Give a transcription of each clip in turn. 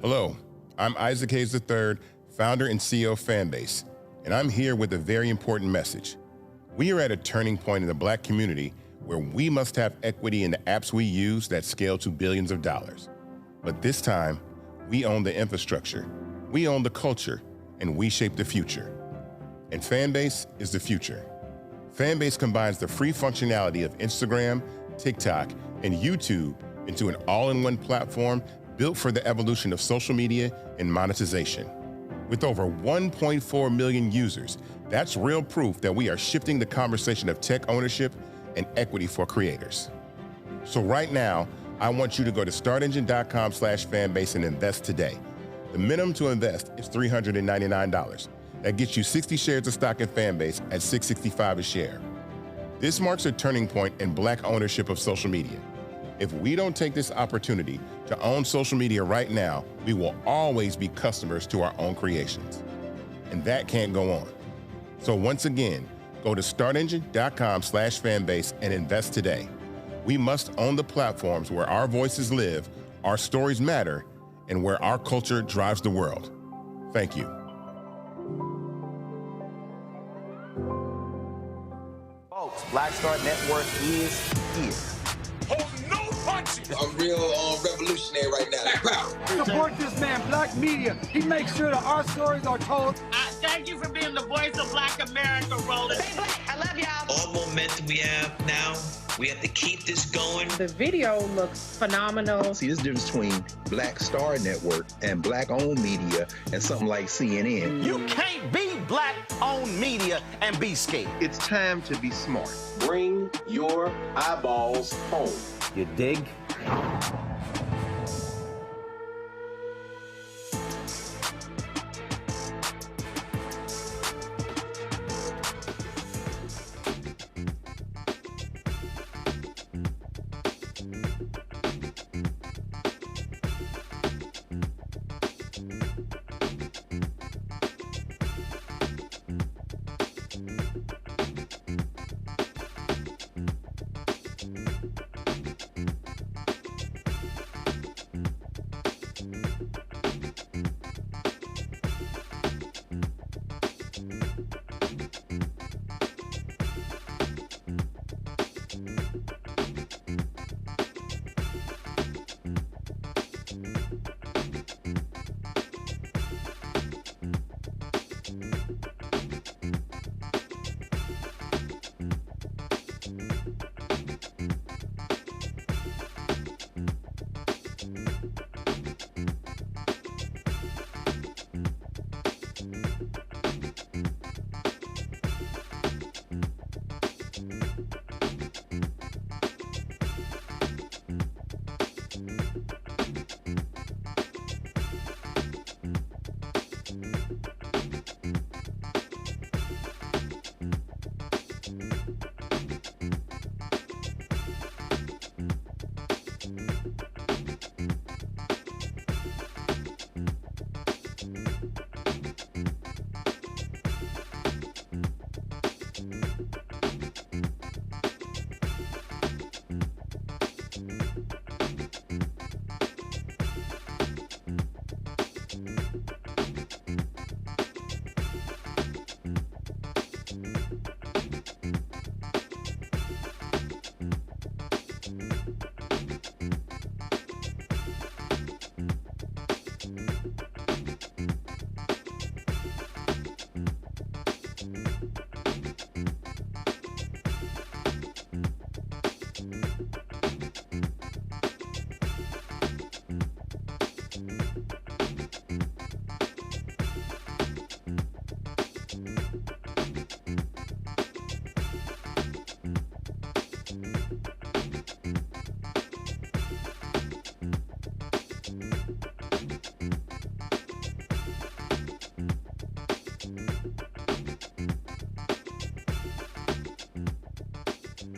Hello, I'm Isaac Hayes III, founder and CEO of Fanbase, and I'm here with a very important message. We are at a turning point in the Black community where we must have equity in the apps we use that scale to billions of dollars. But this time, we own the infrastructure, we own the culture, and we shape the future. And Fanbase is the future. Fanbase combines the free functionality of Instagram, TikTok, and YouTube into an all-in-one platform built for the evolution of social media and monetization. With over 1.4 million users, that's real proof that we are shifting the conversation of tech ownership and equity for creators. So right now, I want you to go to startengine.com/fanbase and invest today. The minimum to invest is $399. That gets you 60 shares of stock in Fanbase at $665 a share. This marks a turning point in Black ownership of social media. If we don't take this opportunity to own social media right now, we will always be customers to our own creations. And that can't go on. So once again, go to startengine.com/fanbase and invest today. We must own the platforms where our voices live, our stories matter, and where our culture drives the world. Thank you. Folks, Black Star Network is here. I'm real revolutionary right now. Support this man, Black media. He makes sure that our stories are told. Thank you for being the voice of Black America, Roland. Stay Black. I love y'all. All momentum we have now, we have to keep this going. The video looks phenomenal. See, this difference between Black Star Network and Black-owned media and something like CNN. You can't be Black-owned media and be scared. It's time to be smart. Bring your eyeballs home. You dig?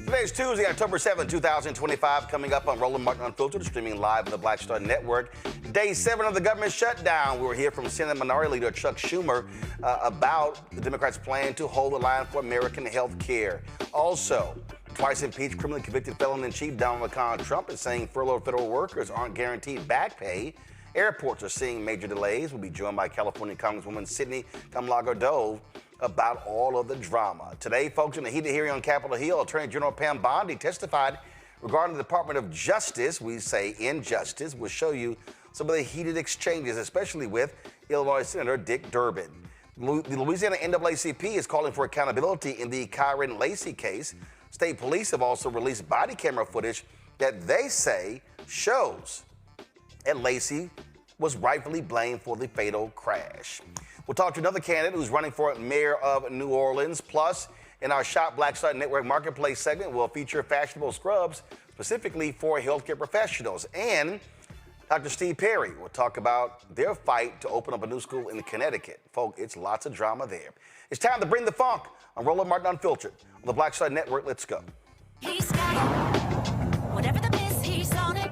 Today's Tuesday, October 7, 2025, coming up on Roland Martin Unfiltered, streaming live on the Black Star Network. Day 7 of the government shutdown. We'll hear from Senate Minority Leader Chuck Schumer about the Democrats' plan to hold the line for American health care. Also, twice impeached, criminally convicted felon-in-chief Donald Trump is saying furloughed federal workers aren't guaranteed back pay. Airports are seeing major delays. We'll be joined by California Congresswoman Sydney Kamlager-Dove about all of the drama. Today, folks, in a heated hearing on Capitol Hill, Attorney General Pam Bondi testified regarding the Department of Justice. We say injustice. We'll show you some of the heated exchanges, especially with Illinois Senator Dick Durbin. The Louisiana NAACP is calling for accountability in the Kyren Lacy case. State police have also released body camera footage that they say shows that Lacy was rightfully blamed for the fatal crash. We'll talk to another candidate who's running for mayor of New Orleans. Plus, in our Shop Black Star Network Marketplace segment, we'll feature fashionable scrubs specifically for healthcare professionals. And Dr. Steve Perry will talk about their fight to open up a new school in Connecticut. Folks, it's lots of drama there. It's time to bring the funk on Roland Martin Unfiltered on the Black Star Network. Let's go. He's got it. Whatever the best, he's on it.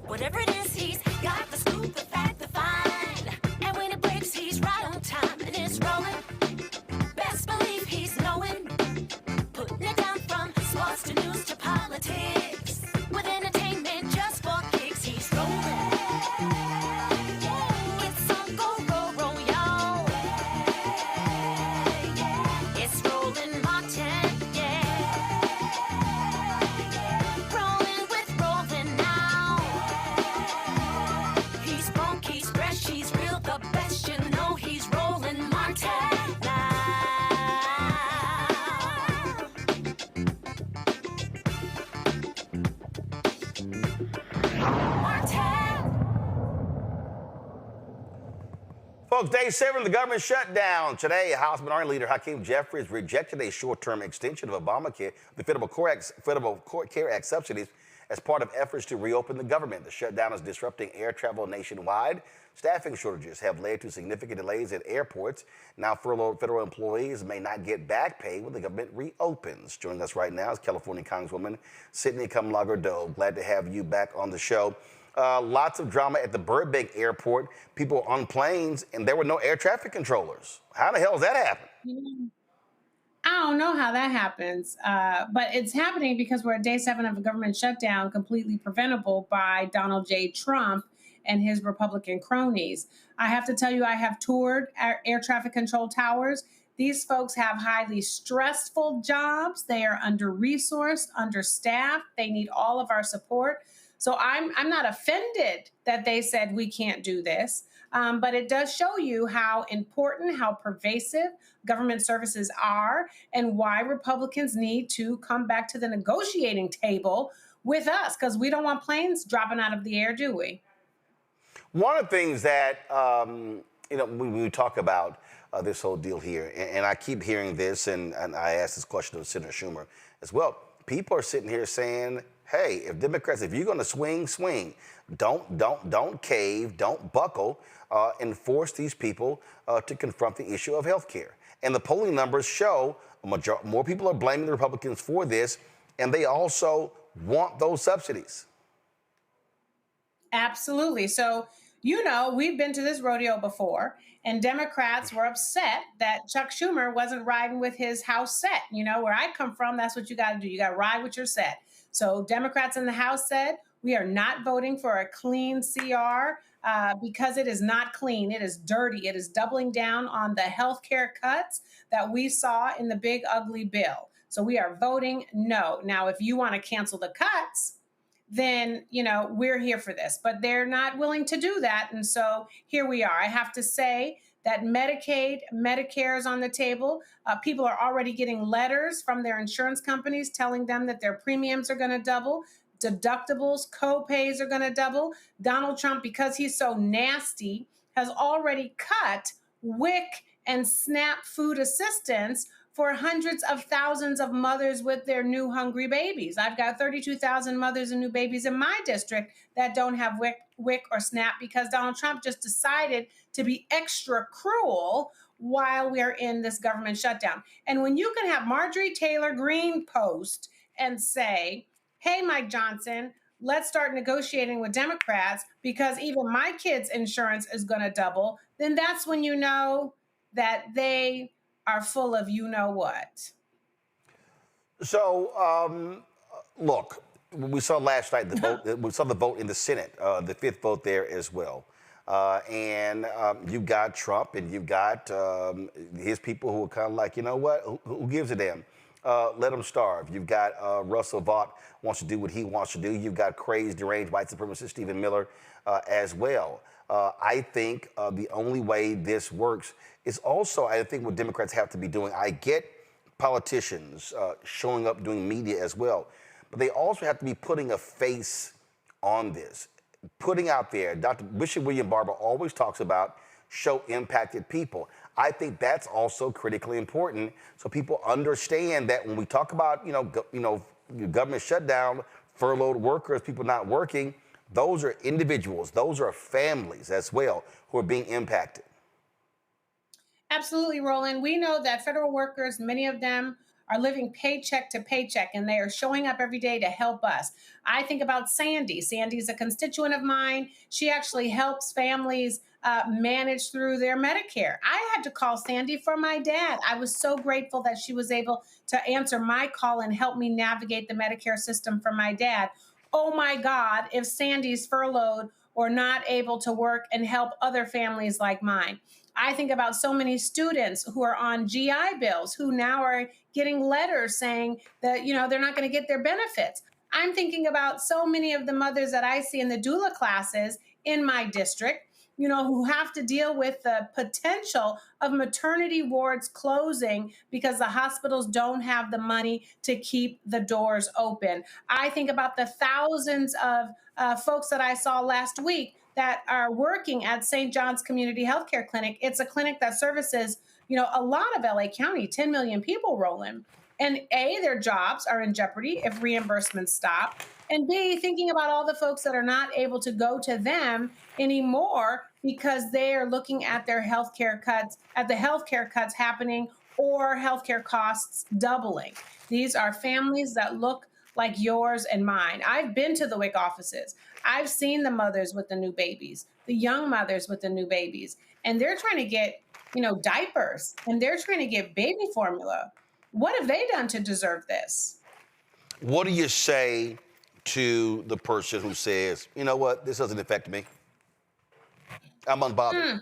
Whatever it is, he's got the scoop, the fact, the find. And when it breaks, he's right on time and it's rolling. Best believe he's knowing. Putting it down from sports to news to politics. With entertainment just for kicks, he's rolling. It's on go, roll, y'all. It's Roland Martin, rolling with Roland now. He's funky, he's fresh, he's real, the best, you know he's Roland Martin now. Folks, day 7 of the government shutdown. Today, House Minority Leader Hakeem Jeffries rejected a short-term extension of Obamacare, the Federal Care Act subsidies, as part of efforts to reopen the government. The shutdown is disrupting air travel nationwide. Staffing shortages have led to significant delays at airports. Now, furloughed federal employees may not get back pay when the government reopens. Joining us right now is California Congresswoman Sydney Kamlager-Dove. Glad to have you back on the show. Lots of drama at the Burbank airport. People on planes, and there were no air traffic controllers. How the hell does that happen? I don't know how that happens, but it's happening because we're at day 7 of a government shutdown, completely preventable by Donald J. Trump and his Republican cronies. I have to tell you, I have toured air traffic control towers. These folks have highly stressful jobs. They are under-resourced, understaffed. They need all of our support. So I'm not offended that they said we can't do this, but it does show you how important, how pervasive government services are, and why Republicans need to come back to the negotiating table with us, because we don't want planes dropping out of the air, do we? One of the things that, when we talk about this whole deal here, and I keep hearing this, and I asked this question to Senator Schumer as well, people are sitting here saying, hey, if Democrats, if you're going to swing, don't cave, don't buckle, and force these people to confront the issue of health care. And the polling numbers show more people are blaming the Republicans for this, and they also want those subsidies. Absolutely. So, we've been to this rodeo before, and Democrats were upset that Chuck Schumer wasn't riding with his House set. Where I come from, that's what you got to do. You got to ride with your set. So Democrats in the House said, we are not voting for a clean CR because it is not clean. It is dirty. It is doubling down on the health care cuts that we saw in the big, ugly bill. So we are voting no. Now, if you want to cancel the cuts, then, we're here for this. But they're not willing to do that. And so here we are. I have to say that Medicaid, Medicare is on the table. People are already getting letters from their insurance companies telling them that their premiums are going to double. Deductibles, co-pays are going to double. Donald Trump, because he's so nasty, has already cut WIC and SNAP food assistance for hundreds of thousands of mothers with their new hungry babies. I've got 32,000 mothers and new babies in my district that don't have WIC or SNAP because Donald Trump just decided to be extra cruel while we're in this government shutdown. And when you can have Marjorie Taylor Greene post and say, hey, Mike Johnson, let's start negotiating with Democrats because even my kids' insurance is going to double, then that's when you know that they are full of you know what. So, look, we saw last night the vote. We saw the vote in the Senate, the fifth vote there as well. And you've got Trump and you've got his people who are kind of like, you know what, who gives a damn? Let them starve. You've got Russell Vought wants to do what he wants to do. You've got crazed, deranged white supremacist Stephen Miller as well. I think the only way this works is also, I think, what Democrats have to be doing. I get politicians showing up doing media as well, but they also have to be putting a face on this. Putting out there, Dr. Bishop William Barber always talks about show impacted people. I think that's also critically important, so people understand that when we talk about, government shutdown, furloughed workers, people not working, those are individuals, those are families as well who are being impacted. Absolutely, Roland. We know that federal workers, many of them are living paycheck to paycheck, and they are showing up every day to help us. I think about Sandy. Sandy's a constituent of mine. She actually helps families manage through their Medicare. I had to call Sandy for my dad. I was so grateful that she was able to answer my call and help me navigate the Medicare system for my dad. Oh my God, if Sandy's furloughed or not able to work and help other families like mine. I think about so many students who are on GI bills who now are getting letters saying that, they're not going to get their benefits. I'm thinking about so many of the mothers that I see in the doula classes in my district, who have to deal with the potential of maternity wards closing because the hospitals don't have the money to keep the doors open. I think about the thousands of folks that I saw last week that are working at St. John's Community Healthcare Clinic. It's a clinic that services, a lot of LA County, 10 million people, Roland. And A, their jobs are in jeopardy if reimbursements stop. And B, thinking about all the folks that are not able to go to them anymore because they are looking at their healthcare cuts, at the healthcare cuts happening or healthcare costs doubling. These are families that look like yours and mine. I've been to the WIC offices. I've seen the mothers with the new babies, the young mothers with the new babies, and they're trying to get, diapers, and they're trying to get baby formula. What have they done to deserve this? What do you say to the person who says, you know what, this doesn't affect me? I'm unbothered.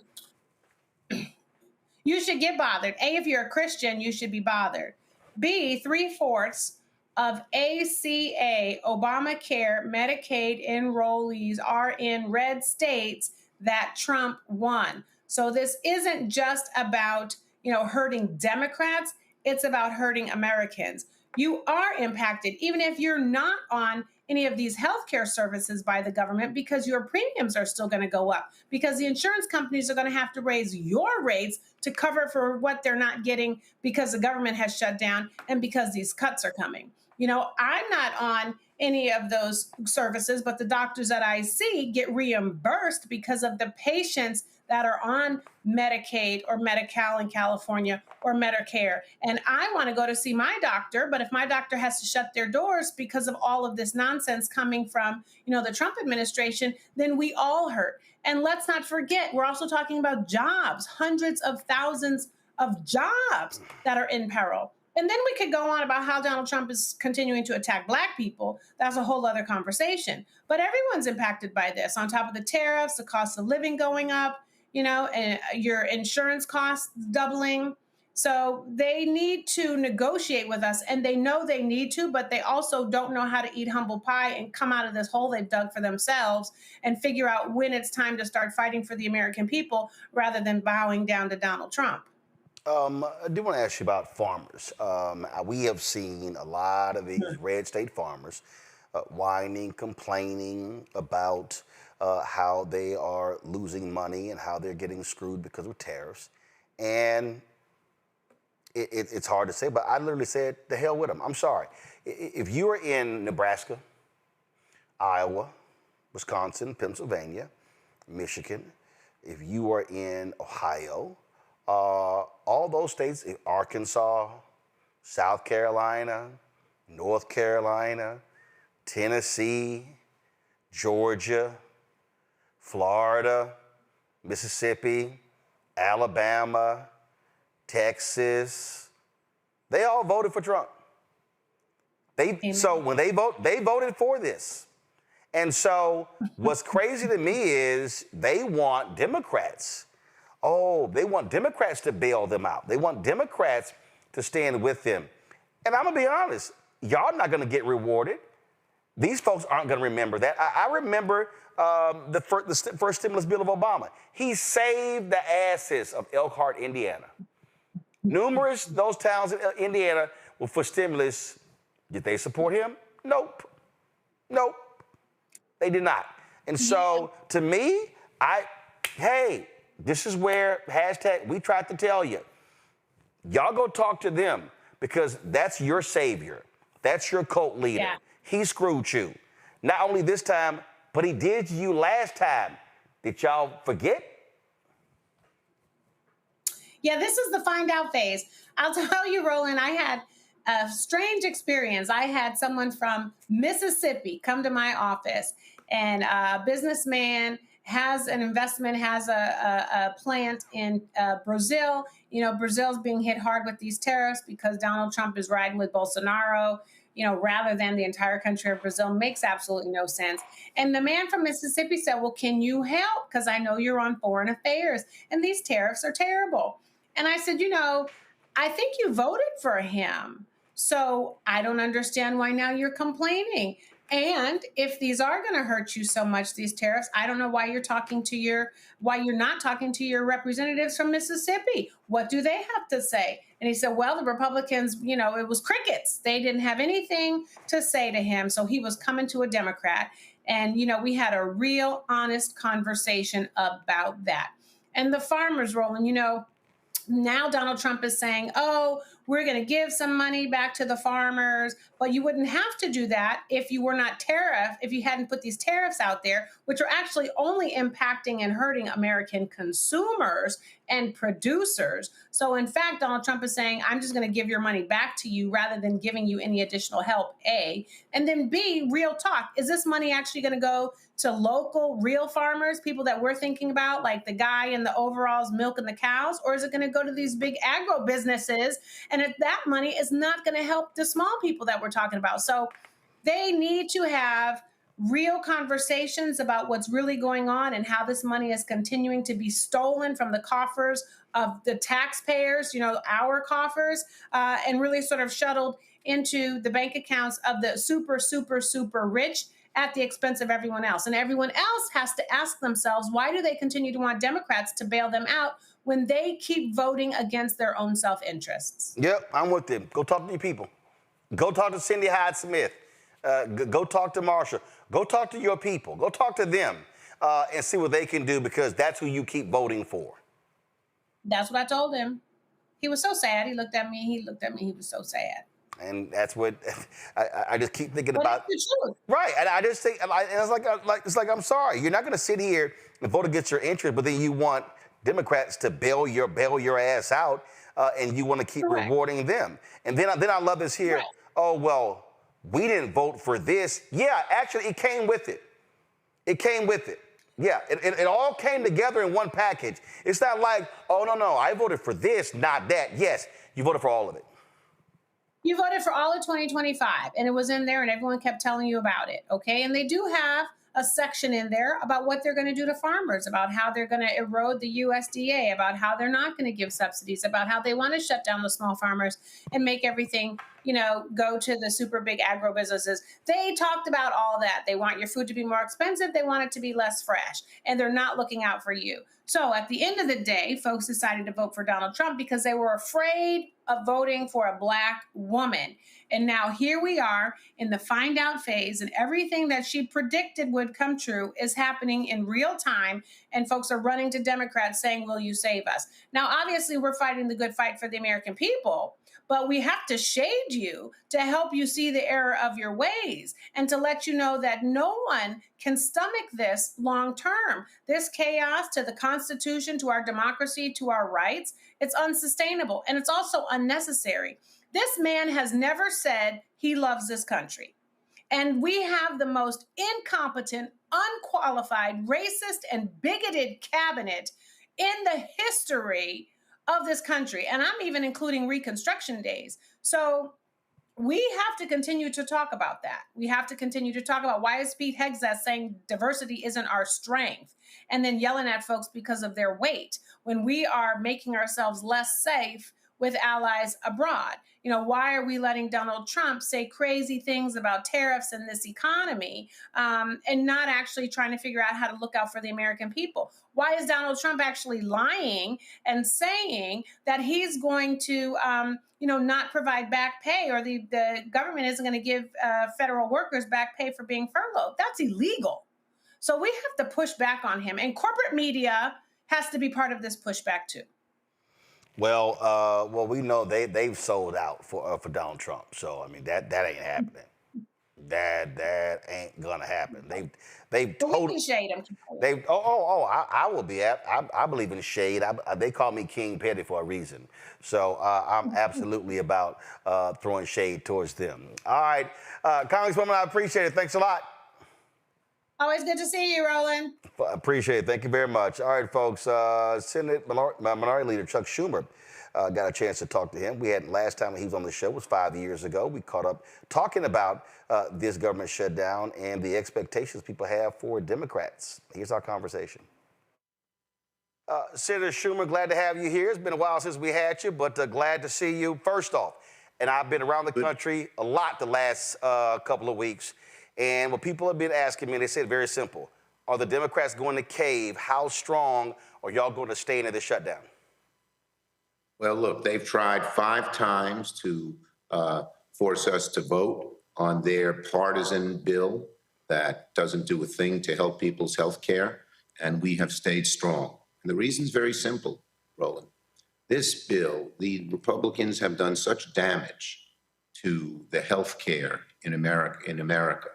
You should get bothered. A, if you're a Christian, you should be bothered. B, 3/4 of ACA, Obamacare, Medicaid enrollees are in red states that Trump won. So this isn't just about, hurting Democrats. It's about hurting Americans. You are impacted, even if you're not on any of these healthcare services by the government, because your premiums are still going to go up, because the insurance companies are going to have to raise your rates to cover for what they're not getting because the government has shut down and because these cuts are coming. I'm not on any of those services, but the doctors that I see get reimbursed because of the patients that are on Medicaid or Medi-Cal in California or Medicare. And I want to go to see my doctor, but if my doctor has to shut their doors because of all of this nonsense coming from, the Trump administration, then we all hurt. And let's not forget, we're also talking about jobs, hundreds of thousands of jobs that are in peril. And then we could go on about how Donald Trump is continuing to attack Black people. That's a whole other conversation. But everyone's impacted by this. On top of the tariffs, the cost of living going up, and your insurance costs doubling. So they need to negotiate with us, and they know they need to, but they also don't know how to eat humble pie and come out of this hole they've dug for themselves and figure out when it's time to start fighting for the American people rather than bowing down to Donald Trump. I do want to ask you about farmers. We have seen a lot of these red state farmers whining, complaining about how they are losing money and how they're getting screwed because of tariffs. And it's hard to say, but I literally said, the hell with them. I'm sorry. If you are in Nebraska, Iowa, Wisconsin, Pennsylvania, Michigan, if you are in Ohio, all those states, Arkansas, South Carolina, North Carolina, Tennessee, Georgia, Florida, Mississippi, Alabama, Texas, they all voted for Trump. So when they voted for this. And so what's crazy to me is they want Democrats. Oh, they want Democrats to bail them out. They want Democrats to stand with them. And I'm going to be honest, y'all not going to get rewarded. These folks aren't going to remember that. I remember the first stimulus bill of Obama. He saved the asses of Elkhart, Indiana. Numerous those towns in Indiana were for stimulus. Did they support him? Nope. Nope. They did not. And so to me, hey, this is where hashtag we tried to tell you. Y'all go talk to them because that's your savior. That's your cult leader. Yeah. He screwed you. Not only this time, but he did to you last time. Did y'all forget? Yeah, this is the find out phase. I'll tell you, Roland, I had a strange experience. I had someone from Mississippi come to my office, and a businessman has an investment, has a plant in Brazil. You know, Brazil's being hit hard with these tariffs because Donald Trump is riding with Bolsonaro, you know, rather than the entire country of Brazil. Makes absolutely no sense. And the man from Mississippi said, well, can you help? Because I know you're on foreign affairs and these tariffs are terrible. And I said, you know, I think you voted for him. So I don't understand why now you're complaining. And if these are going to hurt you so much, these tariffs, I don't know why you're not talking to your representatives from Mississippi. What do they have to say? And he said, well, the Republicans, you know, it was crickets. They didn't have anything to say to him. So he was coming to a Democrat. And, you know, we had a real honest conversation about that. And the farmers, Roland, you know, now Donald Trump is saying, oh, we're going to give some money back to the farmers, but you wouldn't have to do that if you were not if you hadn't put these tariffs out there, which are actually only impacting and hurting American consumers and producers. So in fact, Donald Trump is saying, I'm just going to give your money back to you rather than giving you any additional help, A. And then B, real talk. Is this money actually going to go to local, real farmers, people that we're thinking about, like the guy in the overalls milking the cows? Or is it going to go to these big agro businesses? And if that money is not going to help the small people that we're talking about. So they need to have real conversations about what's really going on and how this money is continuing to be stolen from the coffers of the taxpayers, you know, our coffers, and really sort of shuttled into the bank accounts of the super, super, super rich at the expense of everyone else. And everyone else has to ask themselves, why do they continue to want Democrats to bail them out when they keep voting against their own self-interests? Yep, I'm with them. Go talk to your people. Go talk to Cindy Hyde-Smith. Go talk to Marsha. Go talk to your people. Go talk to them and see what they can do, because that's who you keep voting for. That's what I told him. He was so sad. He looked at me. He was so sad. And that's what I just keep thinking but about. It's the truth. Right. And I just think, it's like, I'm sorry. You're not going to sit here and vote against your interest, but then you want Democrats to bail your ass out, and you want to keep rewarding them. And then I love this here. Right. Oh, well, we didn't vote for this. Yeah, actually, it came with it. It came with it. Yeah, it all came together in one package. It's not like, oh, no, I voted for this, not that. Yes, you voted for all of it. You voted for all of 2025, and it was in there, and everyone kept telling you about it, okay? And they do have a section in there about what they're going to do to farmers, about how they're going to erode the USDA, about how they're not going to give subsidies, about how they want to shut down the small farmers and make everything, you know, go to the super big agro businesses. They talked about all that. They want your food to be more expensive. They want it to be less fresh, and they're not looking out for you. So at the end of the day, folks decided to vote for Donald Trump because they were afraid of voting for a Black woman. And now here we are in the find out phase, and everything that she predicted would come true is happening in real time. And folks are running to Democrats saying, will you save us? Now, obviously, we're fighting the good fight for the American people, but we have to shade you to help you see the error of your ways and to let you know that no one can stomach this long term. This chaos to the Constitution, to our democracy, to our rights, it's unsustainable, and it's also unnecessary. This man has never said he loves this country. And we have the most incompetent, unqualified, racist, and bigoted cabinet in the history of this country. And I'm even including Reconstruction days. So we have to continue to talk about that. We have to continue to talk about, why is Pete Hegseth saying diversity isn't our strength, and then yelling at folks because of their weight, when we are making ourselves less safe with allies abroad? You know, why are we letting Donald Trump say crazy things about tariffs and this economy, and not actually trying to figure out how to look out for the American people? Why is Donald Trump actually lying and saying that he's going to, not provide back pay, or the government isn't going to give federal workers back pay for being furloughed? That's illegal. So we have to push back on him, and corporate media has to be part of this pushback too. Well, we know they've sold out for Donald Trump. So I mean that ain't happening. That ain't gonna happen. They've totally shade him. I will be at. I believe in shade. They call me King Petty for a reason. So I'm absolutely about throwing shade towards them. All right, Congresswoman, I appreciate it. Thanks a lot. Always good to see you, Roland. Appreciate it. Thank you very much. All right, folks. Minority Leader Chuck Schumer got a chance to talk to him. Last time he was on the show was 5 years ago. We caught up talking about this government shutdown and the expectations people have for Democrats. Here's our conversation. Senator Schumer, glad to have you here. It's been a while since we had you, but glad to see you. First off, and I've been around the country a lot the last couple of weeks. And what people have been asking me, they said very simple: are the Democrats going to cave? How strong are y'all going to stay into the shutdown? Well, look, they've tried 5 times to force us to vote on their partisan bill that doesn't do a thing to help people's health care, and we have stayed strong. And the reason's very simple, Roland. This bill, the Republicans have done such damage to the health care in America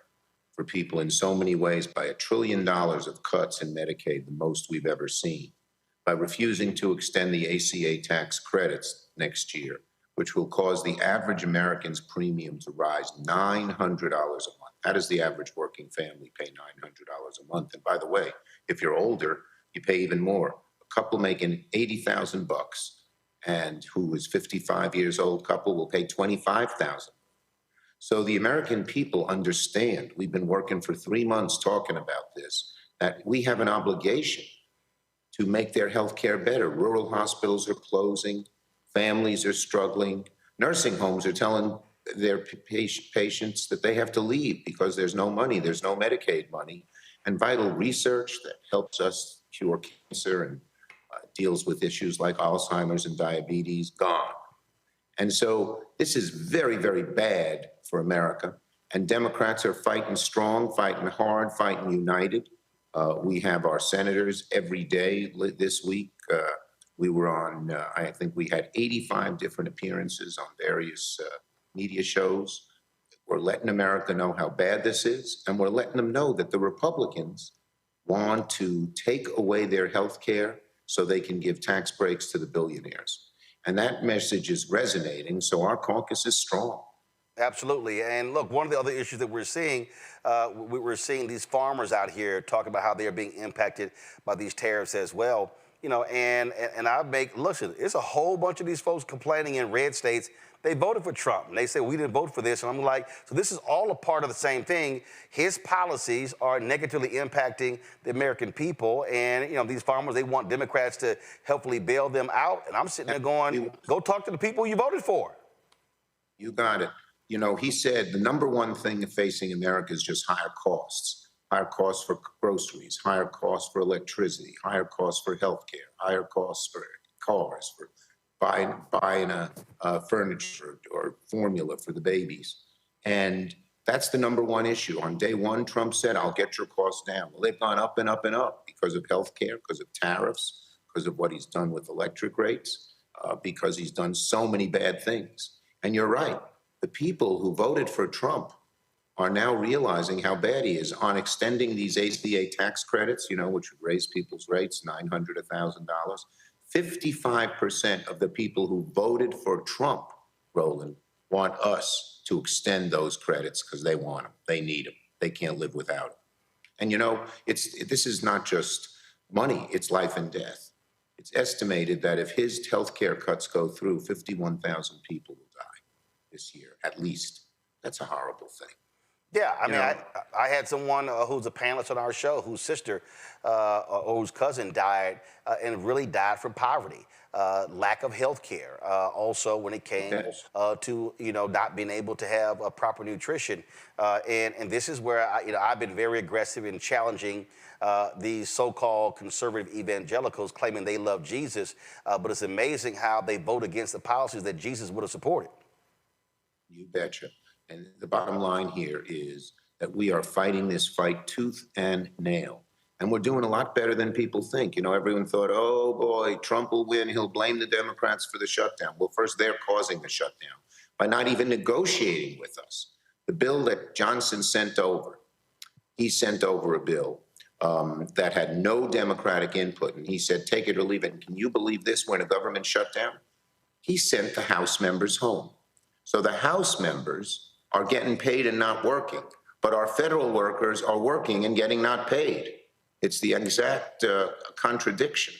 for people in so many ways, by $1 trillion of cuts in Medicaid, the most we've ever seen, by refusing to extend the ACA tax credits next year, which will cause the average American's premium to rise $900 a month. How does the average working family pay $900 a month? And by the way, if you're older, you pay even more. A couple making $80,000 and who is 55 years old couple will pay $25,000. So the American people understand, we've been working for 3 months talking about this, that we have an obligation to make their health care better. Rural hospitals are closing, families are struggling, nursing homes are telling their patients that they have to leave because there's no money, there's no Medicaid money, and vital research that helps us cure cancer and deals with issues like Alzheimer's and diabetes, gone. And so this is very, very bad for America. And Democrats are fighting strong, fighting hard, fighting united. We have our senators every day. This week, we were on, I think we had 85 different appearances on various media shows. We're letting America know how bad this is, and we're letting them know that the Republicans want to take away their health care so they can give tax breaks to the billionaires. And that message is resonating, so our caucus is strong. Absolutely. And look, one of the other issues that we're seeing these farmers out here talk about how they're being impacted by these tariffs as well. You know, and listen, it's a whole bunch of these folks complaining in red states. They voted for Trump, and they say, we didn't vote for this. And I'm like, so this is all a part of the same thing. His policies are negatively impacting the American people. And, you know, these farmers, they want Democrats to helpfully bail them out. And I'm sitting there going, go talk to the people you voted for. You got it. You know, he said the number one thing facing America is just higher costs for groceries, higher costs for electricity, higher costs for healthcare, higher costs for cars, for buying a furniture or formula for the babies. And that's the number one issue. On day one, Trump said, I'll get your costs down. Well, they've gone up and up and up because of healthcare, because of tariffs, because of what he's done with electric rates, because he's done so many bad things. And you're right. The people who voted for Trump are now realizing how bad he is on extending these ACA tax credits, you know, which would raise people's rates, $900, $1,000. 55% of the people who voted for Trump, Roland, want us to extend those credits because they want them. They need them. They can't live without them. And you know, this is not just money, it's life and death. It's estimated that if his health care cuts go through, 51,000 people will die this year, at least. That's a horrible thing. Yeah, I mean, I had someone who's a panelist on our show whose sister or whose cousin died and really died from poverty, lack of health care. Also, when it came to, you know, not being able to have proper nutrition. And this is where, I've been very aggressive in challenging these so-called conservative evangelicals claiming they love Jesus. But it's amazing how they vote against the policies that Jesus would have supported. You betcha. And the bottom line here is that we are fighting this fight tooth and nail. And we're doing a lot better than people think. You know, everyone thought, oh boy, Trump will win. He'll blame the Democrats for the shutdown. Well, first, they're causing the shutdown by not even negotiating with us. The bill that Johnson sent over, he sent over a bill that had no Democratic input. And he said, take it or leave it. And can you believe this? We're in a government shutdown. He sent the House members home. So the House members are getting paid and not working, but our federal workers are working and getting not paid. It's the exact contradiction.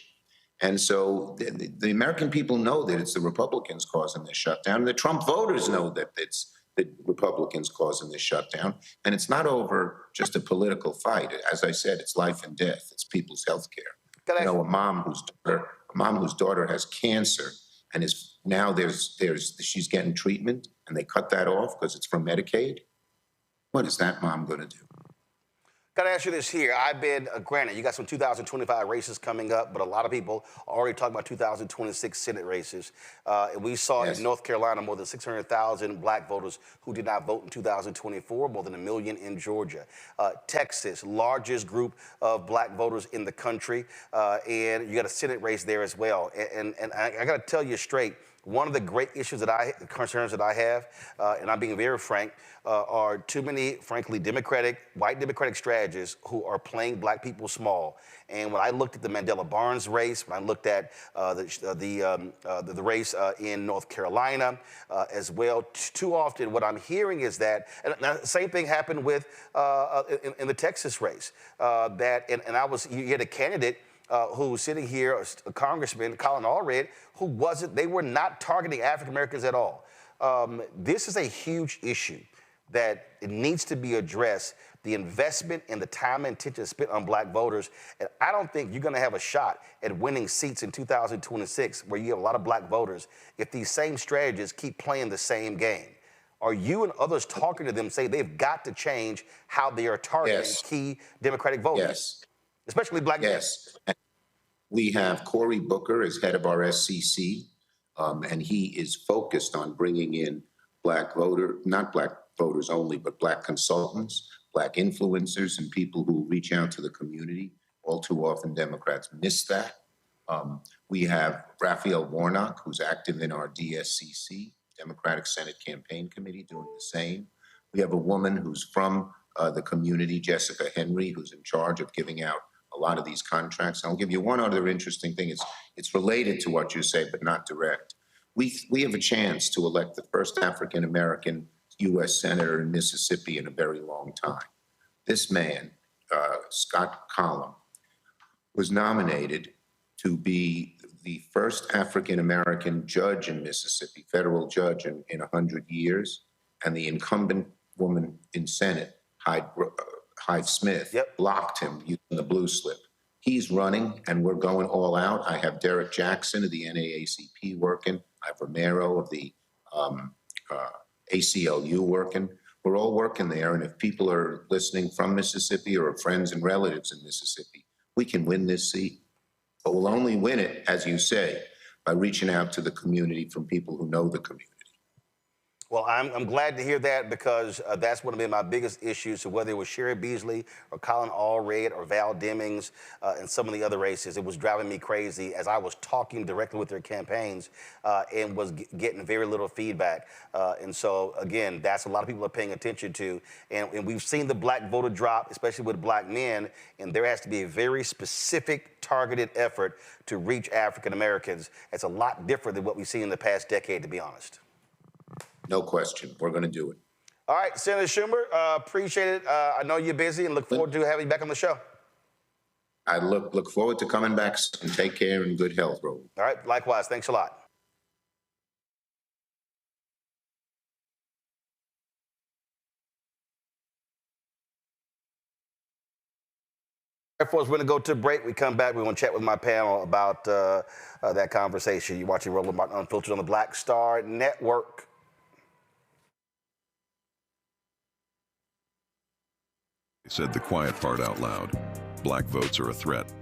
And so the American people know that it's the Republicans causing this shutdown. The Trump voters know that it's the Republicans causing this shutdown. And it's not over just a political fight. As I said, it's life and death. It's people's health care. You know, a mom whose daughter has cancer and is now she's getting treatment and they cut that off because it's from Medicaid. What is that mom going to do? Got to ask you this here. I've been, granted, you got some 2025 races coming up, but a lot of people are already talking about 2026 Senate races. And we saw in North Carolina more than 600,000 black voters who did not vote in 2024, more than 1 million in Georgia. Texas, largest group of black voters in the country, and you got a Senate race there as well. And I got to tell you straight, one of the great issues concerns that I have, and I'm being very frank, are too many, frankly, white Democratic strategists who are playing black people small. And when I looked at the Mandela Barnes race, when I looked at the race in North Carolina as well, too often what I'm hearing is that, and the same thing happened with in the Texas race, you had a candidate who was sitting here, a congressman, Colin Allred, they were not targeting African Americans at all. This is a huge issue that it needs to be addressed, the investment and the time and attention spent on black voters. And I don't think you're gonna have a shot at winning seats in 2026 where you have a lot of black voters if these same strategists keep playing the same game. Are you and others talking to them say they've got to change how they are targeting key Democratic voters? Especially black men. We have Cory Booker as head of our SCC, and he is focused on bringing in not black voters only, but black consultants, black influencers, and people who reach out to the community. All too often, Democrats miss that. We have Raphael Warnock, who's active in our DSCC, Democratic Senate Campaign Committee, doing the same. We have a woman who's from the community, Jessica Henry, who's in charge of giving out a lot of these contracts. I'll give you one other interesting thing. It's related to what you say, but not direct. We have a chance to elect the first African-American U.S. Senator in Mississippi in a very long time. This man, Scott Collum, was nominated to be the first African-American judge in Mississippi, federal judge in 100 years, and the incumbent woman in Senate, Hyde Smith, blocked him using the blue slip. He's running, and we're going all out. I have Derek Jackson of the NAACP working. I have Romero of the ACLU working. We're all working there, and if people are listening from Mississippi or friends and relatives in Mississippi, we can win this seat. But we'll only win it, as you say, by reaching out to the community from people who know the community. Well, I'm glad to hear that because that's one of my biggest issues. So whether it was Sherry Beasley or Colin Allred or Val Demings and some of the other races, it was driving me crazy as I was talking directly with their campaigns and was getting very little feedback. And so, again, that's a lot of people are paying attention to. And we've seen the black voter drop, especially with black men, and there has to be a very specific, targeted effort to reach African Americans. It's a lot different than what we've seen in the past decade, to be honest. No question. We're going to do it. All right, Senator Schumer, appreciate it. I know you're busy and look forward to having you back on the show. I look forward to coming back and take care and good health, bro. All right, likewise. Thanks a lot. All right, folks, we're going to go to a break. We come back. We're going to chat with my panel about that conversation. You're watching Roland Martin Unfiltered on the Black Star Network. They said the quiet part out loud. Black votes are a threat,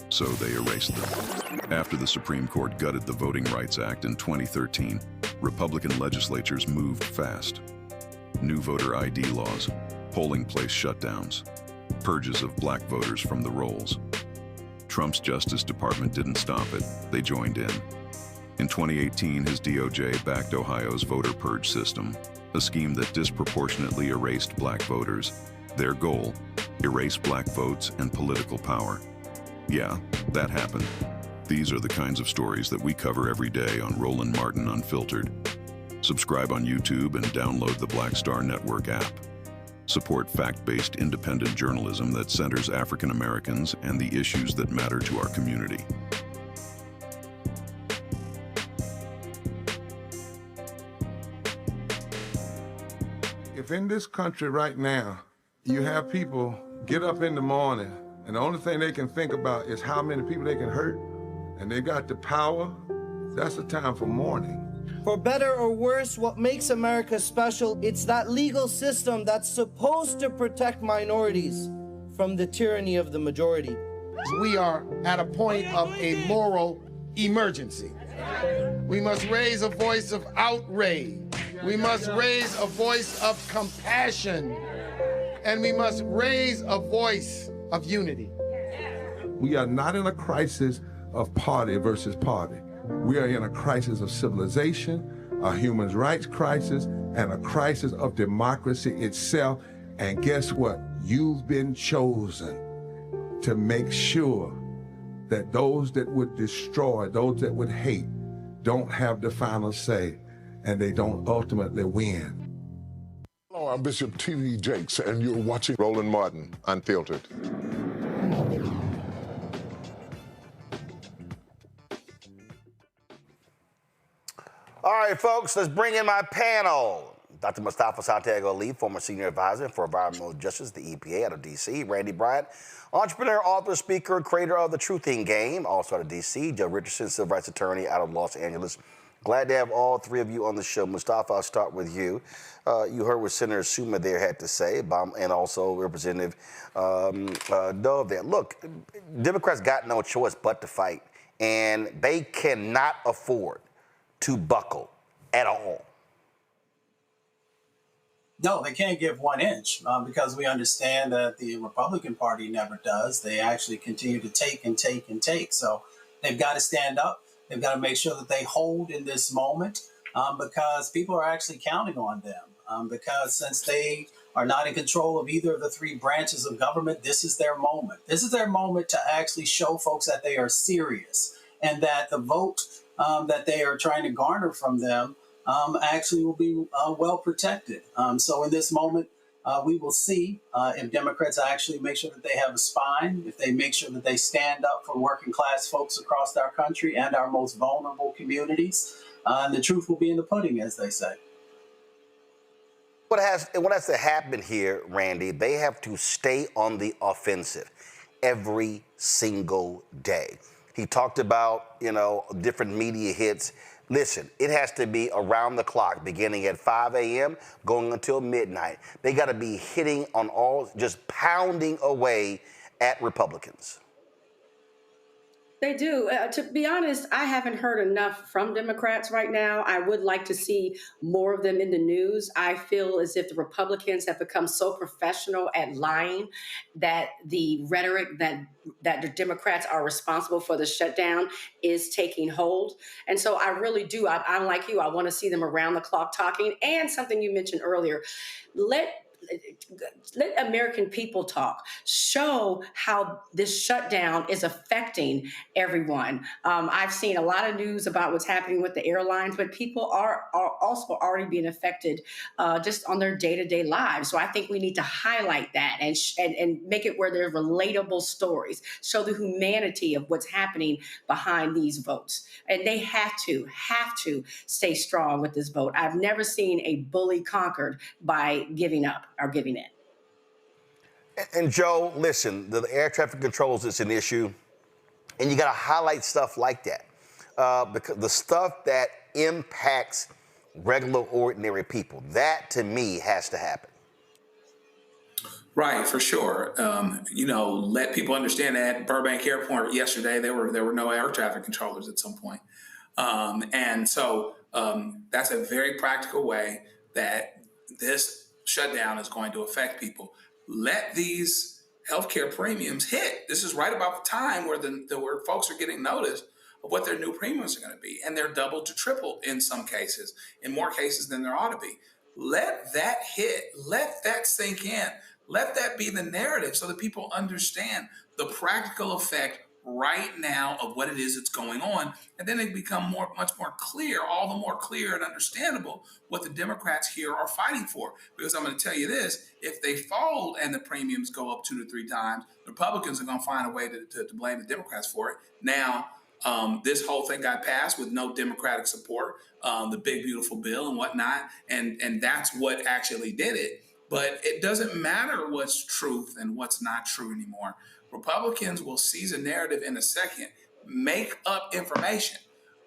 so they erased them. After the Supreme Court gutted the Voting Rights Act in 2013, Republican legislatures moved fast. New voter ID laws, polling place shutdowns, purges of black voters from the rolls. Trump's Justice Department didn't stop it, they joined in. In 2018, his DOJ backed Ohio's voter purge system, a scheme that disproportionately erased black voters. Their goal, erase black votes and political power. Yeah, that happened. These are the kinds of stories that we cover every day on Roland Martin Unfiltered. Subscribe on YouTube and download the Black Star Network app. Support fact-based independent journalism that centers African Americans and the issues that matter to our community. If in this country right now, you have people get up in the morning and the only thing they can think about is how many people they can hurt, and they got the power, that's the time for mourning. For better or worse, what makes America special, it's that legal system that's supposed to protect minorities from the tyranny of the majority. We are at a point of a moral emergency. We must raise a voice of outrage. We must raise a voice of compassion. And we must raise a voice of unity. We are not in a crisis of party versus party. We are in a crisis of civilization, a human rights crisis, and a crisis of democracy itself. And guess what? You've been chosen to make sure that those that would destroy, those that would hate, don't have the final say, and they don't ultimately win. Hello, I'm Bishop T.D. Jakes, and you're watching Roland Martin Unfiltered. All right, folks, let's bring in my panel. Dr. Mustafa Santiago Ali, former senior advisor for environmental justice, the EPA out of D.C. Randy Bryant, entrepreneur, author, speaker, creator of The Truthing Game, also out of D.C. Joe Richardson, civil rights attorney out of Los Angeles. Glad to have all three of you on the show. Mustafa, I'll start with you. You heard what Senator Schumer there had to say, and also Representative Dove there. Look, Democrats got no choice but to fight, and they cannot afford to buckle at all. No, they can't give 1 inch because we understand that the Republican Party never does. They actually continue to take and take and take. So they've got to stand up. They've got to make sure that they hold in this moment because people are actually counting on them. Because since they are not in control of either of the three branches of government, this is their moment. This is their moment to actually show folks that they are serious and that the vote that they are trying to garner from them actually will be well protected. So in this moment, we will see if Democrats actually make sure that they have a spine, if they make sure that they stand up for working class folks across our country and our most vulnerable communities. And the truth will be in the pudding, as they say. What has to happen here, Randy, they have to stay on the offensive every single day. He talked about, different media hits. Listen, it has to be around the clock, beginning at 5 a.m., going until midnight. They got to be hitting on all, just pounding away at Republicans. They do. To be honest, I haven't heard enough from Democrats right now. I would like to see more of them in the news. I feel as if the Republicans have become so professional at lying that the rhetoric that the Democrats are responsible for the shutdown is taking hold. And so I really do. I'm like you. I want to see them around the clock talking. And something you mentioned earlier, let American people talk. Show how this shutdown is affecting everyone. I've seen a lot of news about what's happening with the airlines, but people are also already being affected just on their day-to-day lives. So I think we need to highlight that and make it where there's relatable stories. Show the humanity of what's happening behind these votes. And they have to stay strong with this vote. I've never seen a bully conquered by giving up or giving in. And Joe, listen, the air traffic controls is an issue, and you got to highlight stuff like that because the stuff that impacts regular, ordinary people, that to me has to happen. Right, for sure. Let people understand that at Burbank Airport yesterday, there were no air traffic controllers at some point. And so that's a very practical way that this shutdown is going to affect people. Let these healthcare premiums hit. This is right about the time where where folks are getting notice of what their new premiums are going to be. And they're double to triple in some cases, in more cases than there ought to be. Let that hit. Let that sink in. Let that be the narrative so that people understand the practical effect right now of what it is that's going on. And then it become much more clear, all the more clear and understandable what the Democrats here are fighting for. Because I'm going to tell you this, if they fold and the premiums go up 2 to 3 times, the Republicans are going to find a way to blame the Democrats for it. Now, this whole thing got passed with no Democratic support, the big, beautiful bill and whatnot. And that's what actually did it. But it doesn't matter what's truth and what's not true anymore. Republicans will seize a narrative in a second, make up information,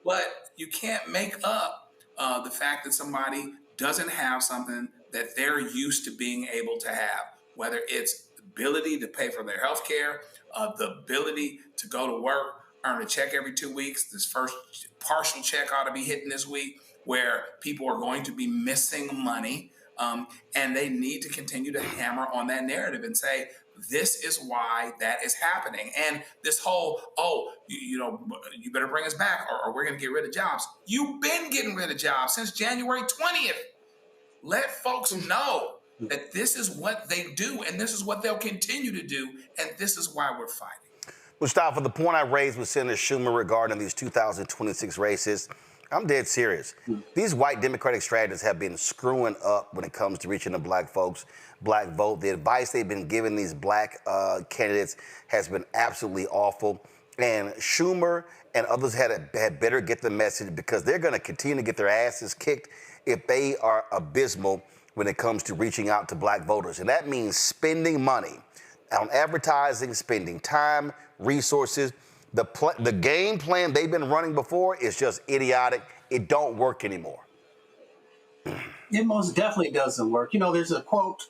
but you can't make up the fact that somebody doesn't have something that they're used to being able to have, whether it's the ability to pay for their health care, the ability to go to work, earn a check every 2 weeks. This first partial check ought to be hitting this week, where people are going to be missing money. And they need to continue to hammer on that narrative and say, this is why that is happening. And this whole, you better bring us back or we're going to get rid of jobs. You've been getting rid of jobs since January 20th. Let folks know that this is what they do and this is what they'll continue to do. And this is why we're fighting. Mustafa, the point I raised with Senator Schumer regarding these 2026 races, I'm dead serious. These white Democratic strategists have been screwing up when it comes to reaching the black folks, black vote. The advice they've been giving these black candidates has been absolutely awful. And Schumer and others had better get the message, because they're going to continue to get their asses kicked if they are abysmal when it comes to reaching out to black voters. And that means spending money on advertising, spending time, resources. The game plan they've been running before is just idiotic. It don't work anymore. It most definitely doesn't work. There's a quote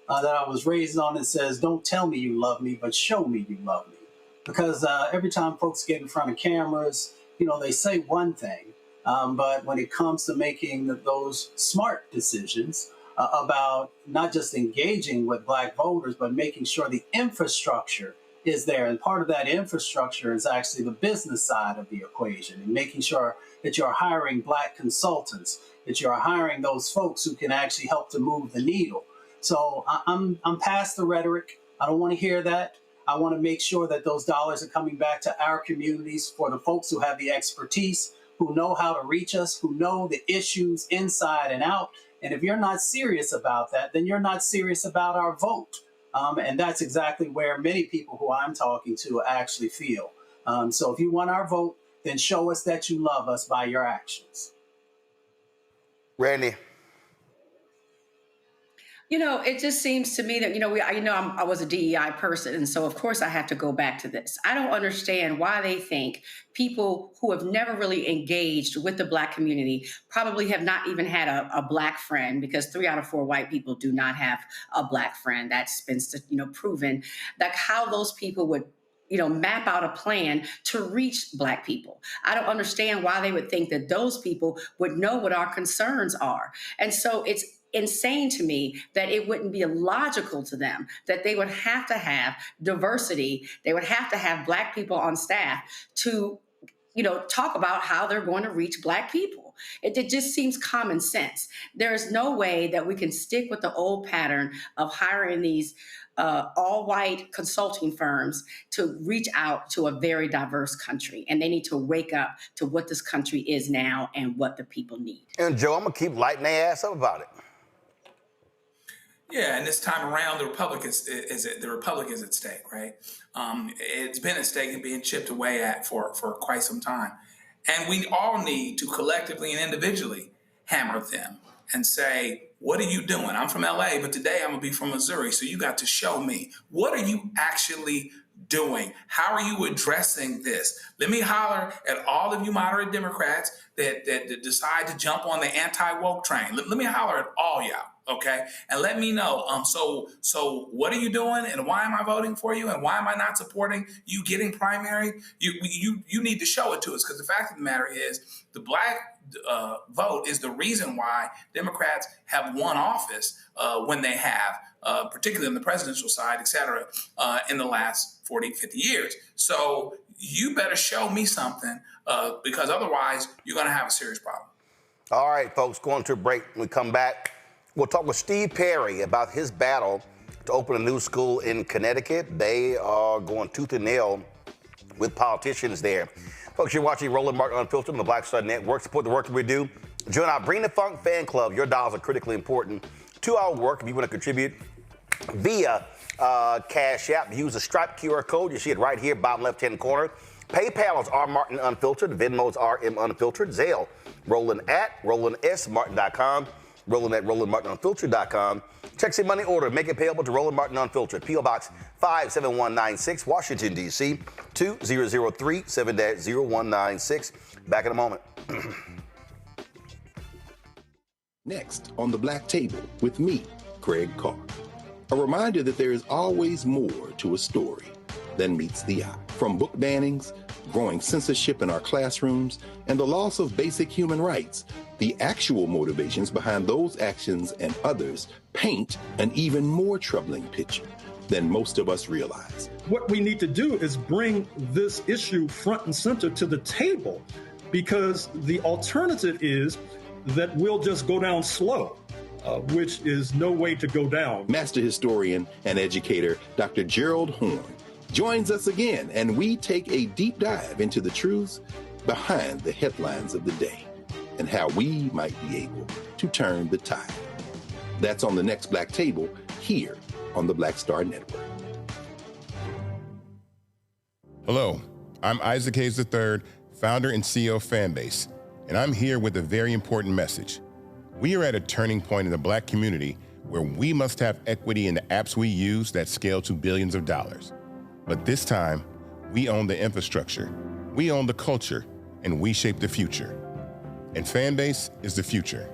that I was raised on that says, "Don't tell me you love me, but show me you love me." Because every time folks get in front of cameras, they say one thing, but when it comes to making those smart decisions about not just engaging with black voters, but making sure the infrastructure is there. And part of that infrastructure is actually the business side of the equation, and making sure that you're hiring black consultants, that you're hiring those folks who can actually help to move the needle. So I'm past the rhetoric. I don't want to hear that. I want to make sure that those dollars are coming back to our communities for the folks who have the expertise, who know how to reach us, who know the issues inside and out. And if you're not serious about that, then you're not serious about our vote. And that's exactly where many people who I'm talking to actually feel. So if you want our vote, then show us that you love us by your actions. Randy. It just seems to me that, I was a DEI person. And so, of course, I have to go back to this. I don't understand why they think people who have never really engaged with the black community probably have not even had a black friend, because 3 out of 4 white people do not have a black friend. That's been, proven, that how those people would map out a plan to reach black people. I don't understand why they would think that those people would know what our concerns are. And so it's insane to me that it wouldn't be illogical to them that they would have to have diversity. They would have to have black people on staff to, talk about how they're going to reach black people. people. It just seems common sense. There is no way that we can stick with the old pattern of hiring these all-white consulting firms to reach out to a very diverse country. And they need to wake up to what this country is now and what the people need. And Joe, I'm going to keep lighting their ass up about it. Yeah, and this time around, the Republic is at stake, right? It's been at stake and being chipped away at for quite some time. And we all need to collectively and individually hammer them and say, what are you doing? I'm from LA, but today I'm gonna be from Missouri, so you got to show me. What are you actually doing? How are you addressing this? Let me holler at all of you moderate Democrats that decide to jump on the anti-woke train. Let me holler at all y'all, okay? And let me know, so what are you doing and why am I voting for you and why am I not supporting you getting primary? You need to show it to us, because the fact of the matter is the black vote is the reason why Democrats have won office when they have, particularly on the presidential side, et cetera, in the last 40, 50 years. So you better show me something, because otherwise you're going to have a serious problem. All right, folks, going to a break. When we come back, we'll talk with Steve Perry about his battle to open a new school in Connecticut. They are going tooth and nail with politicians there. Folks, you're watching Roland Martin Unfiltered on the Black Star Network. Support the work that we do. Join our Bring the Funk fan club. Your dollars are critically important to our work. If you want to contribute via Cash App, use the Stripe QR code. You see it right here, bottom left-hand corner. PayPal is R Martin Unfiltered. Venmo is RM Unfiltered. Zelle, Roland at RolandSMartin.com. Roland at RolandMartinUnfiltered.com. Check your money order. Make it payable to Roland Martin Unfiltered. P.O. Box 57196, Washington, D.C. 2003 7-0196. Back in a moment. Next on the Black Table with me, Craig Carr. A reminder that there is always more to a story than meets the eye. From book bannings, growing censorship in our classrooms, and the loss of basic human rights, the actual motivations behind those actions and others paint an even more troubling picture than most of us realize. What we need to do is bring this issue front and center to the table, because the alternative is that we'll just go down slow, which is no way to go down. Master historian and educator Dr. Gerald Horne joins us again, and we take a deep dive into the truths behind the headlines of the day and how we might be able to turn the tide. That's on the next Black Table here on the Black Star Network. Hello, I'm Isaac Hayes III, founder and CEO of Fanbase, and I'm here with a very important message. We are at a turning point in the Black community where we must have equity in the apps we use that scale to billions of dollars. But this time, we own the infrastructure, we own the culture, and we shape the future. And Fanbase is the future.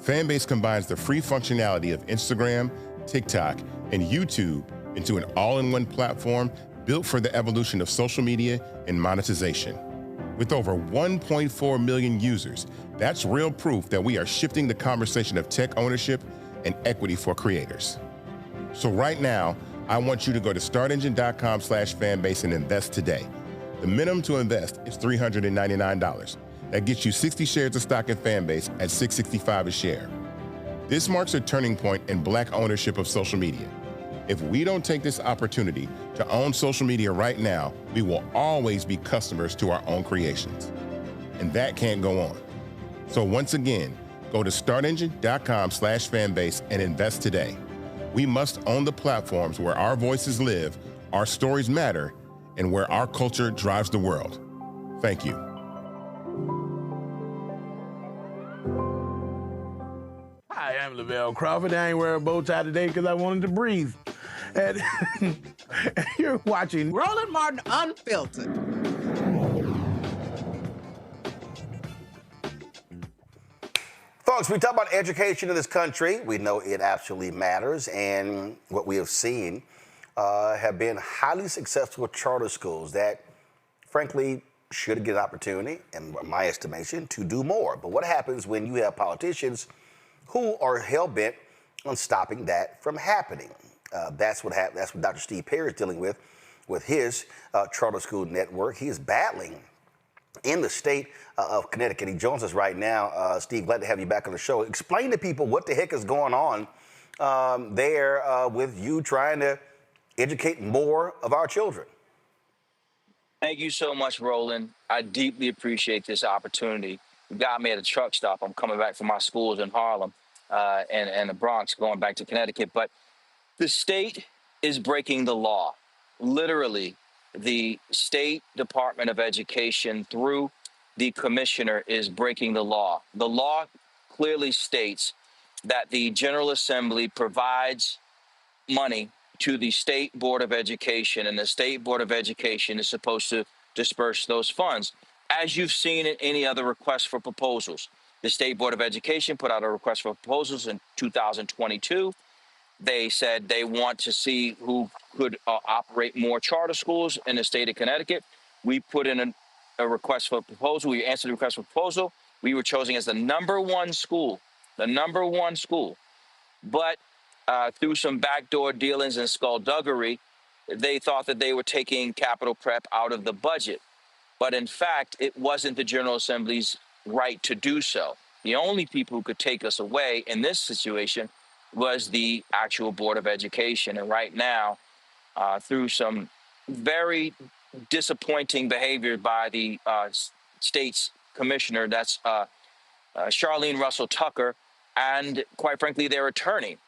Fanbase combines the free functionality of Instagram, TikTok, and YouTube into an all-in-one platform built for the evolution of social media and monetization. With over 1.4 million users, that's real proof that we are shifting the conversation of tech ownership and equity for creators. So right now, I want you to go to startengine.com/fanbase and invest today. The minimum to invest is $399. That gets you 60 shares of stock in Fanbase at $665 a share. This marks a turning point in Black ownership of social media. If we don't take this opportunity to own social media right now, we will always be customers to our own creations. And that can't go on. So once again, go to startengine.com/fanbase and invest today. We must own the platforms where our voices live, our stories matter, and where our culture drives the world. Thank you. Hi, I'm Lavelle Crawford. I ain't wearing a bow tie today because I wanted to breathe. And you're watching Roland Martin Unfiltered. Folks, we talk about education in this country. We know it absolutely matters. And what we have seen have been highly successful charter schools that, frankly, should get an opportunity, in my estimation, to do more. But what happens when you have politicians who are hell-bent on stopping that from happening? That's what Dr. Steve Perry is dealing with his charter school network. He is battling in the state of Connecticut. He joins us right now. Steve, glad to have you back on the show. Explain to people what the heck is going on there with you trying to educate more of our children. Thank you so much, Roland. I deeply appreciate this opportunity. You got me at a truck stop. I'm coming back from my schools in Harlem and the Bronx, going back to Connecticut. But the state is breaking the law. Literally, the State Department of Education, through the commissioner, is breaking the law. The law clearly states that the General Assembly provides money to the State Board of Education, and the State Board of Education is supposed to disperse those funds, as you've seen in any other request for proposals. The State Board of Education put out a request for proposals in 2022. They said they want to see who could operate more charter schools in the state of Connecticut. We put in a request for proposal. We answered the request for proposal. We were chosen as the number one school. But through some backdoor dealings and skullduggery, they thought that they were taking capital prep out of the budget. But in fact, it wasn't the General Assembly's right to do so. The only people who could take us away in this situation was the actual Board of Education. And right now, through some very disappointing behavior by the state's commissioner, that's Charlene Russell Tucker, and quite frankly, their attorney,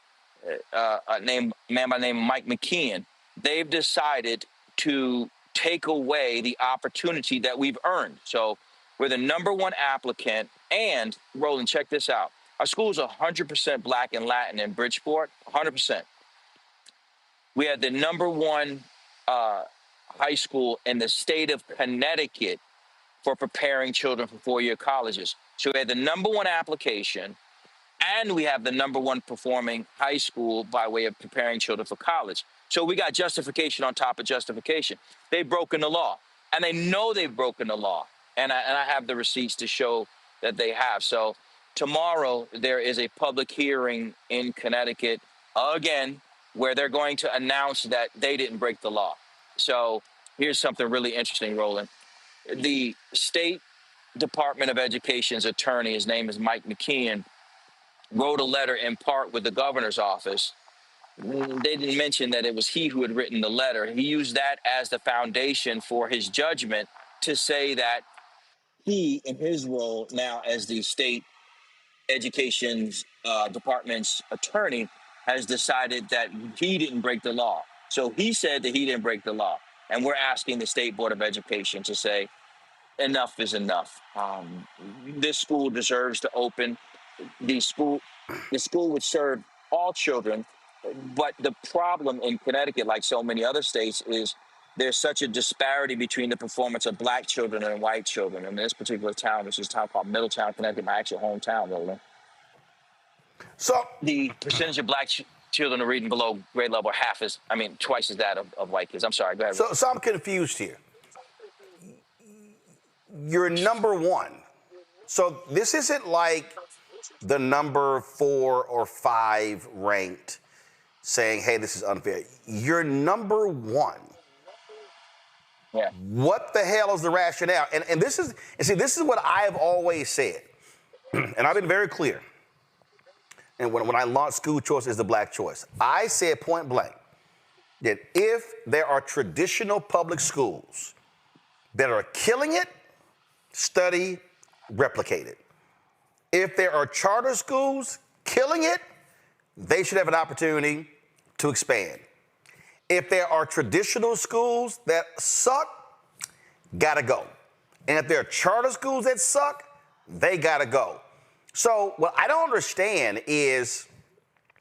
a man by the name of Mike McKeon, they've decided to take away the opportunity that we've earned. So we're the number one applicant. And Roland, check this out. Our school is 100% Black and Latin in Bridgeport, 100%. We had the number one high school in the state of Connecticut for preparing children for four-year colleges. So we had the number one application, and we have the number one performing high school by way of preparing children for college. So we got justification on top of justification. They've broken the law, and they know they've broken the law. And I have the receipts to show that they have. So tomorrow there is a public hearing in Connecticut again, where they're going to announce that they didn't break the law. So here's something really interesting, Roland. The State Department of Education's attorney, his name is Mike McKeon, wrote a letter in part with the governor's office. They didn't mention that it was he who had written the letter. He used that as the foundation for his judgment to say that he, in his role now as the state education's department's attorney, has decided that he didn't break the law. So he said that he didn't break the law. And we're asking the State Board of Education to say, enough is enough. This school deserves to open. The school would serve all children. But the problem in Connecticut, like so many other states, is there's such a disparity between the performance of Black children and white children. In this particular town, which is a town called Middletown, Connecticut, my actual hometown, Roland. So the percentage of Black children are reading below grade level twice as that of white kids. I'm sorry, go ahead. So I'm confused here. You're number one. So this isn't like the number 4 or 5 ranked saying, hey, this is unfair. You're number one. Yeah. What the hell is the rationale? And this is what I have always said. And I've been very clear. And when I launched school choice is the Black choice, I said point blank that if there are traditional public schools that are killing it, study, replicate it. If there are charter schools killing it, they should have an opportunity to expand. If there are traditional schools that suck, gotta go. And if there are charter schools that suck, they gotta go. So what I don't understand is,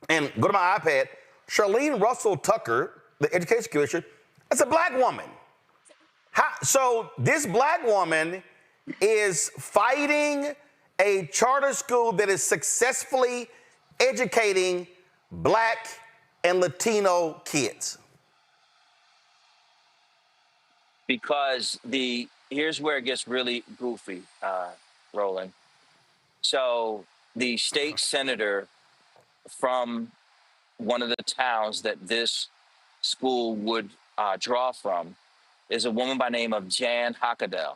and go to my iPad, Charlene Russell Tucker, the education commissioner, that's a Black woman. So this Black woman is fighting a charter school that is successfully educating Black and Latino kids. Because here's where it gets really goofy, Roland. So the state senator from one of the towns that this school would draw from is a woman by the name of Jan Hockedal.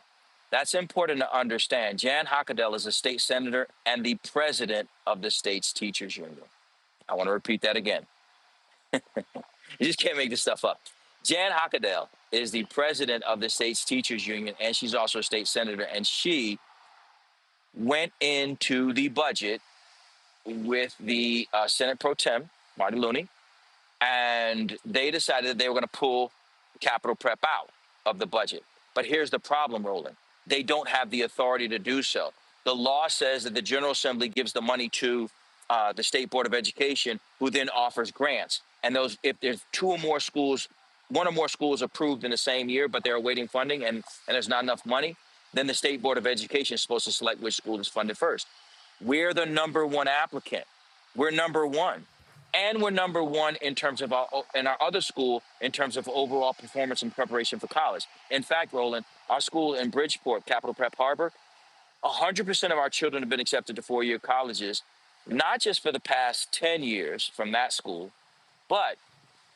That's important to understand. Jan Hockedel is a state senator and the president of the state's teachers union. I want to repeat that again. You just can't make this stuff up. Jan Hockedel is the president of the state's teachers union, and she's also a state senator, and she went into the budget with the Senate Pro Tem, Marty Looney, and they decided that they were going to pull capital prep out of the budget. But here's the problem, Roland. They don't have the authority to do so. The law says that the General Assembly gives the money to the State Board of Education, who then offers grants. And those, if there's two or more schools, one or more schools approved in the same year, but they're awaiting funding and there's not enough money, then the State Board of Education is supposed to select which school is funded first. We're the number one applicant. We're number one. And we're number one in terms of our other school in terms of overall performance and preparation for college. In fact, Roland, our school in Bridgeport, Capital Prep Harbor, 100% of our children have been accepted to four-year colleges, not just for the past 10 years from that school, but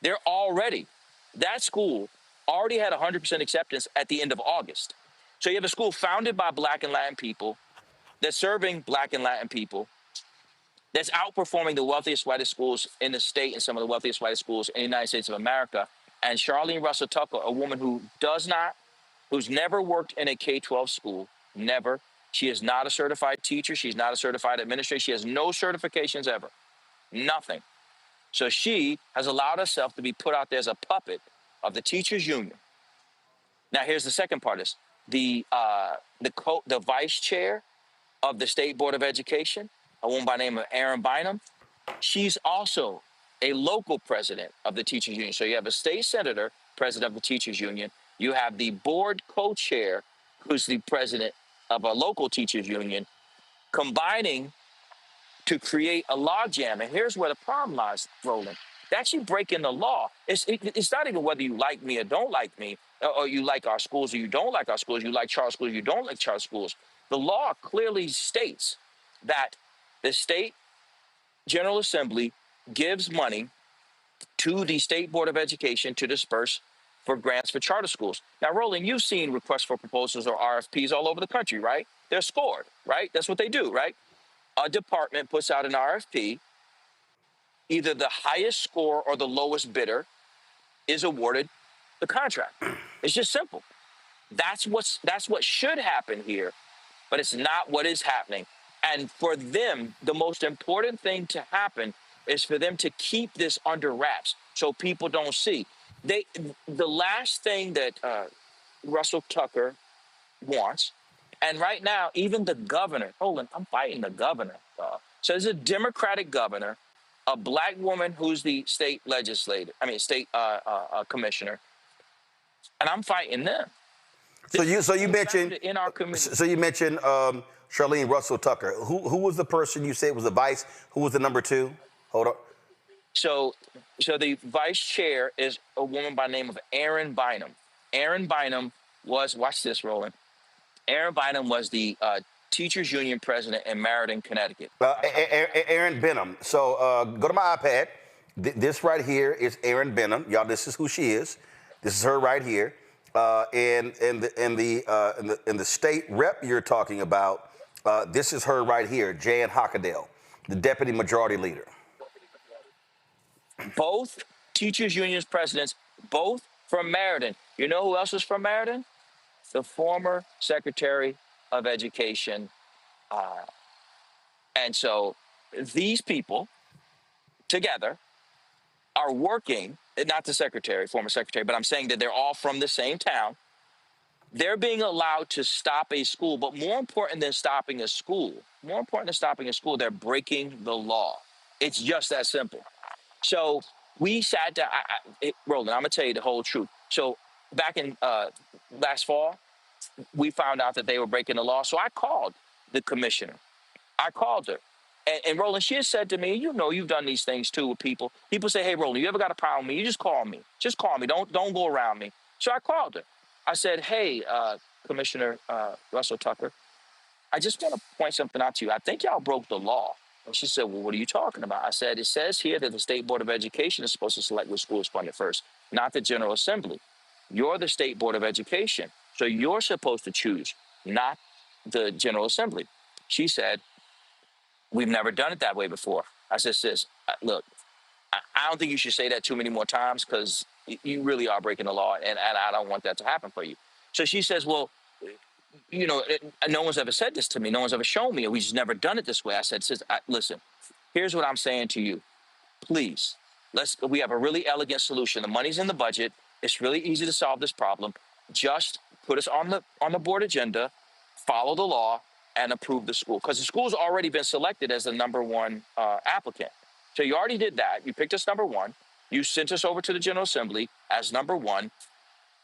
that school already had 100% acceptance at the end of August. So you have a school founded by Black and Latin people that's serving Black and Latin people, that's outperforming the wealthiest, whitest schools in the state and some of the wealthiest, whitest schools in the United States of America. And Charlene Russell Tucker, a woman who's never worked in a K-12 school, never. She is not a certified teacher. She's not a certified administrator. She has no certifications ever, nothing. So she has allowed herself to be put out there as a puppet of the teachers union. Now, here's the second part is the vice chair of the State Board of Education, a woman by the name of Erin Bynum. She's also a local president of the teachers union. So you have a state senator, president of the teachers union. You have the board co-chair, who's the president of a local teachers union, combining to create a logjam. And here's where the problem lies, Roland. They're actually breaking the law. It's not even whether you like me or don't like me, or you like our schools or you don't like our schools, you like charter schools, you don't like charter schools. The law clearly states that the state General Assembly gives money to the State Board of Education to disperse for grants for charter schools. Now, Roland, you've seen requests for proposals or RFPs all over the country, right? They're scored, right? That's what they do, right? A department puts out an RFP. Either the highest score or the lowest bidder is awarded the contract. It's just simple. That's what should happen here, but it's not what is happening. And for them, the most important thing to happen is for them to keep this under wraps so people don't see. The last thing that Russell Tucker wants, and right now, even the governor, I'm fighting the governor. So there's a Democratic governor, a Black woman who's the state commissioner, and I'm fighting them. So you mentioned in our community. So you mentioned Charlene Russell Tucker. Who was the person you said was the vice? Who was the number two? Hold on. So the vice chair is a woman by the name of Erin Bynum. Erin Bynum was, watch this, Roland. Erin Bynum was the teachers union president in Meriden, Connecticut. Erin Bynum. So go to my iPad. This right here is Erin Bynum. Y'all, this is who she is. This is her right here. And the state rep you're talking about, this is her right here, Jan Hockedel, the deputy majority leader. Both teachers unions presidents, both from Meriden. You know who else is from Meriden? The former Secretary of Education. And so these people together are working, not the former secretary, but I'm saying that they're all from the same town. They're being allowed to stop a school, but more important than stopping a school, they're breaking the law. It's just that simple. So we sat down, Roland, I'm gonna tell you the whole truth. So back in last fall, we found out that they were breaking the law. So I called the commissioner. I called her. And Roland, she has said to me, you've done these things too with people. People say, hey, Roland, you ever got a problem with me? You just call me. Just call me. Don't go around me. So I called her. I said, hey, Commissioner Russell Tucker, I just want to point something out to you. I think y'all broke the law. And she said, well, what are you talking about? I said, it says here that the State Board of Education is supposed to select which school is funded first, not the General Assembly. You're the State Board of Education. So you're supposed to choose not the General Assembly. She said, we've never done it that way before. I said, sis, look, I don't think you should say that too many more times because you really are breaking the law, and I don't want that to happen for you. So she says, well, you know, no one's ever said this to me. No one's ever shown me. We've just never done it this way. I said, sis, listen, here's what I'm saying to you. Please, we have a really elegant solution. The money's in the budget. It's really easy to solve this problem. Just put us on the board agenda, follow the law, and approve the school. Because the school's already been selected as the #1 applicant. So you already did that. You picked us #1. You sent us over to the General Assembly as #1.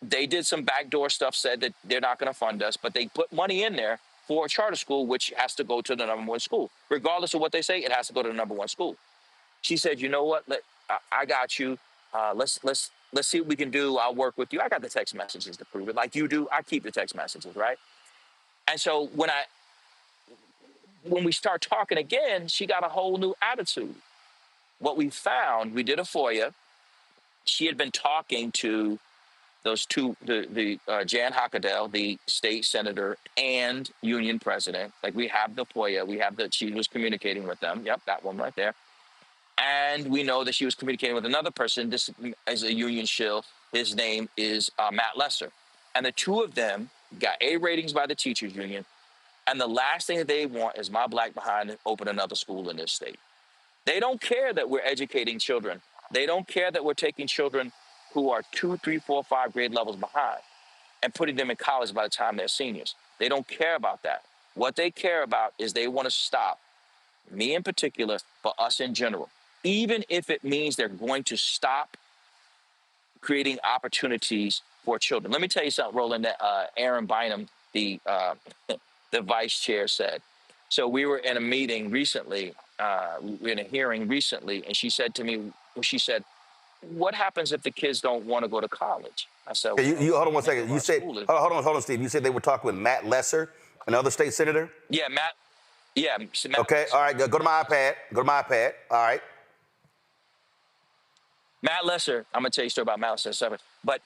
They did some backdoor stuff, said that they're not going to fund us, but they put money in there for a charter school, which has to go to the #1 school. Regardless of what they say, it has to go to the #1 school. She said, you know what? I got you. Let's see what we can do. I'll work with you. I got the text messages to prove it. Like you do, I keep the text messages, right? And so when we start talking again, she got a whole new attitude. What we found, we did a FOIA. She had been talking to those two, Jan Hockedell, the state senator and union president. Like we have the FOIA, she was communicating with them. Yep, that one right there. And we know that she was communicating with another person. This is a union shill. His name is Matt Lesser. And the two of them got A ratings by the teachers union. And the last thing that they want is my black behind to open another school in this state. They don't care that we're educating children. They don't care that we're taking children who are 2, 3, 4, 5 grade levels behind and putting them in college by the time they're seniors. They don't care about that. What they care about is they want to stop, me in particular, but us in general. Even if it means they're going to stop creating opportunities for children. Let me tell you something, Roland, that Aaron Bynum, the vice chair, said. So we were in a meeting recently, we were in a hearing recently, and she said to me, what happens if the kids don't want to go to college? I said, okay, you hold on one second. You said, hold on, Steve. You said they were talking with Matt Lesser, another state senator? Yeah, Matt. Yeah. Matt okay, Lesser. All right, go to my iPad. All right. Matt Lesser, I'm going to tell you a story about Matt Lesser. But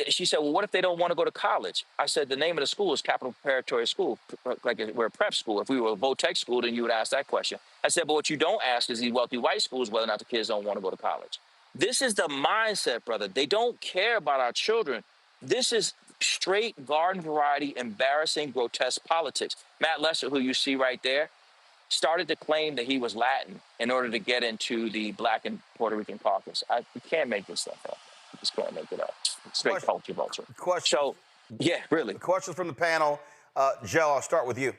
she said, well, what if they don't want to go to college? I said, the name of the school is Capital Preparatory School, like we're a prep school. If we were a VOTEC school, then you would ask that question. I said, but what you don't ask is these wealthy white schools whether or not the kids don't want to go to college. This is the mindset, brother. They don't care about our children. This is straight garden variety, embarrassing, grotesque politics. Matt Lesser, who you see right there, started to claim that he was Latin in order to get into the Black and Puerto Rican caucus. You can't make this stuff up. You just can't make it up. Straight culture vulture. So, yeah, really. Questions from the panel. Joe, I'll start with you.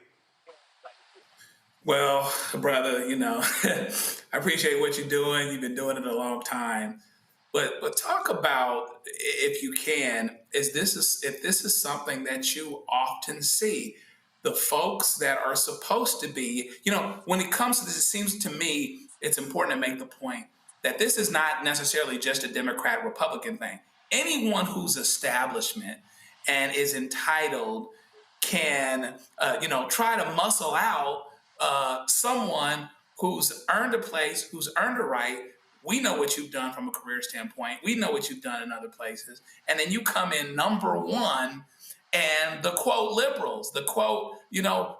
Well, brother, I appreciate what you're doing. You've been doing it a long time. But talk about, if you can, if this is something that you often see. The folks that are supposed to be, when it comes to this, it seems to me it's important to make the point that this is not necessarily just a Democrat-Republican thing. Anyone who's establishment and is entitled can, try to muscle out someone who's earned a place, who's earned a right. We know what you've done from a career standpoint. We know what you've done in other places. And then you come in #1, and the quote liberals, the quote,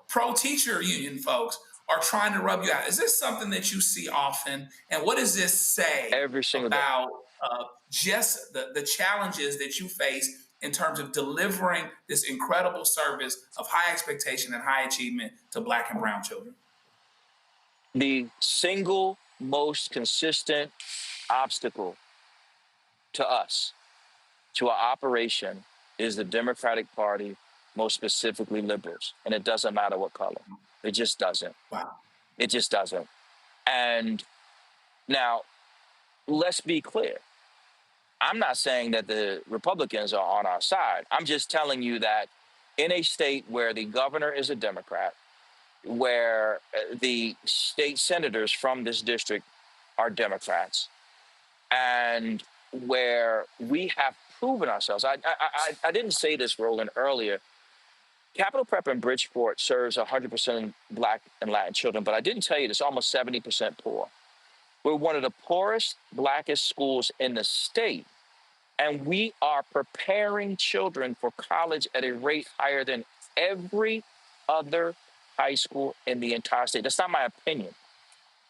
pro-teacher union folks are trying to rub you out. Is this something that you see often? And what does this say about just the challenges that you face in terms of delivering this incredible service of high expectation and high achievement to Black and brown children? The single most consistent obstacle to us, to our operation, is the Democratic Party, most specifically liberals. And it doesn't matter what color. It just doesn't. Wow. It just doesn't. And now, let's be clear. I'm not saying that the Republicans are on our side. I'm just telling you that in a state where the governor is a Democrat, where the state senators from this district are Democrats, and where we have proven ourselves. I didn't say this, Roland, earlier. Capital Prep in Bridgeport serves 100% Black and Latin children, but I didn't tell you this, almost 70% poor. We're one of the poorest, Blackest schools in the state, and we are preparing children for college at a rate higher than every other high school in the entire state. That's not my opinion.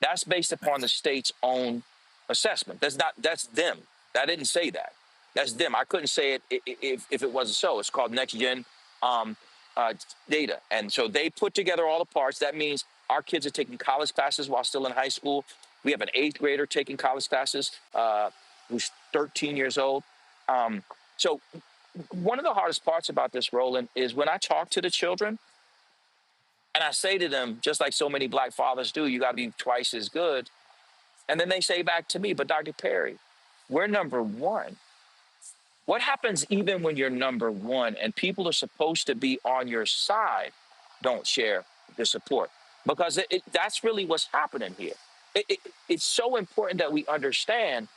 That's based upon the state's own assessment. That's them. I didn't say that. That's them. I couldn't say it if it wasn't so. It's called Next Gen data. And so they put together all the parts. That means our kids are taking college classes while still in high school. We have an 8th grader taking college classes who's 13 years old. So one of the hardest parts about this, Roland, is when I talk to the children and I say to them, just like so many black fathers do, you got to be twice as good. And then they say back to me, but Dr. Perry, we're number one. What happens even when you're number one and people are supposed to be on your side don't share the support? Because that's really what's happening here. It's so important that we understand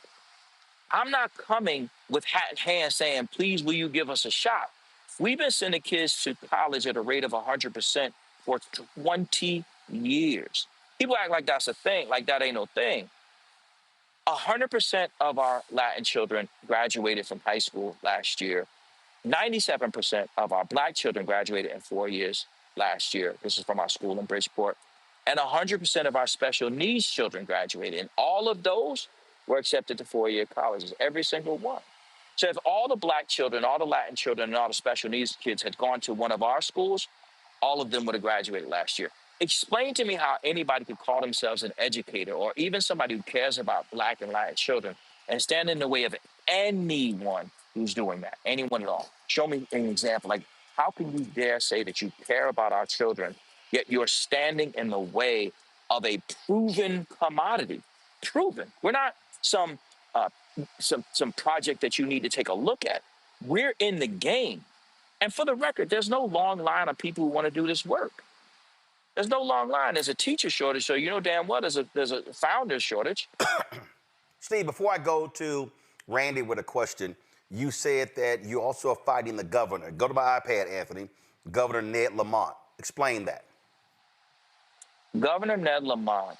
I'm not coming with hat in hand saying, please, will you give us a shot? We've been sending kids to college at a rate of 100% for 20 years. People act like that's a thing, like that ain't no thing. 100% of our Latin children graduated from high school last year. 97% of our black children graduated in 4 years last year. This is from our school in Bridgeport. And 100% of our special needs children graduated. And all of those were accepted to 4-year colleges, every single one. So if all the black children, all the Latin children, and all the special needs kids had gone to one of our schools, all of them would have graduated last year. Explain to me how anybody could call themselves an educator or even somebody who cares about black and Latin children and stand in the way of anyone who's doing that, anyone at all. Show me an example. Like, how can you dare say that you care about our children, yet you're standing in the way of a proven commodity? Proven. We're not some project that you need to take a look at. We're in the game. And for the record, there's no long line of people who want to do this work. There's no long line. There's a teacher shortage, so you know damn well there's a founder's shortage. Steve, before I go to Randy with a question, you said that you also are fighting the governor. Go to my iPad, Anthony. Governor Ned Lamont. Explain that. Governor Ned Lamont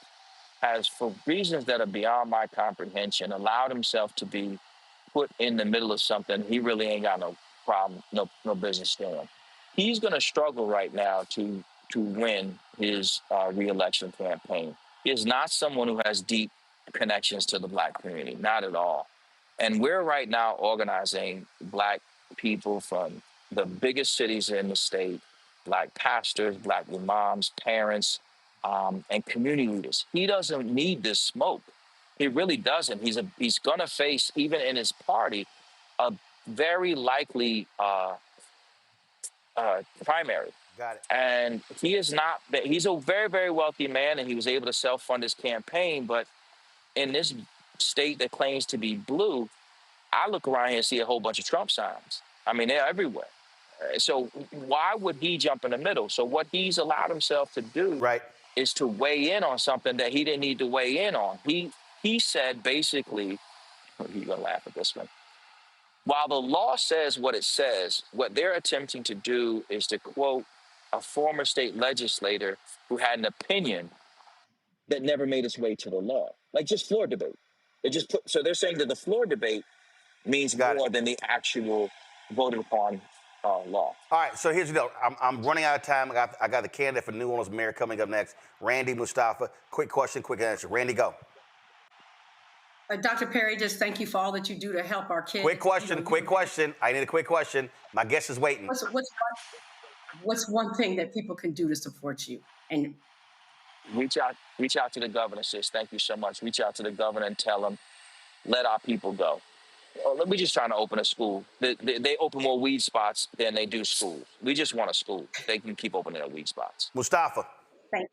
has, for reasons that are beyond my comprehension, allowed himself to be put in the middle of something he really ain't got no problem, no business doing. He's going to struggle right now to win his re-election campaign. He is not someone who has deep connections to the black community, not at all. And we're right now organizing black people from the biggest cities in the state, black pastors, black imams, parents, and community leaders. He doesn't need this smoke. He really doesn't. He's going to face, even in his party, a very likely primary. Got it. And he is not, he's a very, very wealthy man, and he was able to self-fund his campaign. But in this state that claims to be blue, I look around here and see a whole bunch of Trump signs. I mean, they're everywhere. So why would he jump in the middle? So what he's allowed himself to do is to weigh in on something that he didn't need to weigh in on. He said basically, you're going to laugh at this one. While the law says what it says, what they're attempting to do is to quote a former state legislator who had an opinion that never made its way to the law, like just floor debate. So they're saying that the floor debate means more than the actual voted upon law. All right, so here's the deal. I'm running out of time. I got the candidate for New Orleans mayor coming up next, Randy Mustafa. Quick question, quick answer. Randy, go. Dr. Perry, just thank you for all that you do to help our kids. Quick question, quick question. I need a quick question. My guest is waiting. What's one thing that people can do to support you? And reach out to the governor, sis. Thank you so much. Reach out to the governor and tell him, let our people go. We're just trying to open a school. They open more weed spots than they do schools. We just want a school. They can keep opening their weed spots. Mustafa. Thank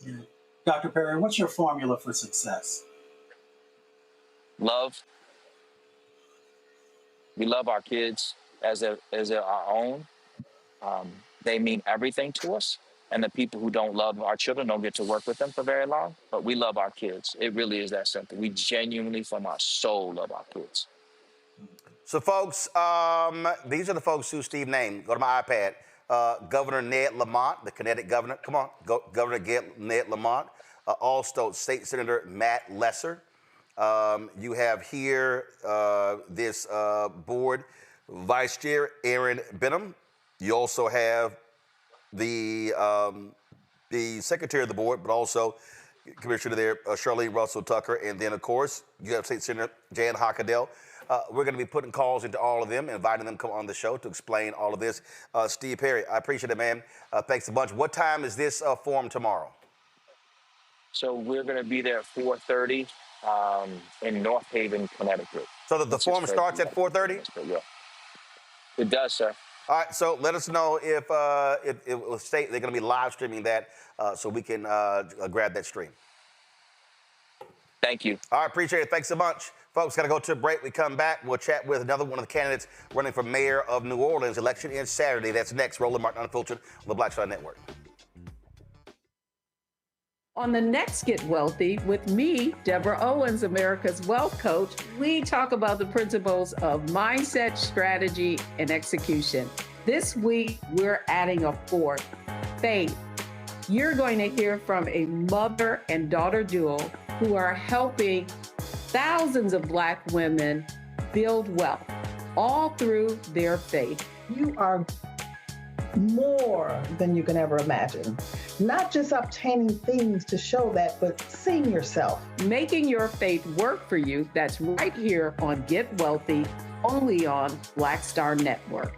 you. Dr. Perry, what's your formula for success? Love. We love our kids as our own. They mean everything to us. And the people who don't love our children don't get to work with them for very long. But we love our kids. It really is that simple. We genuinely, from our soul, love our kids. So, folks, these are the folks who Steve named. Go to my iPad. Governor Ned Lamont, the Connecticut governor. Come on, Governor Ned Lamont. Also, State Senator Matt Lesser. You have here this board Vice Chair Aaron Benham. You also have the secretary of the board, but also Commissioner there, Shirley Russell Tucker, and then, of course, you have State Senator Jan Hockadell. We're going to be putting calls into all of them, inviting them to come on the show to explain all of this. Steve Perry, I appreciate it, man. Thanks a bunch. What time is this forum tomorrow? So we're going to be there at 4:30 in North Haven, Connecticut. So the forum starts at 4:30? Yeah. It does, sir. All right, so let us know if it will state they're going to be live streaming that so we can grab that stream. Thank you. All right, appreciate it. Thanks so much. Folks, got to go to a break. We come back. We'll chat with another one of the candidates running for mayor of New Orleans. Election ends Saturday. That's next. Roland Martin Unfiltered on the Black Star Network. On the next Get Wealthy with me, Deborah Owens, America's Wealth Coach, we talk about the principles of mindset, strategy, and execution. This week, we're adding a fourth, faith. You're going to hear from a mother and daughter duo who are helping thousands of Black women build wealth, all through their faith. You are more than you can ever imagine. Not just obtaining things to show that, but seeing yourself. Making your faith work for you. That's right here on Get Wealthy, only on Black Star Network.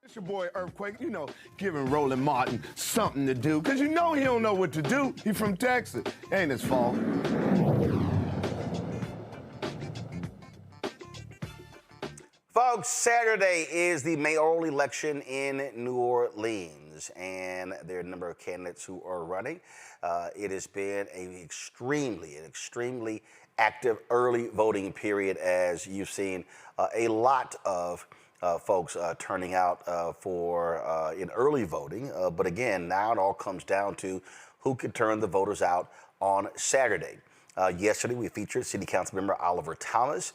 It's your boy Earthquake, giving Roland Martin something to do, because he don't know what to do. He from Texas. Ain't his fault. Folks, Saturday is the mayoral election in New Orleans, and there are a number of candidates who are running. It has been an extremely active early voting period, as you've seen a lot of folks turning out in early voting. But again, now it all comes down to who can turn the voters out on Saturday. Yesterday, we featured City Council member Oliver Thomas.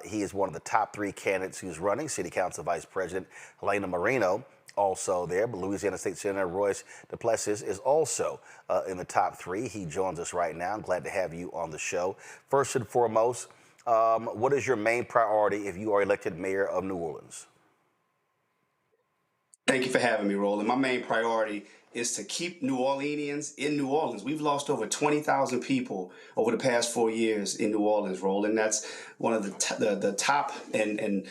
He is one of the top three candidates who's running. City Council Vice President Helena Marino also there, but Louisiana State Senator Royce Duplessis is also in the top three. He joins us right now. I'm glad to have you on the show. First and foremost, what is your main priority if you are elected mayor of New Orleans? Thank you for having me, Roland. My main priority is to keep New Orleanians in New Orleans. We've lost over 20,000 people over the past 4 years in New Orleans, Roland. That's one of the top and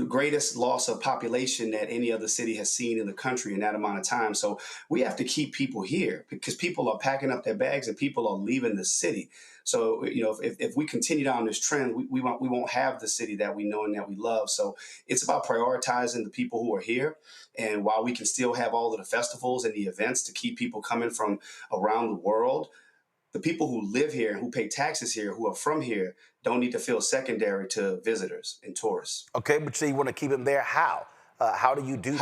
greatest loss of population that any other city has seen in the country in that amount of time. So we have to keep people here because people are packing up their bags and people are leaving the city. So, if we continue down this trend, we won't have the city that we know and that we love. So it's about prioritizing the people who are here. And while we can still have all of the festivals and the events to keep people coming from around the world, the people who live here and who pay taxes here, who are from here, don't need to feel secondary to visitors and tourists. Okay, but so you want to keep them there? How? How do you do that?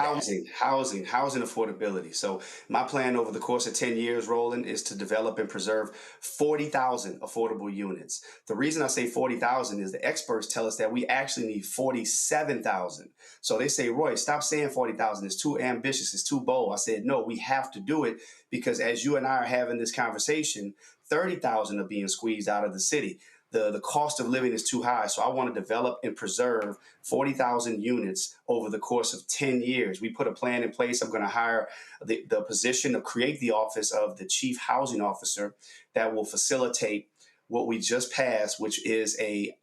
Housing affordability. So my plan over the course of 10 years, Roland, is to develop and preserve 40,000 affordable units. The reason I say 40,000 is the experts tell us that we actually need 47,000. So they say, Roy, stop saying 40,000. It's too ambitious. It's too bold. I said, no, we have to do it because as you and I are having this conversation, 30,000 are being squeezed out of the city. The cost of living is too high. So I want to develop and preserve 40,000 units over the course of 10 years. We put a plan in place. I'm going to hire the position to create the office of the chief housing officer that will facilitate what we just passed, which is a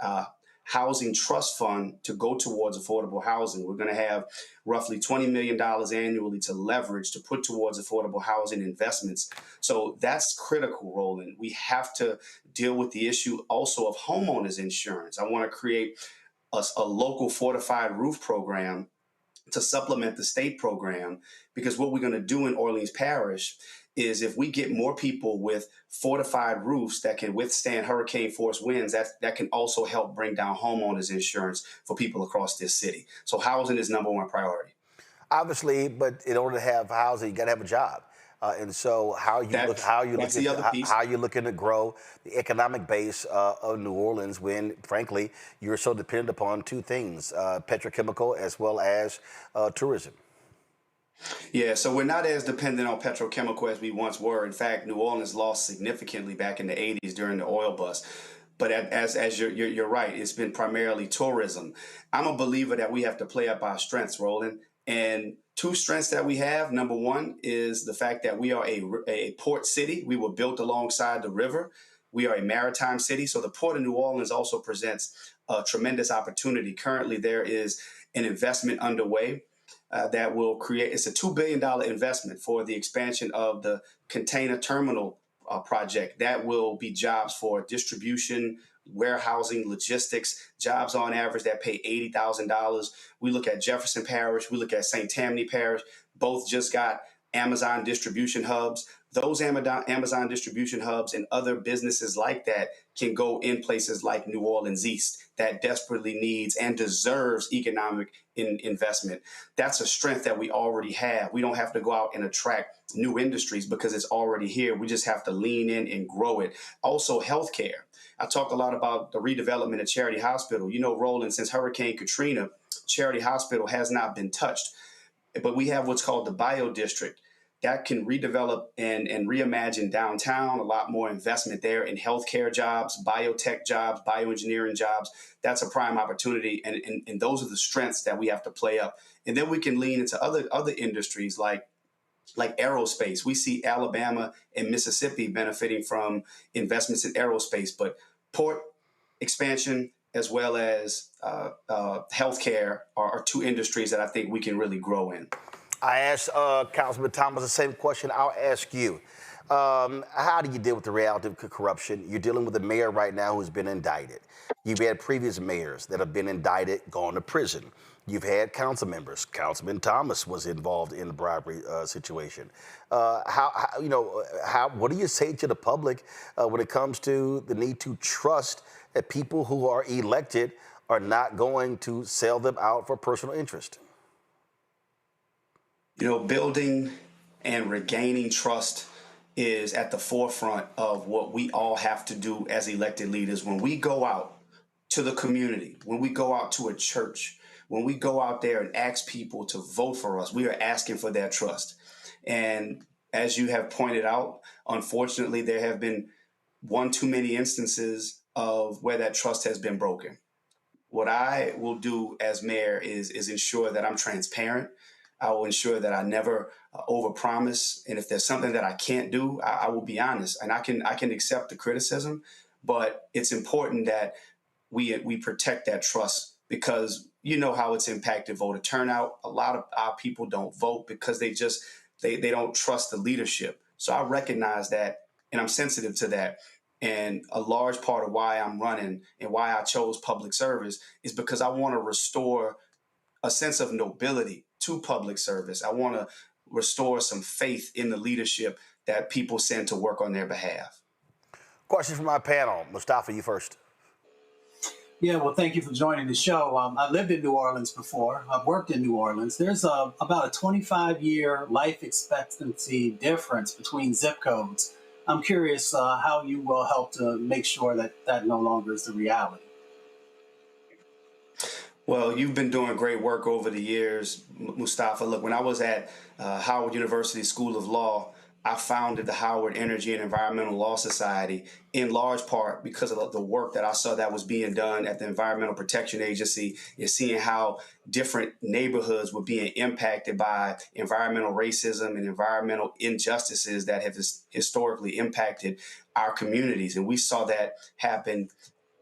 housing trust fund to go towards affordable housing. We're going to have roughly $20 million annually to leverage to put towards affordable housing investments. So that's critical, Roland. We have to deal with the issue also of homeowners insurance. I want to create a local fortified roof program to supplement the state program, because what we're going to do in Orleans Parish is if we get more people with fortified roofs that can withstand hurricane force winds, that can also help bring down homeowners insurance for people across this city. So housing is number one priority. Obviously, but in order to have housing, you got to have a job. And so how are you looking to grow the economic base of New Orleans when, frankly, you're so dependent upon two things, petrochemical as well as tourism? Yeah, so we're not as dependent on petrochemical as we once were. In fact, New Orleans lost significantly back in the 80s during the oil bust. But as you're right, it's been primarily tourism. I'm a believer that we have to play up our strengths, Roland. And two strengths that we have. Number one is the fact that we are a port city. We were built alongside the river. We are a maritime city. So the Port of New Orleans also presents a tremendous opportunity. Currently, there is an investment underway that will create, it's a $2 billion investment for the expansion of the container terminal project. That will be jobs for distribution, warehousing, logistics, jobs on average that pay $80,000. We look at Jefferson Parish, we look at St. Tammany Parish, both just got Amazon distribution hubs. Those Amazon distribution hubs and other businesses like that can go in places like New Orleans East that desperately needs and deserves economic investment. That's a strength that we already have. We don't have to go out and attract new industries because it's already here. We just have to lean in and grow it. Also, healthcare. I talked a lot about the redevelopment of Charity Hospital. You know, Roland, since Hurricane Katrina, Charity Hospital has not been touched. But we have what's called the Bio District that can redevelop and reimagine downtown, a lot more investment there in healthcare jobs, biotech jobs, bioengineering jobs. That's a prime opportunity. And those are the strengths that we have to play up. And then we can lean into other industries like aerospace. We see Alabama and Mississippi benefiting from investments in aerospace, but port expansion as well as healthcare are two industries that I think we can really grow in. I asked Councilman Thomas the same question. I'll ask you. How do you deal with the reality of corruption? You're dealing with a mayor right now who's been indicted. You've had previous mayors that have been indicted, gone to prison. You've had council members. Councilman Thomas was involved in the bribery situation. What do you say to the public when it comes to the need to trust that people who are elected are not going to sell them out for personal interest? You know, building and regaining trust is at the forefront of what we all have to do as elected leaders. When we go out to the community, when we go out to a church, when we go out there and ask people to vote for us, we are asking for their trust. And as you have pointed out, unfortunately, there have been one too many instances of where that trust has been broken. What I will do as mayor is ensure that I'm transparent. I will ensure that I never overpromise. And if there's something that I can't do, I will be honest. And I can accept the criticism, but it's important that we protect that trust, because you know how it's impacted voter turnout. A lot of our people don't vote because they don't trust the leadership. So I recognize that, and I'm sensitive to that. And a large part of why I'm running and why I chose public service is because I want to restore a sense of nobility to public service. I want to restore some faith in the leadership that people send to work on their behalf. Question from my panel. Mustafa, you first. Yeah, well, thank you for joining the show. I lived in New Orleans before. I've worked in New Orleans. There's about a 25-year life expectancy difference between zip codes. I'm curious how you will help to make sure that that no longer is the reality. Well, you've been doing great work over the years, Mustafa. Look, when I was at Howard University School of Law, I founded the Howard Energy and Environmental Law Society in large part because of the work that I saw that was being done at the Environmental Protection Agency, is seeing how different neighborhoods were being impacted by environmental racism and environmental injustices that have historically impacted our communities. And we saw that happen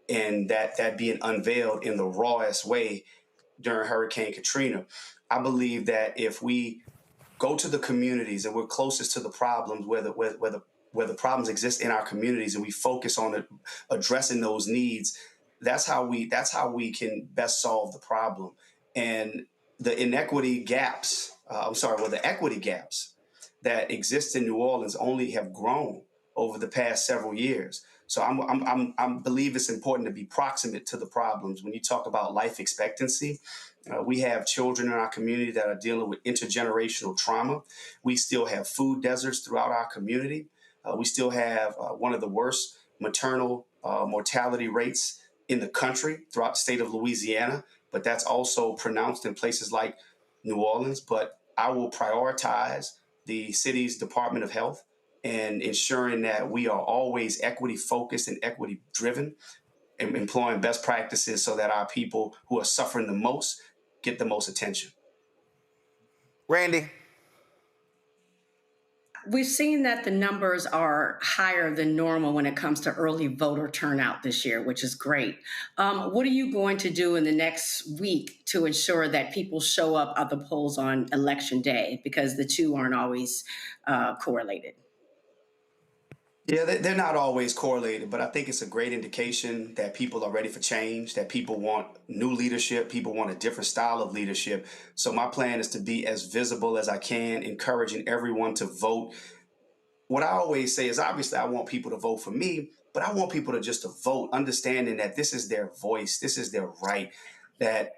and that being unveiled in the rawest way during Hurricane Katrina. I believe that if we go to the communities and we're closest to the problems where the problems exist in our communities, and we focus on addressing those needs, that's how we can best solve the problem. And the equity gaps that exist in New Orleans only have grown over the past several years. So I believe it's important to be proximate to the problems. When you talk about life expectancy, we have children in our community that are dealing with intergenerational trauma. We still have food deserts throughout our community. We still have one of the worst maternal mortality rates in the country throughout the state of Louisiana, but that's also pronounced in places like New Orleans. But I will prioritize the city's Department of Health and ensuring that we are always equity focused and equity driven. employing best practices so that our people who are suffering the most get the most attention. Randy. We've seen that the numbers are higher than normal when it comes to early voter turnout this year, which is great. What are you going to do in the next week to ensure that people show up at the polls on Election Day? Because the two aren't always correlated. Yeah, they're not always correlated, but I think it's a great indication that people are ready for change, that people want new leadership, people want a different style of leadership. So my plan is to be as visible as I can, encouraging everyone to vote. What I always say is, obviously, I want people to vote for me, but I want people to just to vote, understanding that this is their voice, this is their right, that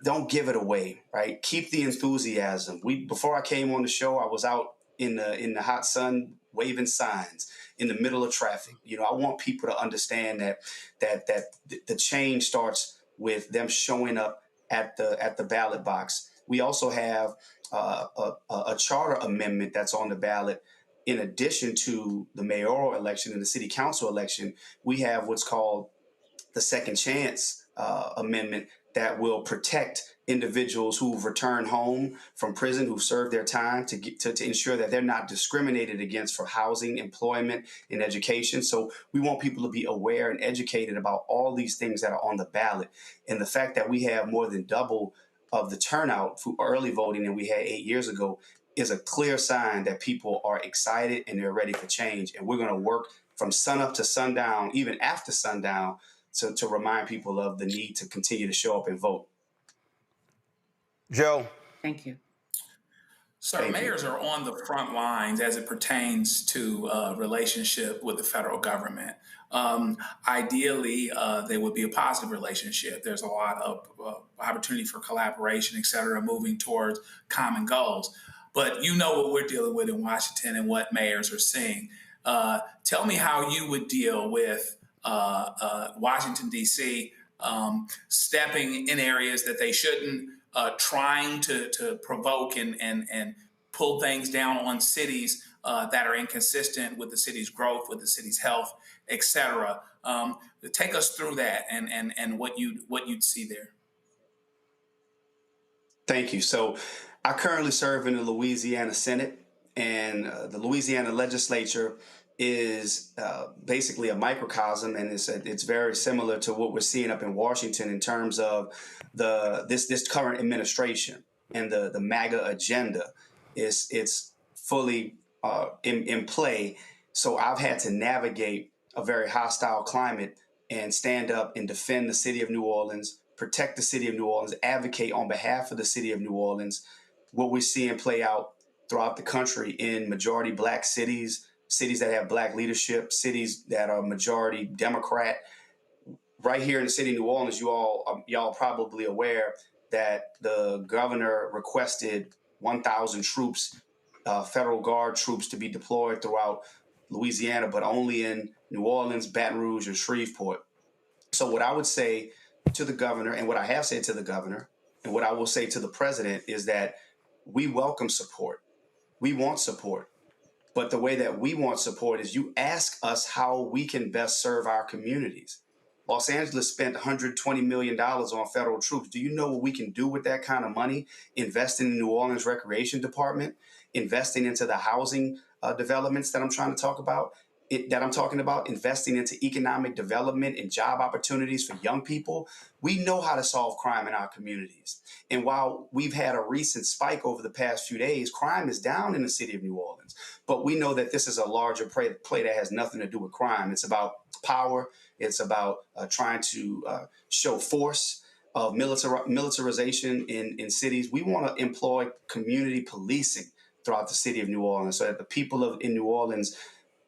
don't give it away, right? Keep the enthusiasm. Before I came on the show, I was out in the hot sun waving signs in the middle of traffic. You know, I want people to understand that the change starts with them showing up at the ballot box. We also have a charter amendment that's on the ballot. In addition to the mayoral election and the city council election, we have what's called the Second Chance Amendment that will protect individuals who've returned home from prison, who've served their time, to ensure that they're not discriminated against for housing, employment, and education. So we want people to be aware and educated about all these things that are on the ballot. And the fact that we have more than double of the turnout for early voting than we had 8 years ago is a clear sign that people are excited and they're ready for change. And we're going to work from sunup to sundown, even after sundown, to remind people of the need to continue to show up and vote. Joe. Thank you. So mayors are on the front lines as it pertains to relationship with the federal government. Ideally, there would be a positive relationship. There's a lot of opportunity for collaboration, et cetera, moving towards common goals. But you know what we're dealing with in Washington and what mayors are seeing. Tell me how you would deal with Washington, D.C. Stepping in areas that they shouldn't, trying to provoke and pull things down on cities that are inconsistent with the city's growth, with the city's health, et cetera. Take us through that and what you'd see there. Thank you. So I currently serve in the Louisiana Senate, and the Louisiana legislature is basically a microcosm, and it's very similar to what we're seeing up in Washington in terms of this current administration and the MAGA agenda. It's fully in play. So I've had to navigate a very hostile climate and stand up and defend the city of New Orleans, protect the city of New Orleans, advocate on behalf of the city of New Orleans. What we're seeing play out throughout the country in majority Black cities, cities that have Black leadership, cities that are majority Democrat. Right here in the city of New Orleans, y'all probably aware that the governor requested 1,000 troops, federal guard troops, to be deployed throughout Louisiana, but only in New Orleans, Baton Rouge, and Shreveport. So what I would say to the governor, and what I have said to the governor, and what I will say to the president, is that we welcome support. We want support. But the way that we want support is you ask us how we can best serve our communities. Los Angeles spent $120 million on federal troops. Do you know what we can do with that kind of money? Investing in the New Orleans Recreation Department, investing into the housing developments that I'm talking about, investing into economic development and job opportunities for young people. We know how to solve crime in our communities. And while we've had a recent spike over the past few days, crime is down in the city of New Orleans. But we know that this is a larger play that has nothing to do with crime. It's about power. It's about trying to show force of militarization in cities. We want to employ community policing throughout the city of New Orleans so that the people in New Orleans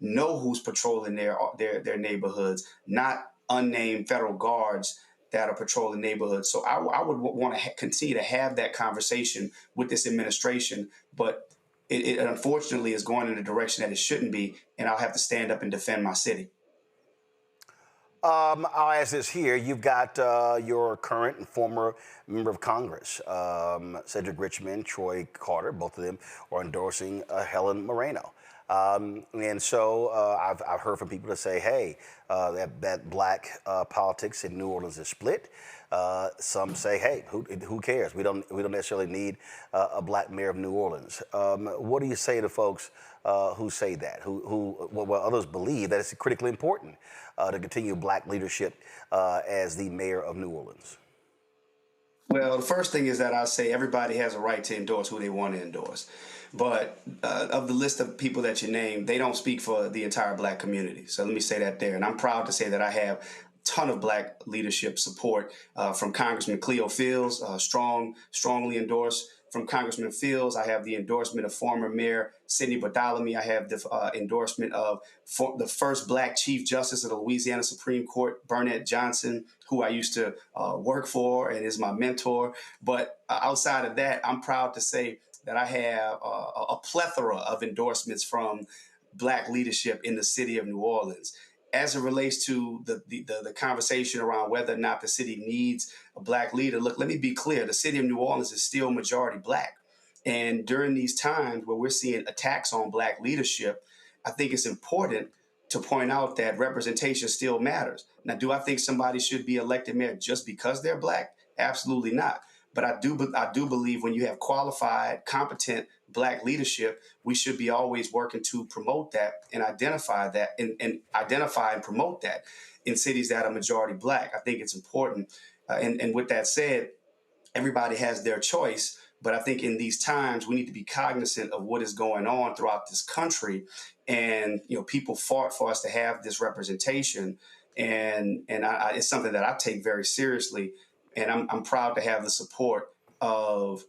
know who's patrolling their neighborhoods, not unnamed federal guards that are patrolling neighborhoods. So I would want to continue to have that conversation with this administration, but it unfortunately is going in a direction that it shouldn't be, and I'll have to stand up and defend my city. I'll ask this here. You've got your current and former member of Congress, Cedric Richmond, Troy Carter. Both of them are endorsing Helen Moreno. And so I've heard from people that say, hey, that black politics in New Orleans is split. Some say, hey, who cares? We don't necessarily need a black mayor of New Orleans. What do you say to folks who say that, well, others believe that it's critically important to continue black leadership as the mayor of New Orleans? Well, the first thing is that I say everybody has a right to endorse who they want to endorse. But of the list of people that you named, they don't speak for the entire black community. So let me say that there. And I'm proud to say that I have a ton of black leadership support from Congressman Cleo Fields, strongly endorsed. From Congressman Fields, I have the endorsement of former Mayor Sidney Kamlager-Dove. I have the endorsement of the first black Chief Justice of the Louisiana Supreme Court, Burnett Johnson, who I used to work for and is my mentor. But outside of that, I'm proud to say that I have a plethora of endorsements from black leadership in the city of New Orleans. As it relates to the conversation around whether or not the city needs a black leader, look, let me be clear. The city of New Orleans is still majority black. And during these times where we're seeing attacks on black leadership, I think it's important to point out that representation still matters. Now, do I think somebody should be elected mayor just because they're black? Absolutely not. But I do believe when you have qualified, competent black leadership, we should be always working to promote that and identify that and identify and promote that in cities that are majority black. I think it's important. And with that said, everybody has their choice. But I think in these times, we need to be cognizant of what is going on throughout this country. And, people fought for us to have this representation. And it's something that I take very seriously. And I'm proud to have the support of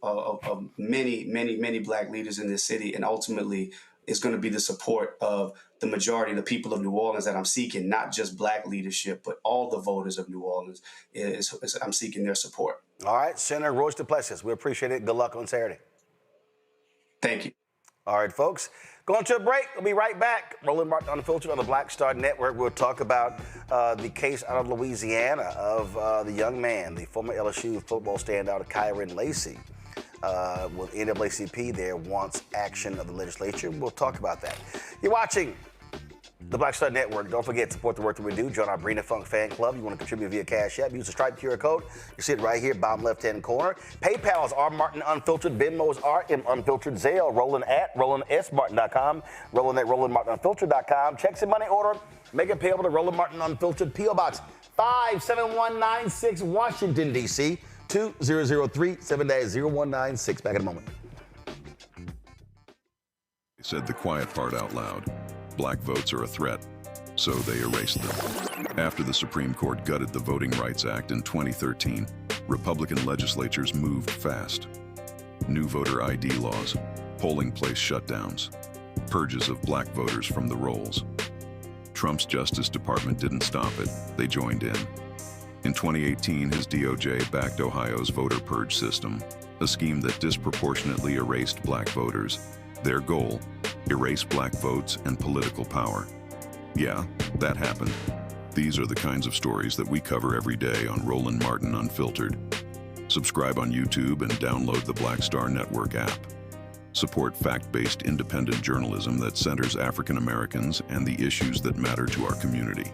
many black leaders in this city. And ultimately, it's going to be the support of the majority of the people of New Orleans that I'm seeking, not just black leadership, but all the voters of New Orleans. I'm seeking their support. All right, Senator Royce DuPlessis, we appreciate it. Good luck on Saturday. Thank you. All right, folks, going to a break. We'll be right back. Roland Martin Unfiltered on the Black Star Network. We'll talk about the case out of Louisiana of the young man, the former LSU football standout, Kyren Lacy. With NAACP there wants action of the legislature. We'll talk about that. You're watching the Black Star Network. Don't forget to support the work that we do. Join our Brina Funk fan club. You want to contribute via Cash App. Use the Stripe QR code. You see it right here, bottom left-hand corner. PayPal is R Martin Unfiltered. Venmo is RM Unfiltered. Zelle, Roland at RolandSMartin.com. Roland at RolandMartinUnfiltered.com. Checks and money order. Make it payable to Roland Martin Unfiltered. P.O. Box 57196, Washington, D.C. 2003 7-0196. Back in a moment. They said the quiet part out loud. Black votes are a threat, so they erased them. After the Supreme Court gutted the Voting Rights Act in 2013, Republican legislatures moved fast. New voter ID laws, polling place shutdowns, purges of black voters from the rolls. Trump's Justice Department didn't stop it, they joined in. In 2018, his DOJ backed Ohio's voter purge system, a scheme that disproportionately erased black voters. Their goal, erase black votes and political power. Yeah, that happened. These are the kinds of stories that we cover every day on Roland Martin Unfiltered. Subscribe on YouTube and download the Black Star Network app. Support fact-based independent journalism that centers African Americans and the issues that matter to our community.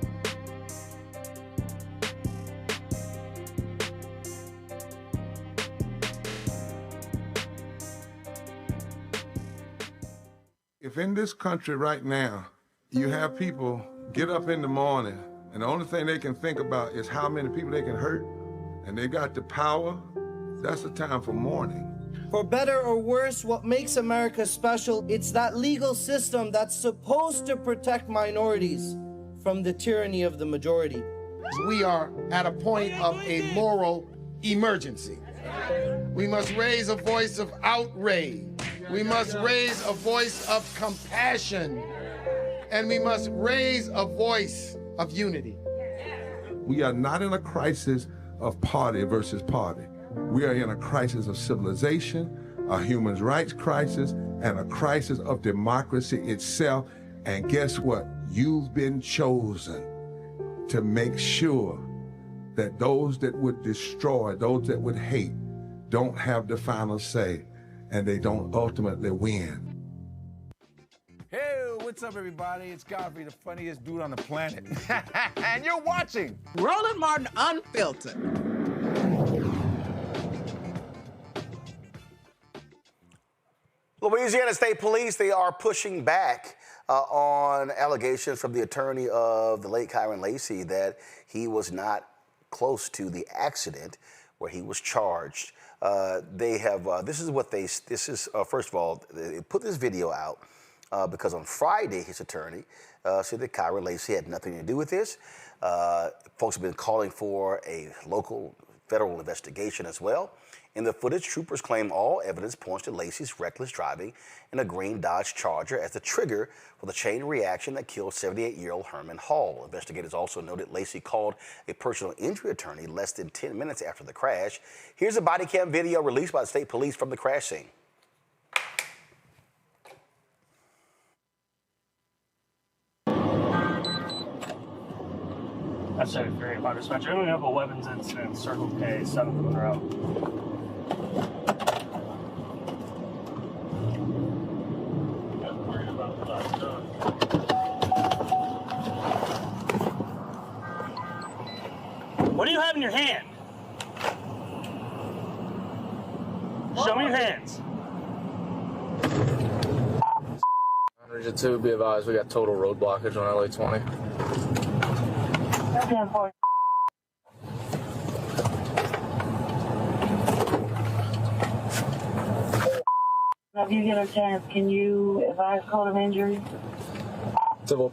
If in this country right now, you have people get up in the morning and the only thing they can think about is how many people they can hurt, and they got the power, that's the time for mourning. For better or worse, what makes America special, it's that legal system that's supposed to protect minorities from the tyranny of the majority. We are at a point of a moral emergency. We must raise a voice of outrage. We must raise a voice of compassion. And we must raise a voice of unity. We are not in a crisis of party versus party. We are in a crisis of civilization, a human rights crisis, and a crisis of democracy itself. And guess what? You've been chosen to make sure that those that would destroy, those that would hate, don't have the final say, and they don't ultimately win. Hey, What's up, everybody? It's Godfrey, the funniest dude on the planet. And you're watching Roland Martin Unfiltered. Louisiana State Police, they are pushing back on allegations from the attorney of the late Kyren Lacy that he was not close to the accident where he was charged. This is first of all, they put this video out because on Friday, his attorney said that Kyren Lacy had nothing to do with this. Folks have been calling for a local federal investigation as well. In the footage, troopers claim all evidence points to Lacy's reckless driving in a green Dodge Charger as the trigger for the chain reaction that killed 78-year-old Herman Hall. Investigators also noted Lacy called a personal injury attorney less than 10 minutes after the crash. Here's a body cam video released by the state police from the crash scene. That's a very hard dispatcher. We have a weapons incident, Circle K, 7th Monroe. What do you have in your hand? Show me your hands. Region 2, be advised, we got total road blockage on LA 20. If you get a chance, can you advise code of injury? Civil.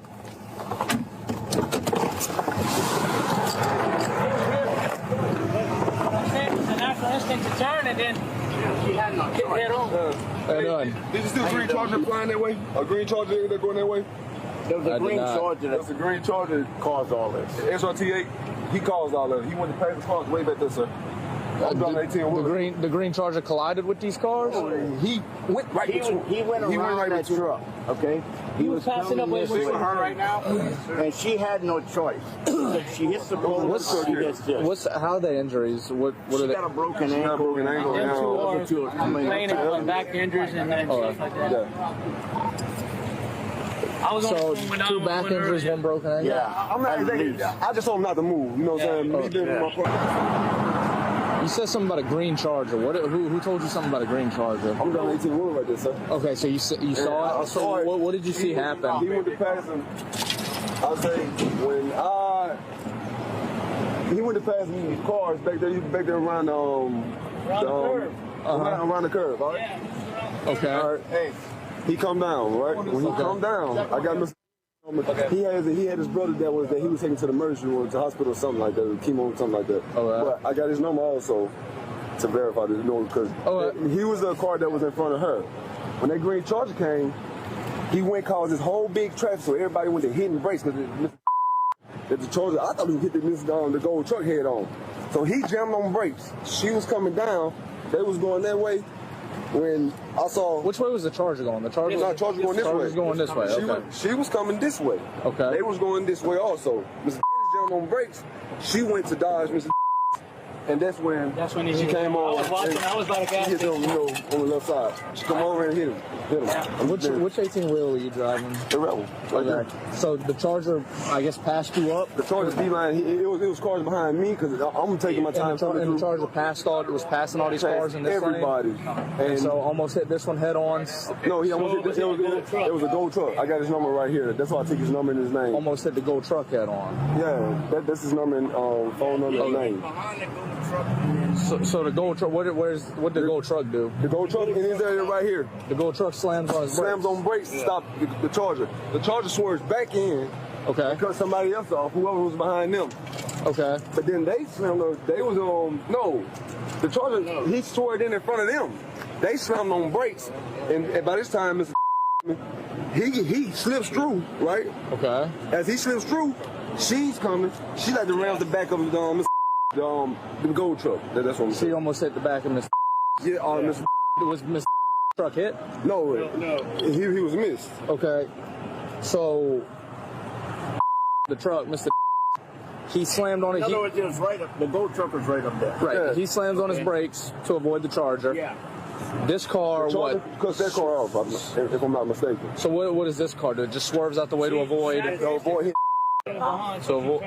The natural instinct to turn and then she had no hit head on. How you doing? Did you see a green Charger flying that way? A green Charger that going that way? There was a green Charger. There was a green Charger that caused all this. SRT8, he caused all that. He went to pass the cars way back there, sir. The green Charger collided with these cars? He went right between. He went around that truck, okay? He was passing up with her right now, and she had no choice. She hits the pole, she hits this. How are they injuries? What she are they? got a broken ankle. Two are back injuries and then stuff like that. I was so two back injuries, one broken ankle? Yeah. I just told him not to move. You know what I'm saying? Me being my partner. You said something about a green Charger. Who told you something about a green Charger? I'm down 18 wheel right there, sir. Okay, so you saw it? I saw it. What did you see happen? He went to pass him. I'll say when he went to pass me cars back there. He was back there around around the curve. All right. Yeah. Okay. All right. Hey, he come down. Right. When he come down, I got Mr. Okay. He had his brother that he was taken to the emergency room, to the hospital or something like that, chemo, something like that. But I got his number also to verify this, because he was a car that was in front of her. When that green Charger came, he went caused this whole big traffic, so everybody went to hitting brakes because the Charger, I thought he hit the gold truck head on. So he jammed on brakes. She was coming down, they was going that way. When I saw... Which way was the Charger going? The Charger going this way. Charger's going this way, okay. She was coming this way. Okay. They was going this way also. Mr. jammed on brakes. She went to dodge Mr. And that's when she came on. I was by the gas station. Hit him, on the left side. She come over and hit him. Which 18 wheel were you driving? The Rebel. Okay. So the Charger, I guess, passed you up? The Charger's D-line, it was cars behind me because I'm taking my time. And the Charger was passing all these cars in this everybody. And so almost hit this one head on? No, he almost hit this. It was a gold truck. I got his number right here. That's why I took his number and his name. Almost hit the gold truck head on? Yeah, that's his number and phone number and name. So the gold truck, what did the gold truck do? The gold truck in his area right here. The gold truck slams on his brakes. Slams on brakes to stop the Charger. The Charger swerves back in. Okay. And cut somebody else off, whoever was behind them. Okay. They slammed on, the Charger, he swerved in front of them. They slammed on brakes. And by this time, he slips through, right? Okay. As he slips through, she's coming. She like to round the back of the gold truck. That's what I'm saying. She almost hit the back of Miss. Yeah, Miss. Was Miss truck hit? No. He was missed. Okay. So the truck, Mr. He slammed on it. In other words, the gold truck was right up there. Right. Yeah. He slams on his brakes to avoid the Charger. Yeah. This car, what? Cut that car off, if I'm not mistaken. So what does this car do? It just swerves out the way to avoid? To avoid hit. So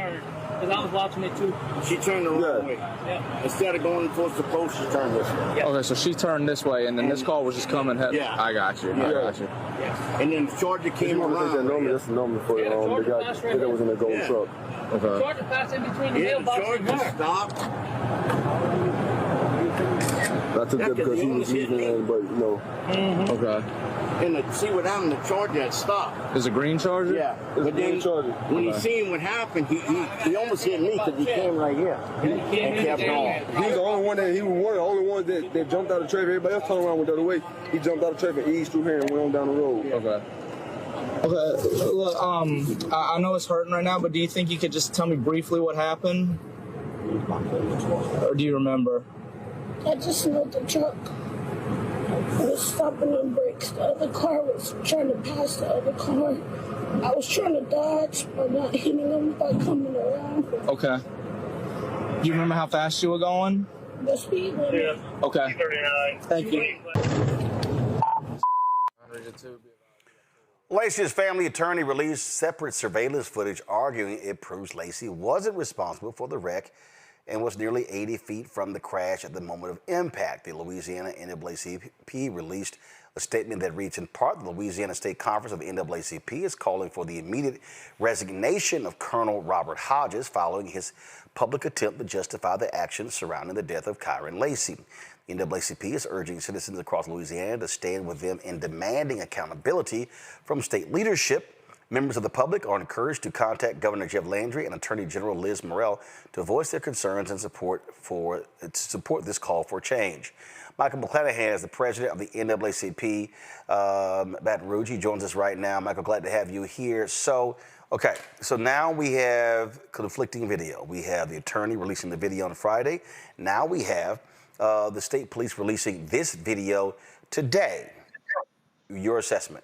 because I was watching it too. She turned the wrong way. Yeah. Instead of going towards the post, she turned this way. Yeah. Okay, so she turned this way, and then this car was just coming. Yeah. I got you. I got you. Yeah. And then the Charger came around. That's the number for the guy that was in the gold truck. Okay. Charger passed in between the mailbox and the car. Stopped. I took that because he was leaving, but you know. Okay. And see what happened, the Charger had stopped. Is a green Charger? Yeah. It's But a green then Charger. when he seen what happened, he almost hit me because he came right here and kept going. He was the only one that that jumped out of traffic. Everybody else turned around went the other way. He jumped out of traffic, eased through here, and went on down the road. Okay. Okay. Look, I know it's hurting right now, but do you think you could just tell me briefly what happened, or do you remember? I just know the truck was stopping on brakes. The other car was trying to pass the other car. I was trying to dodge by not hitting them by coming around. Okay. Do you remember how fast you were going? The speed limit. Yeah. Okay. 39. Thank you. Lacy's family attorney released separate surveillance footage arguing it proves Lacy wasn't responsible for the wreck and was nearly 80 feet from the crash at the moment of impact. The Louisiana NAACP released a statement that reads, in part, the Louisiana State Conference of the NAACP is calling for the immediate resignation of Colonel Robert Hodges following his public attempt to justify the actions surrounding the death of Kyren Lacy. The NAACP is urging citizens across Louisiana to stand with them in demanding accountability from state leadership. Members of the public are encouraged to contact Governor Jeff Landry and Attorney General Liz Morrell to voice their concerns and support this call for change. Michael McClanahan is the president of the NAACP, Baton Rouge. He joins us right now. Michael, glad to have you here. So now we have conflicting video. We have the attorney releasing the video on Friday. Now we have the state police releasing this video today. Your assessment?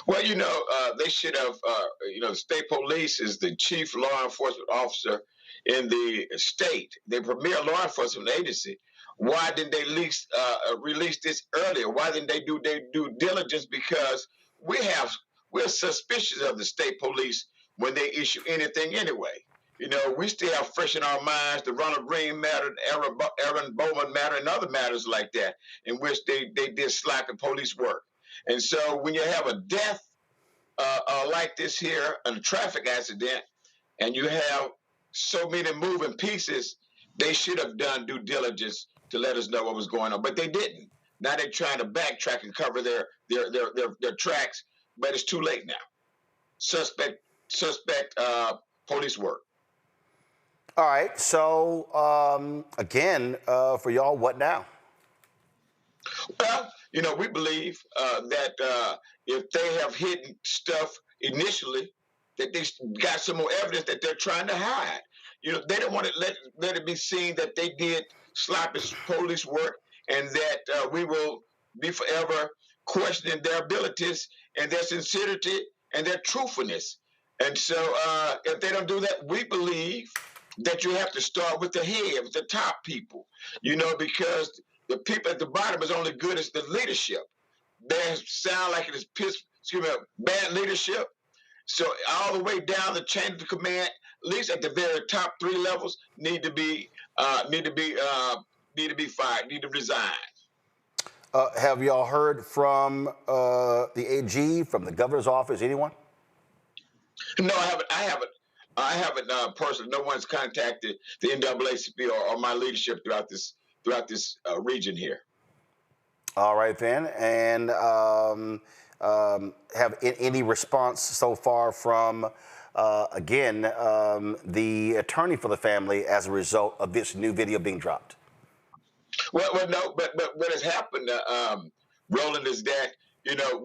Well, they should have, the state police is the chief law enforcement officer in the state, the premier law enforcement agency. Why didn't they release this earlier? Why didn't they do their due diligence? Because we're suspicious of the state police when they issue anything anyway. We still have fresh in our minds the Ronald Reagan matter, the Aaron Bowman matter, and other matters like that, in which they did sloppy police work. And so when you have a death like this here, a traffic accident, and you have so many moving pieces, they should have done due diligence to let us know what was going on, but they didn't. Now they're trying to backtrack and cover their tracks, but it's too late now. Suspect police work. All right. So again, for y'all, what now? Well, we believe that if they have hidden stuff initially, that they got some more evidence that they're trying to hide. They don't want to let it be seen that they did sloppy police work, and that we will be forever questioning their abilities and their sincerity and their truthfulness. And so if they don't do that, we believe that you have to start with the head, with the top people, because the people at the bottom is only good as the leadership. They sound like it is bad leadership. So all the way down the chain of the command, at least at the very top 3 levels, need to be fired, need to resign. Have y'all heard from the AG, from the governor's office, anyone? No, I haven't personally. No one's contacted the NAACP or my leadership throughout this region here. All right then, and have any response so far from the attorney for the family as a result of this new video being dropped? Well, no, but what has happened, Roland, is that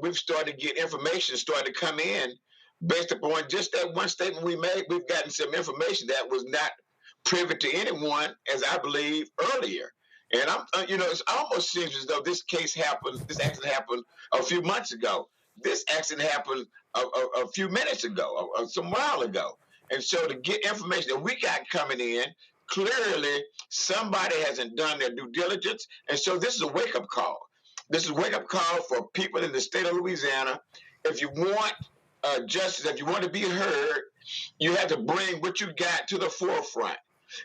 we've started to get information started to come in based upon just that one statement we made. We've gotten some information that was not privy to anyone, as I believe, earlier. And it almost seems as though this accident happened a few months ago. This accident happened a few minutes ago, some while ago. And so to get information that we got coming in clearly somebody hasn't done their due diligence. And so this is a wake-up call. This is a wake-up call for people in the state of Louisiana. If you want justice, if you want to be heard, you have to bring what you got to the forefront.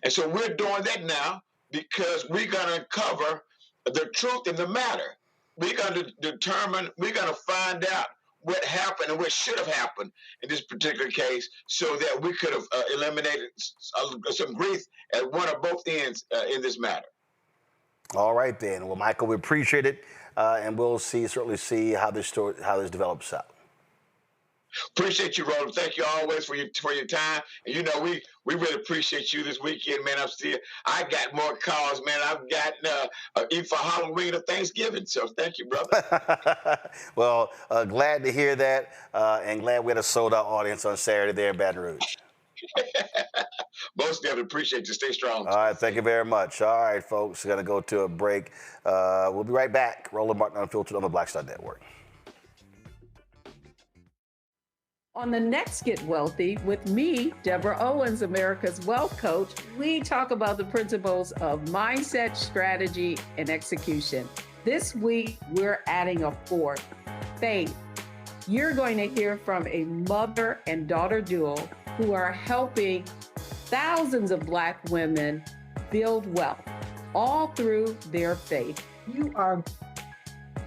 And so we're doing that now because we're going to uncover the truth in the matter. We're going to determine, we're going to find out what happened and what should have happened in this particular case so that we could have eliminated some grief at one or both ends in this matter. All right, then. Well, Michael, we appreciate it, and we'll certainly see how this develops out. Appreciate you, Roland. Thank you always for your time. And you know, we really appreciate you this weekend, man. I got more calls, man. I've got even for Halloween or Thanksgiving. So thank you, brother. Well, glad to hear that, and glad we had a sold-out audience on Saturday there in Baton Rouge. Most definitely appreciate you. Stay strong. All right, thank you very much. All right, folks, we're going to go to a break. We'll be right back. Roland Martin Unfiltered on the Black Star Network. On the next Get Wealthy with me, Deborah Owens, America's Wealth Coach, we talk about the principles of mindset, strategy, and execution. This week, we're adding a fourth, faith. You're going to hear from a mother and daughter duo who are helping thousands of Black women build wealth, all through their faith. You are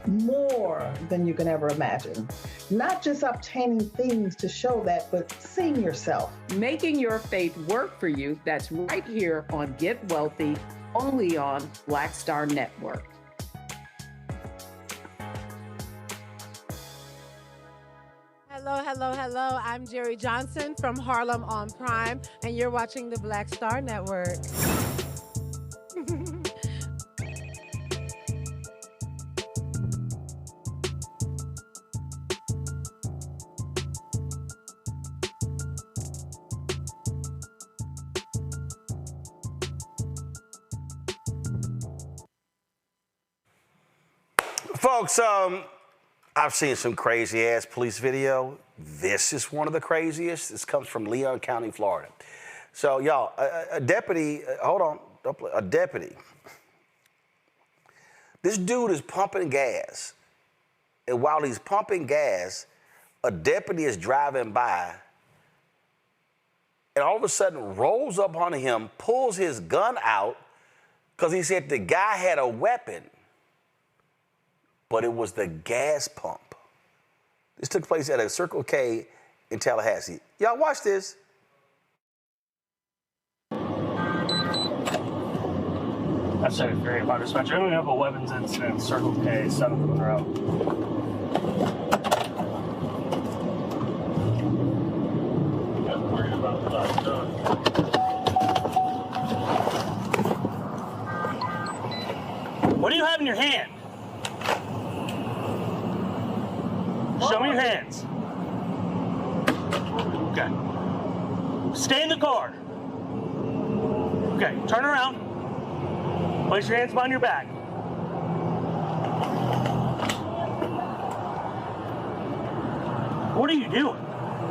more than you can ever imagine. Not just obtaining things to show that, but seeing yourself. Making your faith work for you. That's right here on Get Wealthy, only on Black Star Network. Hello, hello, hello. I'm Jerry Johnson from Harlem on Prime, and you're watching the Black Star Network. Folks, I've seen some crazy-ass police video. This is one of the craziest. This comes from Leon County, Florida. So, y'all, a deputy, hold on, a deputy. This dude is pumping gas. And while he's pumping gas, a deputy is driving by and all of a sudden rolls up on him, pulls his gun out because he said the guy had a weapon. But it was the gas pump. This took place at a Circle K in Tallahassee. Y'all watch this. I've said it very hard dispatcher. We have a weapons incident, Circle K, 7th Monroe. What do you have in your hand? Show me your hands. Okay. Stay in the car. Okay, turn around. Place your hands behind your back. What are you doing?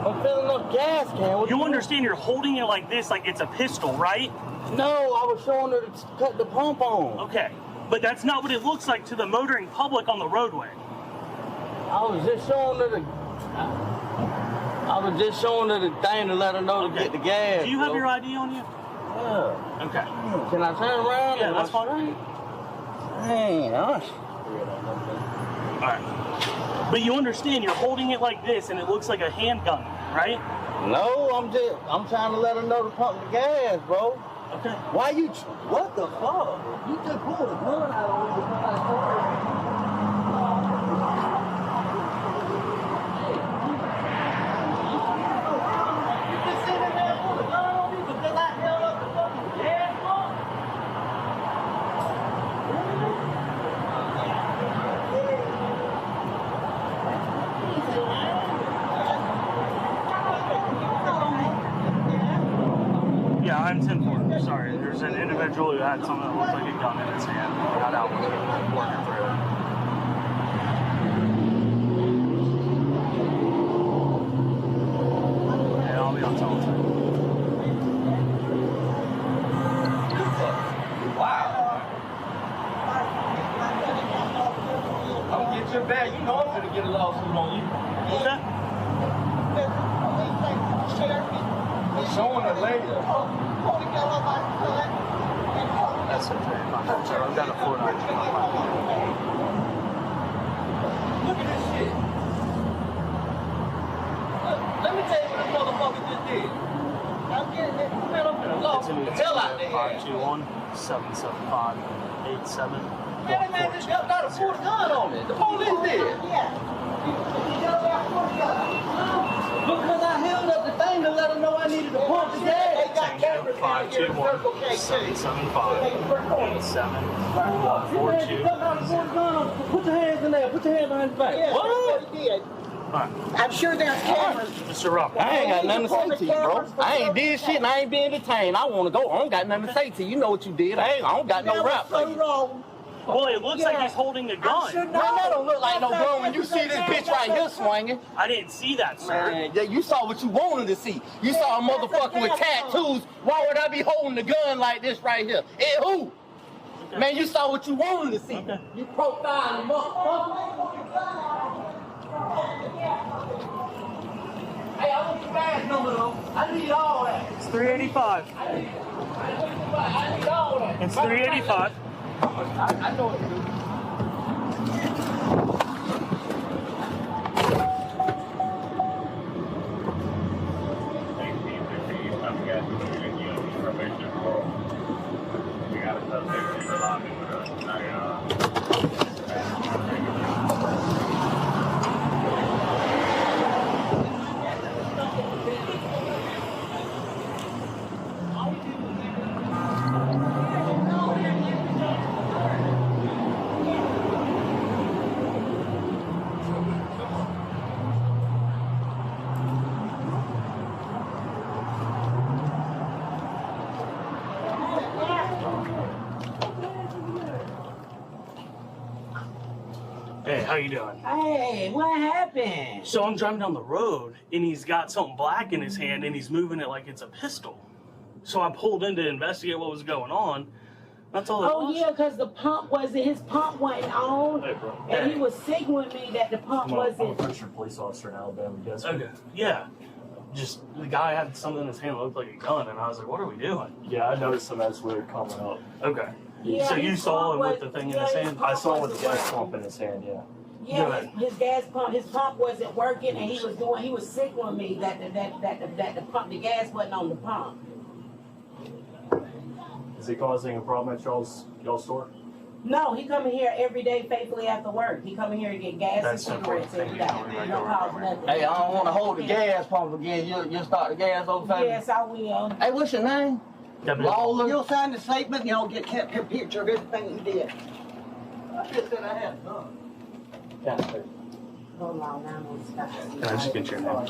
I'm filling up gas, can. You understand you're holding it like this, like it's a pistol, right? No, I was showing her to cut the pump on. Okay, but that's not what it looks like to the motoring public on the roadway. I was just showing her the thing to let her know to get the gas. Do you have your ID on you? Yeah. Okay. Can I turn around? Yeah, that's fine. Dang, All right. But you understand you're holding it like this and it looks like a handgun, right? No, I'm trying to let her know to pump the gas, bro. Okay. Why you, what the fuck? You just pulled a gun out on me. Yeah, I'm 10-4. Sorry, there's an individual who had something that looked like a gun in his hand. Got out working through it. Yeah, I'll be on telephone. bad. You know I'm gonna get a lawsuit on you. Okay. Showing her later. That's okay. I've got a 490. Look at this shit. Let me tell you what this motherfucker just did. I'm getting it. Man, I'm gonna lose the hell out there. 521-775-87. Man, that man just got a full gun on it. The police did. Yeah. Because I held up the thing to let them know I needed to pump the gas. They got cameras down here in Circle K. 775-87-142. Put your hands in there. Put your hands behind your back. Yeah, what? He did. I'm sure there's cameras. Mr. Rupp. I ain't got nothing to say to you, bro. I ain't did shit and I ain't been detained. I want to go. I don't got nothing to say to you. You know what you did. I don't got no rap for you. Well, it looks like he's holding a gun. Man, that don't look like no gun when you see this bitch right here swinging. I didn't see that, sir. Man, yeah, you saw what you wanted to see. You saw a motherfucker with tattoos. Why would I be holding the gun like this right here? And who? Okay. Man, you saw what you wanted to see. Okay. You profiling motherfucker. Hey, I want your badge number though. I need all that. It's 385. I need all that. It's 385. I know what to do. Hey, how you doing? Hey, what happened? So I'm driving down the road, and he's got something black in his hand, and he's moving it like it's a pistol. So I pulled in to investigate what was going on. That's all it was. Oh, yeah, because the pump his pump wasn't on, and he was signaling me that the pump wasn't. I'm a French police officer in Alabama. Yes. Okay. Yeah. Just the guy had something in his hand that looked like a gun, and I was like, "What are we doing?" Yeah, I noticed him as we were coming up. Okay. Yeah, so you saw him with the thing in his hand? I saw him with the gas pump in his hand. Yeah. Yeah, his pump wasn't working, and he was signaling me that the gas wasn't on the pump. Is he causing a problem at y'all's store? No, he come in here every day faithfully after work. He come in here to get gas and cigarettes every day. He don't cause nothing. Hey, I don't want to hold the gas pump again. You'll start the gas over time? Yes, I will. Hey, what's your name? Lawler. You'll sign the statement and you'll get kept a picture of everything you did. I just said I had none. Yeah. Hold on, now Can I just get your name?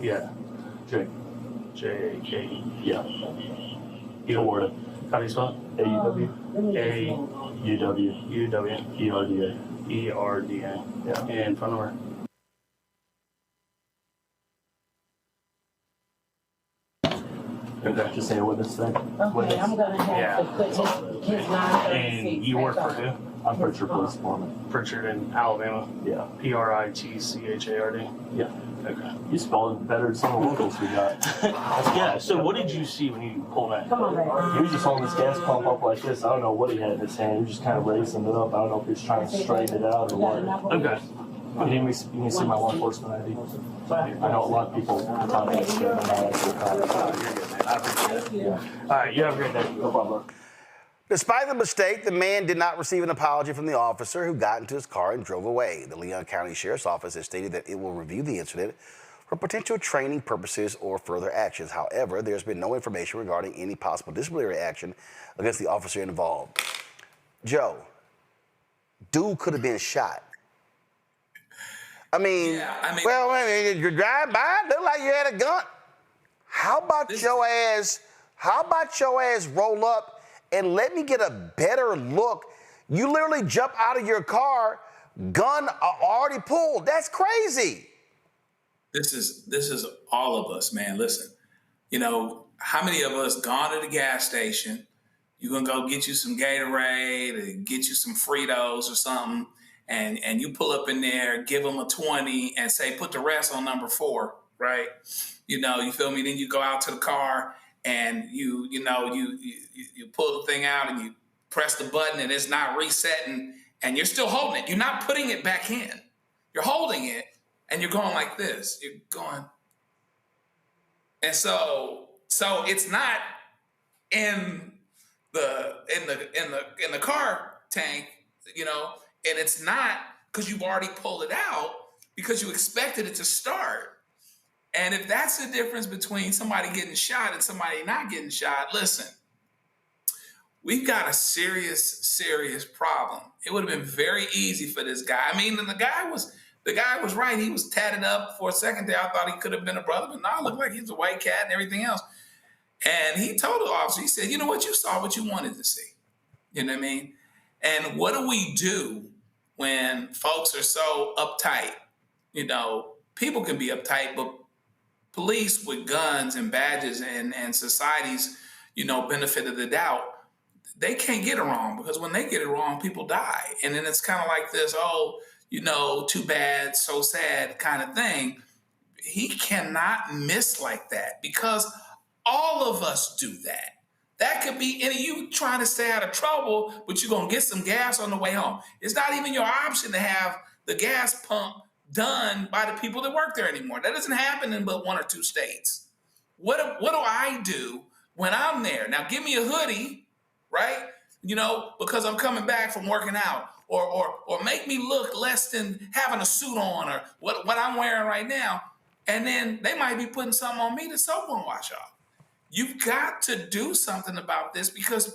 Yeah. Jake. J-A-K-E. Yeah. Edward. How do you spell it? A-U-W. A-U-W. U-W. E-R-D-A. E-R-D-A. Yeah. And phone number? Okay. Just say a witness thing. Okay, I'm going to have to put his 936 And you work for who? I'm Pritchard Police Department. Pritchard in Alabama? Yeah. P-R-I-T-C-H-A-R-D? Yeah. Okay. You spelled it better than some of the locals we got. Yeah, so what did you see when you pulled that? Come on, baby. He was just holding this gas pump up like this. I don't know what he had in his hand. He was just kind of raising it up. I don't know if he was trying to straighten it out or what. Okay. You can see my law enforcement ID. I know a lot of people contact me and All right, you have a great day. No problem. Despite the mistake, the man did not receive an apology from the officer who got into his car and drove away. The Leon County Sheriff's Office has stated that it will review the incident for potential training purposes or further actions. However, there's been no information regarding any possible disciplinary action against the officer involved. Joe, dude could have been shot. I mean, you're driving by, it looked like you had a gun. How about your ass roll up and let me get a better look? You literally jump out of your car, gun already pulled. That's crazy. This is all of us, man. Listen, you know, how many of us gone to the gas station, you're gonna go get you some Gatorade or get you some Fritos or something, and you pull up in there, give them a 20 and say, put the rest on number 4, right? You feel me? Then you go out to the car and you pull the thing out and you press the button and it's not resetting and you're still holding it. You're not putting it back in. You're holding it and you're going like this. You're going. And so it's not in the car tank, and it's not because you've already pulled it out because you expected it to start. And if that's the difference between somebody getting shot and somebody not getting shot, listen, we've got a serious, serious problem. It would have been very easy for this guy. I mean, the guy was right. He was tatted up for a second there. I thought he could have been a brother, but no, it looked like he's a white cat and everything else. And he told the officer, he said, you know what, you saw what you wanted to see. You know what I mean? And what do we do when folks are so uptight? People can be uptight, but police with guns and badges and society's, benefit of the doubt, they can't get it wrong because when they get it wrong, people die. And then it's kind of like this, too bad, so sad kind of thing. He cannot miss like that because all of us do that. That could be you trying to stay out of trouble, but you're going to get some gas on the way home. It's not even your option to have the gas pump done by the people that work there anymore. That doesn't happen in but 1 or 2 states. What do I do when I'm there? Now, give me a hoodie, right? Because I'm coming back from working out. Or make me look less than having a suit on or what I'm wearing right now. And then they might be putting something on me that soap won't wash off. You've got to do something about this because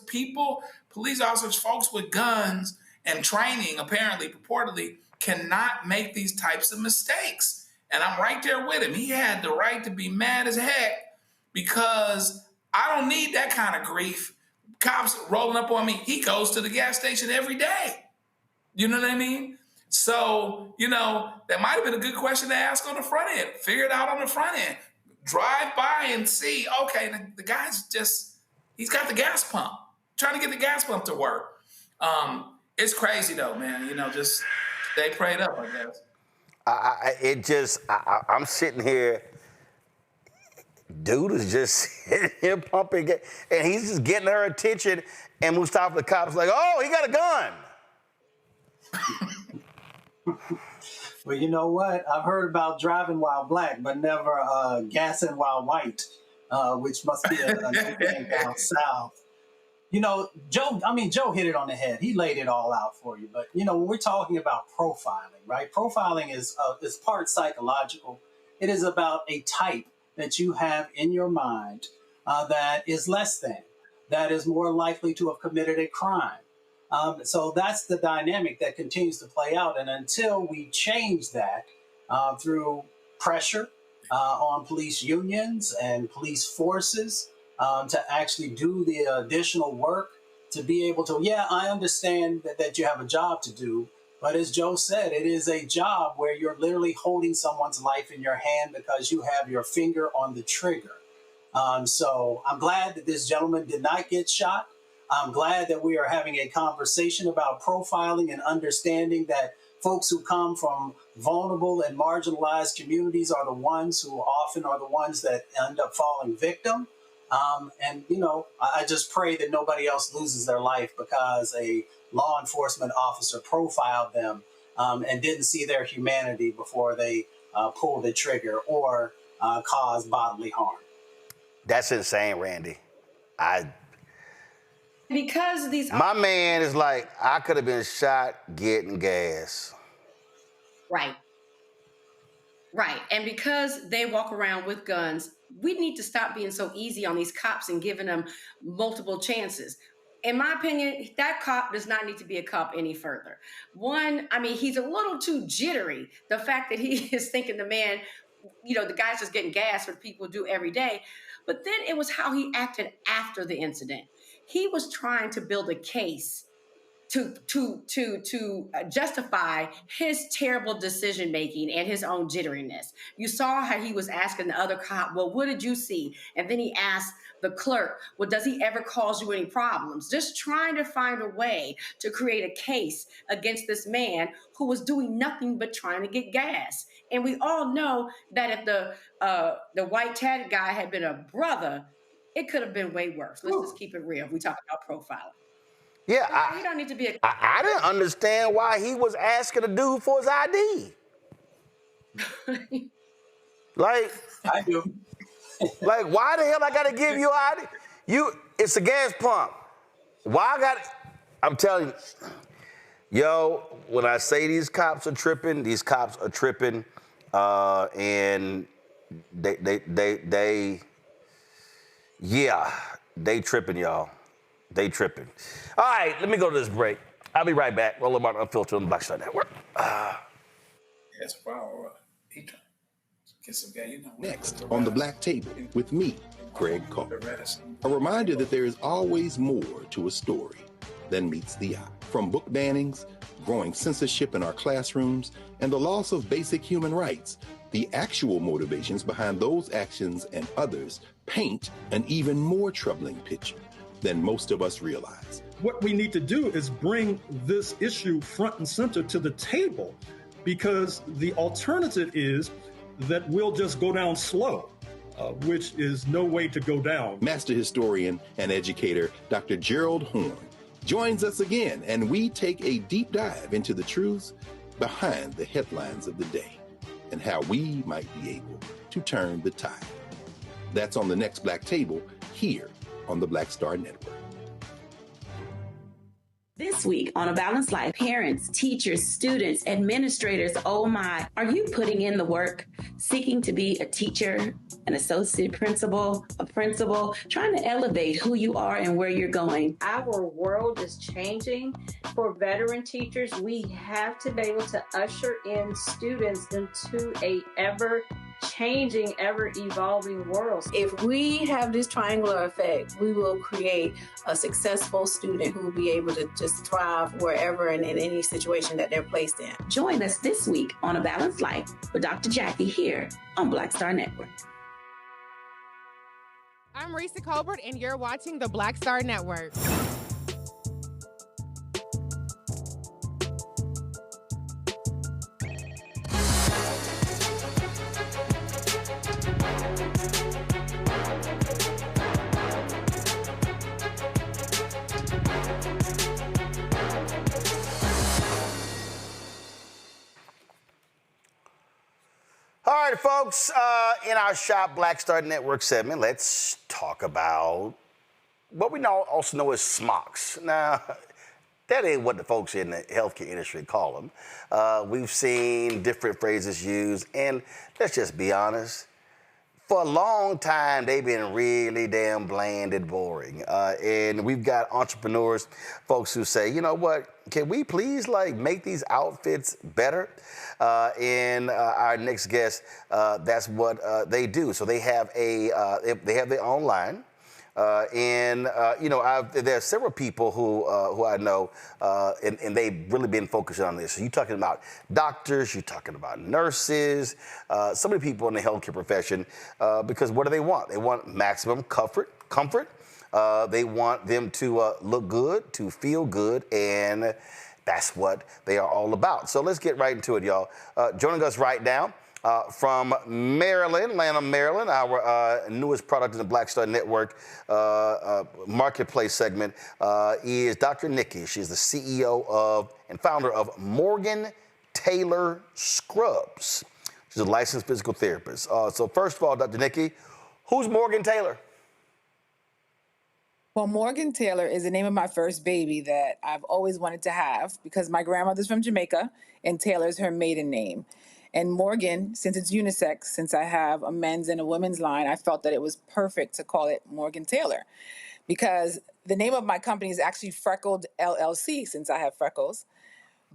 police officers, folks with guns and training, apparently, purportedly, cannot make these types of mistakes. And I'm right there with him. He had the right to be mad as heck because I don't need that kind of grief. Cops rolling up on me. He goes to the gas station every day. You know what I mean? So, that might have been a good question to ask on the front end. Figure it out on the front end. Drive by and see, okay, the guy's he's got the gas pump, trying to get the gas pump to work. It's crazy though, man. Just stay prayed up, I guess. I'm sitting here, dude is just sitting here pumping, and he's just getting her attention, and Mustafa the cop's like, oh, he got a gun. Well, you know what? I've heard about driving while black, but never gassing while white, which must be a new thing down south. Joe hit it on the head. He laid it all out for you. But, when we're talking about profiling, right? Profiling is part psychological. It is about a type that you have in your mind that is less than, that is more likely to have committed a crime. So that's the dynamic that continues to play out. And until we change that through pressure on police unions and police forces to actually do the additional work to be able to, I understand that you have a job to do. But as Joe said, it is a job where you're literally holding someone's life in your hand because you have your finger on the trigger. So I'm glad that this gentleman did not get shot. I'm glad that we are having a conversation about profiling and understanding that folks who come from vulnerable and marginalized communities are the ones who often are the ones that end up falling victim. I just pray that nobody else loses their life because a law enforcement officer profiled them and didn't see their humanity before they pulled the trigger or caused bodily harm. That's insane, Randy. Because my man is like, I could have been shot getting gas. Right. And because they walk around with guns, we need to stop being so easy on these cops and giving them multiple chances. In my opinion, that cop does not need to be a cop any further. One, he's a little too jittery. The fact that he is thinking the man, the guy's just getting gas, what people do every day. But then it was how he acted after the incident. He was trying to build a case to justify his terrible decision making and his own jitteriness. You saw how he was asking the other cop, well, what did you see? And then he asked the clerk, well, does he ever cause you any problems? Just trying to find a way to create a case against this man who was doing nothing but trying to get gas. And we all know that if the white tatted guy had been a brother, it could have been way worse. Let's just keep it real. We talk about profiling. Yeah, you don't need to be I didn't understand why he was asking the dude for his ID. Like, I do. Like, why the hell I gotta give you ID? It's a gas pump. Why I got? I'm telling you, yo, when I say these cops are tripping, and they tripping, y'all. They tripping. All right, let me go to this break. I'll be right back. Roland Martin Unfiltered on the Black Star Network. That's a problem. Get some guy, you know. Next on the Black Table with me, Craig Carr. A reminder that there is always more to a story than meets the eye. From book bannings, growing censorship in our classrooms, and the loss of basic human rights, the actual motivations behind those actions and others paint an even more troubling picture than most of us realize. What we need to do is bring this issue front and center to the table, because the alternative is that we'll just go down slow, which is no way to go down. Master historian and educator Dr. Gerald Horn joins us again, and we take a deep dive into the truths behind the headlines of the day and how we might be able to turn the tide. That's on the next Black Table here on the Black Star Network. This week on A Balanced Life, parents, teachers, students, administrators, oh my, are you putting in the work, seeking to be a teacher, an associate principal, a principal, trying to elevate who you are and where you're going? Our world is changing. For veteran teachers, we have to be able to usher in students into a ever-changing, ever-evolving world. If we have this triangular effect, we will create a successful student who will be able to just thrive wherever and in any situation that they're placed in. Join us this week on A Balanced Life with Dr. Jackie here on Black Star Network. I'm Risa Colbert, and you're watching the Black Star Network. All right, folks, in our Shop Black Star Network segment, let's talk about what we also know as smocks. Now, that ain't what the folks in the healthcare industry call them. We've seen different phrases used, and let's just be honest. For a long time, they've been really damn bland and boring. And we've got entrepreneurs, folks who say, you know what, can we please make these outfits better? And our next guest, that's what they do. So they have they have their own line. There are several people who I know, and they've really been focusing on this. So you're talking about doctors, you're talking about nurses, so many people in the healthcare profession, because what do they want? They want maximum comfort. They want them to look good, to feel good, and that's what they are all about. So let's get right into it, y'all. Joining us right now, from Maryland, Lanham, Maryland, our newest product in the Black Star Network marketplace segment is Dr. Nikki. She's the CEO of and founder of Morgan Taylor Scrubs. She's a licensed physical therapist. So first of all, Dr. Nikki, who's Morgan Taylor? Well, Morgan Taylor is the name of my first baby that I've always wanted to have because my grandmother's from Jamaica and Taylor's her maiden name. And Morgan, since it's unisex, since I have a men's and a women's line, I felt that it was perfect to call it Morgan Taylor because the name of my company is actually Freckled LLC, since I have freckles.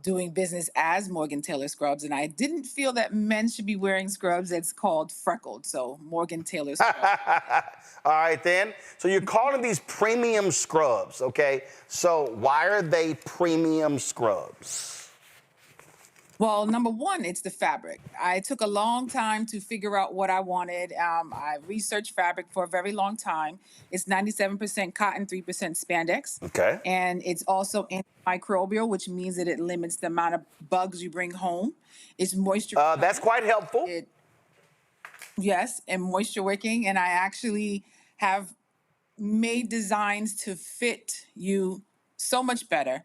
doing business as Morgan Taylor Scrubs, and I didn't feel that men should be wearing scrubs that's called freckled, so Morgan Taylor Scrubs. All right, then. So you're calling these premium scrubs, okay? So why are they premium scrubs? Well, number one, it's the fabric. I took a long time to figure out what I wanted. I researched fabric for a very long time. It's 97% cotton, 3% spandex. Okay. And it's also antimicrobial, which means that it limits the amount of bugs you bring home. It's moisture. That's quite helpful. Yes, and moisture wicking. And I actually have made designs to fit you so much better.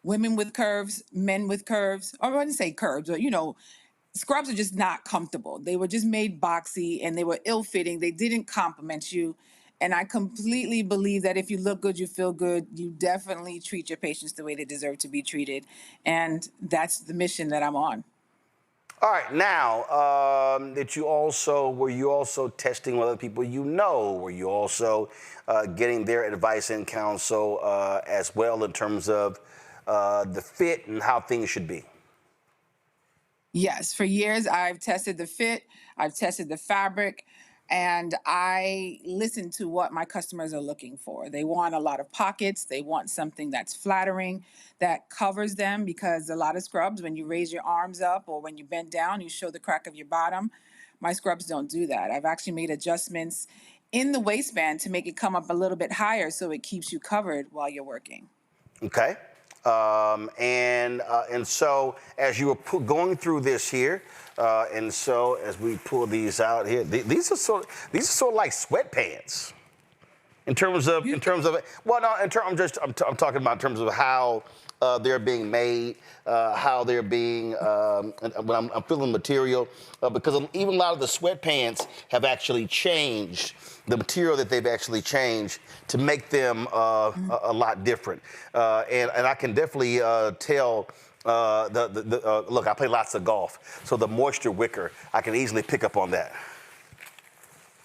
Women with curves, men with curves, or I wouldn't say curves, but scrubs are just not comfortable. They were just made boxy and they were ill-fitting. They didn't complement you. And I completely believe that if you look good, you feel good, you definitely treat your patients the way they deserve to be treated. And that's the mission that I'm on. All right, now, were you also testing with other people you know? Were you also getting their advice and counsel as well in terms of the fit and how things should be? Yes, for years I've tested the fit, I've tested the fabric, and I listen to what my customers are looking for. They want a lot of pockets, they want something that's flattering, that covers them, because a lot of scrubs, when you raise your arms up or when you bend down, you show the crack of your bottom. My scrubs don't do that. I've actually made adjustments in the waistband to make it come up a little bit higher so it keeps you covered while you're working. Okay. And so as you were going through this here, and so as we pull these out here, these are sort of like sweatpants. I'm talking about in terms of how they're being made, how they're being, when I'm feeling material, because even a lot of the sweatpants have actually changed, the material that they've actually changed to make them a lot different. And I can definitely tell, look, I play lots of golf, so the moisture wicker, I can easily pick up on that.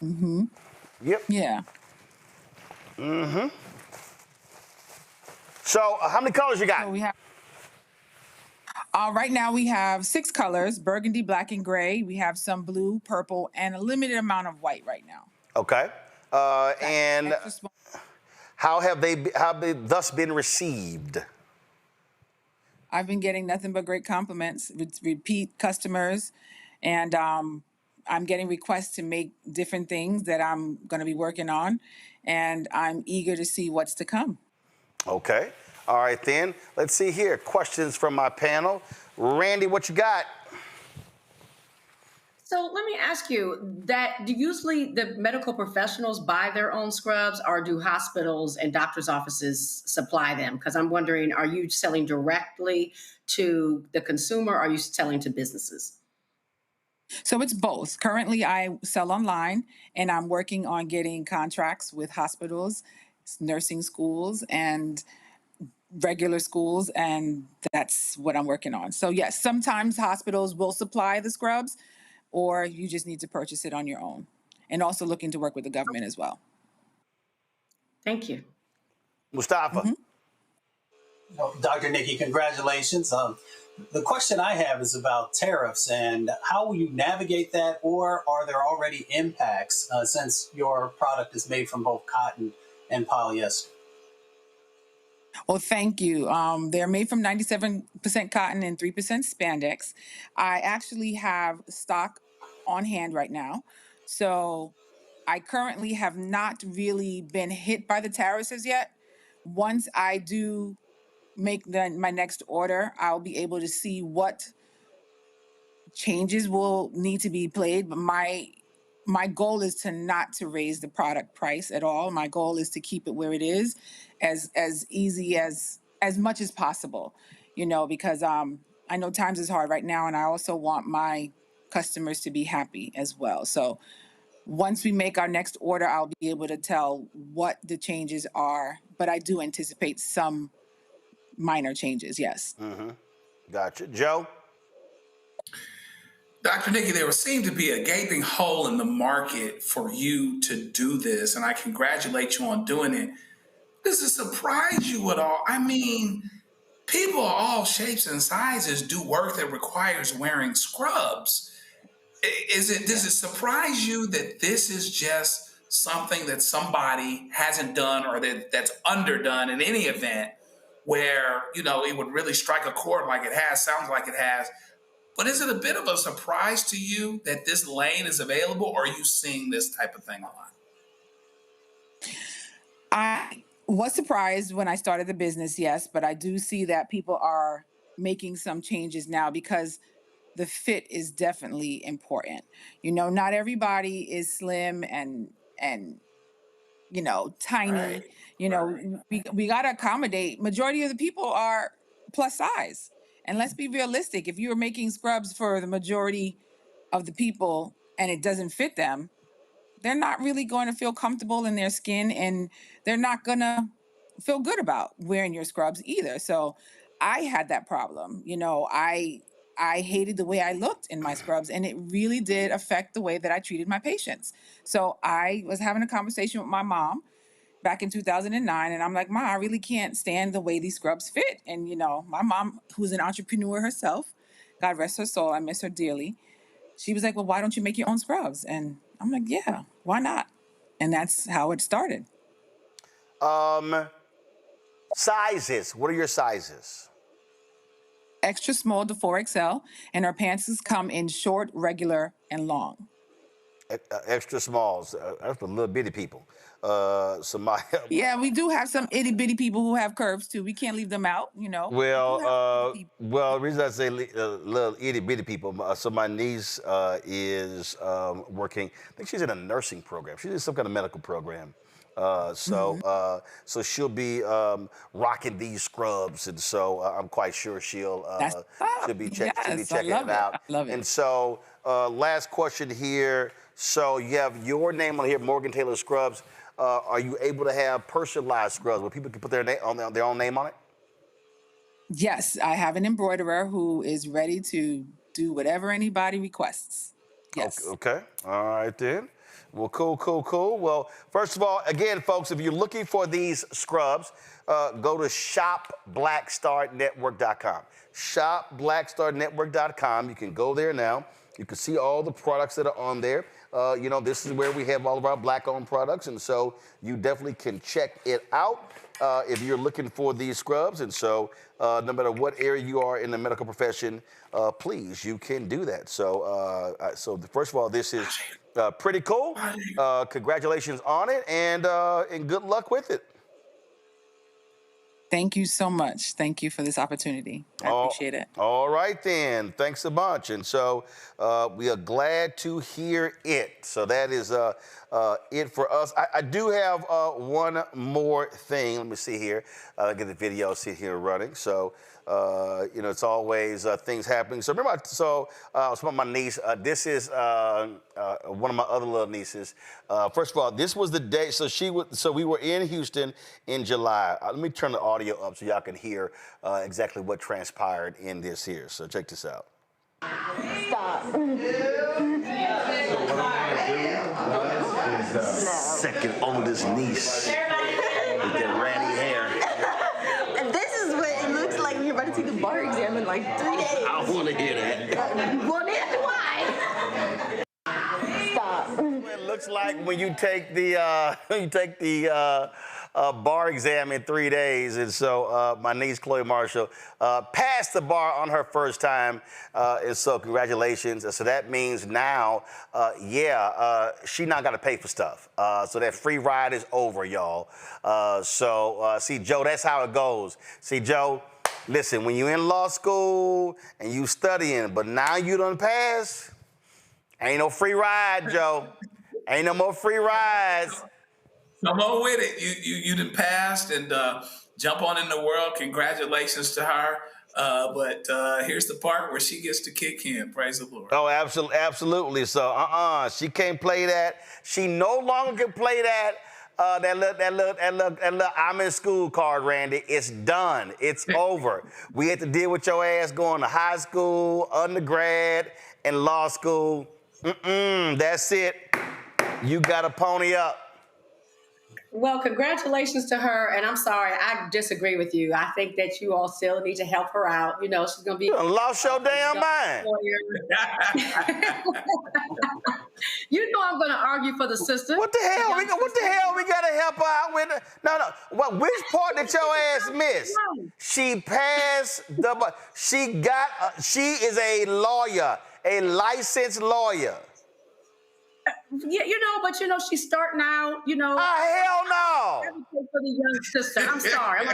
Mm-hmm. Yep. Yeah. Mm-hmm. So how many colors you got? So we have, right now we have 6 colors: burgundy, black, and gray. We have some blue, purple, and a limited amount of white right now. Okay. And how have they thus been received? I've been getting nothing but great compliments, repeat customers, and I'm getting requests to make different things that I'm going to be working on, and I'm eager to see what's to come. Okay. All right, then. Let's see here. Questions from my panel. Randy, what you got? So let me ask you that, do usually the medical professionals buy their own scrubs, or do hospitals and doctors' offices supply them? Because I'm wondering, are you selling directly to the consumer, or are you selling to businesses? So it's both. Currently, I sell online, and I'm working on getting contracts with hospitals, nursing schools, and regular schools, and that's what I'm working on. So yes, sometimes hospitals will supply the scrubs, or you just need to purchase it on your own. And also looking to work with the government as well. Thank you. Mustafa. Mm-hmm. Dr. Nikki, congratulations. The question I have is about tariffs and how will you navigate that, or are there already impacts since your product is made from both cotton and polyester? Well, thank you. They're made from 97% cotton and 3% spandex. I actually have stock on hand right now. So I currently have not really been hit by the tariffs as yet. Once I do make my next order, I'll be able to see what changes will need to be played. But my goal is not to raise the product price at all. My goal is to keep it where it is, as easy as much as possible, because I know times is hard right now, and I also want my customers to be happy as well. So once we make our next order, I'll be able to tell what the changes are, but I do anticipate some minor changes, yes. Mm-hmm. Gotcha. Joe? Dr. Nikki, there would seem to be a gaping hole in the market for you to do this, and I congratulate you on doing it. Does it surprise you at all? I mean, People of all shapes and sizes do work that requires wearing scrubs. Does it surprise you that this is just something that somebody hasn't done or that's underdone in any event where, it would really strike a chord like it has, sounds like it has? But is it a bit of a surprise to you that this lane is available, or are you seeing this type of thing online? I was surprised when I started the business, yes, but I do see that people are making some changes now because the fit is definitely important. Not everybody is slim and tiny. Right. We got to accommodate. Majority of the people are plus size. And let's be realistic. If you are making scrubs for the majority of the people and it doesn't fit them, they're not really going to feel comfortable in their skin, and they're not going to feel good about wearing your scrubs either. So I had that problem. I hated the way I looked in my scrubs, and it really did affect the way that I treated my patients. So I was having a conversation with my mom back in 2009, and I'm like, Ma, I really can't stand the way these scrubs fit. And, my mom, who's an entrepreneur herself, God rest her soul, I miss her dearly, she was like, well, why don't you make your own scrubs? And I'm like, yeah, why not? And that's how it started. Sizes. What are your sizes? Extra small to 4XL, and our pants come in short, regular, and long. Extra smalls. That's for little bitty people. Yeah, we do have some itty bitty people who have curves too. We can't leave them out, Well, the reason I say little itty bitty people, so my niece is working. I think she's in a nursing program. She's in some kind of medical program. So she'll be rocking these scrubs, and so I'm quite sure she'll be checking it out. I love it. And so, last question here. So you have your name on here, Morgan Taylor Scrubs. Are you able to have personalized scrubs where people can put their own name on it? Yes, I have an embroiderer who is ready to do whatever anybody requests. Yes. Okay. All right then. Well, cool. Well, first of all, again, folks, if you're looking for these scrubs, go to shopblackstarnetwork.com. Shopblackstarnetwork.com. You can go there now. You can see all the products that are on there. This is where we have all of our Black-owned products, and so you definitely can check it out if you're looking for these scrubs. And so no matter what area you are in the medical profession, please, you can do that. So, first of all, this is pretty cool. Congratulations on it, and good luck with it. Thank you so much. Thank you for this opportunity. I appreciate it. All right, then. Thanks a bunch. And so we are glad to hear it. So that is it for us. I do have one more thing. Let me see here. Get the video, see here running. So, it's always things happening. So remember, I was with my niece. This is one of my other little nieces. First of all, this was the day. So we were in Houston in July. Let me turn the audio up so y'all can hear exactly what transpired in this here. So check this out. Stop. Second oldest niece with that ratty hair. And this is what it looks like when you're about to take the bar exam in like 3 days. I want to hear that. Well, that's why. Stop. It looks like when you take the bar exam in 3 days. And so my niece, Chloe Marshall, passed the bar on her first time. And so congratulations. So that means now, she not got to pay for stuff. So that free ride is over, y'all. See, Joe, that's how it goes. See, Joe, listen, when you're in law school and you studying, but now you done pass, ain't no free ride, Joe. Ain't no more free rides. Come on with it. You done passed and jump on in the world. Congratulations to her. But here's the part where she gets to kick in. Praise the Lord. Oh, absolutely. So, she can't play that. She no longer can play that. That little I'm in school card, Randy. It's done. It's over. We had to deal with your ass going to high school, undergrad, and law school. That's it. You got to pony up. Well, congratulations to her. And I'm sorry, I disagree with you. I think that you all still need to help her out. You know, she's going to be. You done lost your damn mind. You know I'm going to argue for the sister. What the hell? What the hell we got to help her out with? No. Well, which part did your ass miss? She passed the. She is a lawyer, a licensed lawyer. Yeah, but she's starting out, hell no. For the young sister. I'm sorry.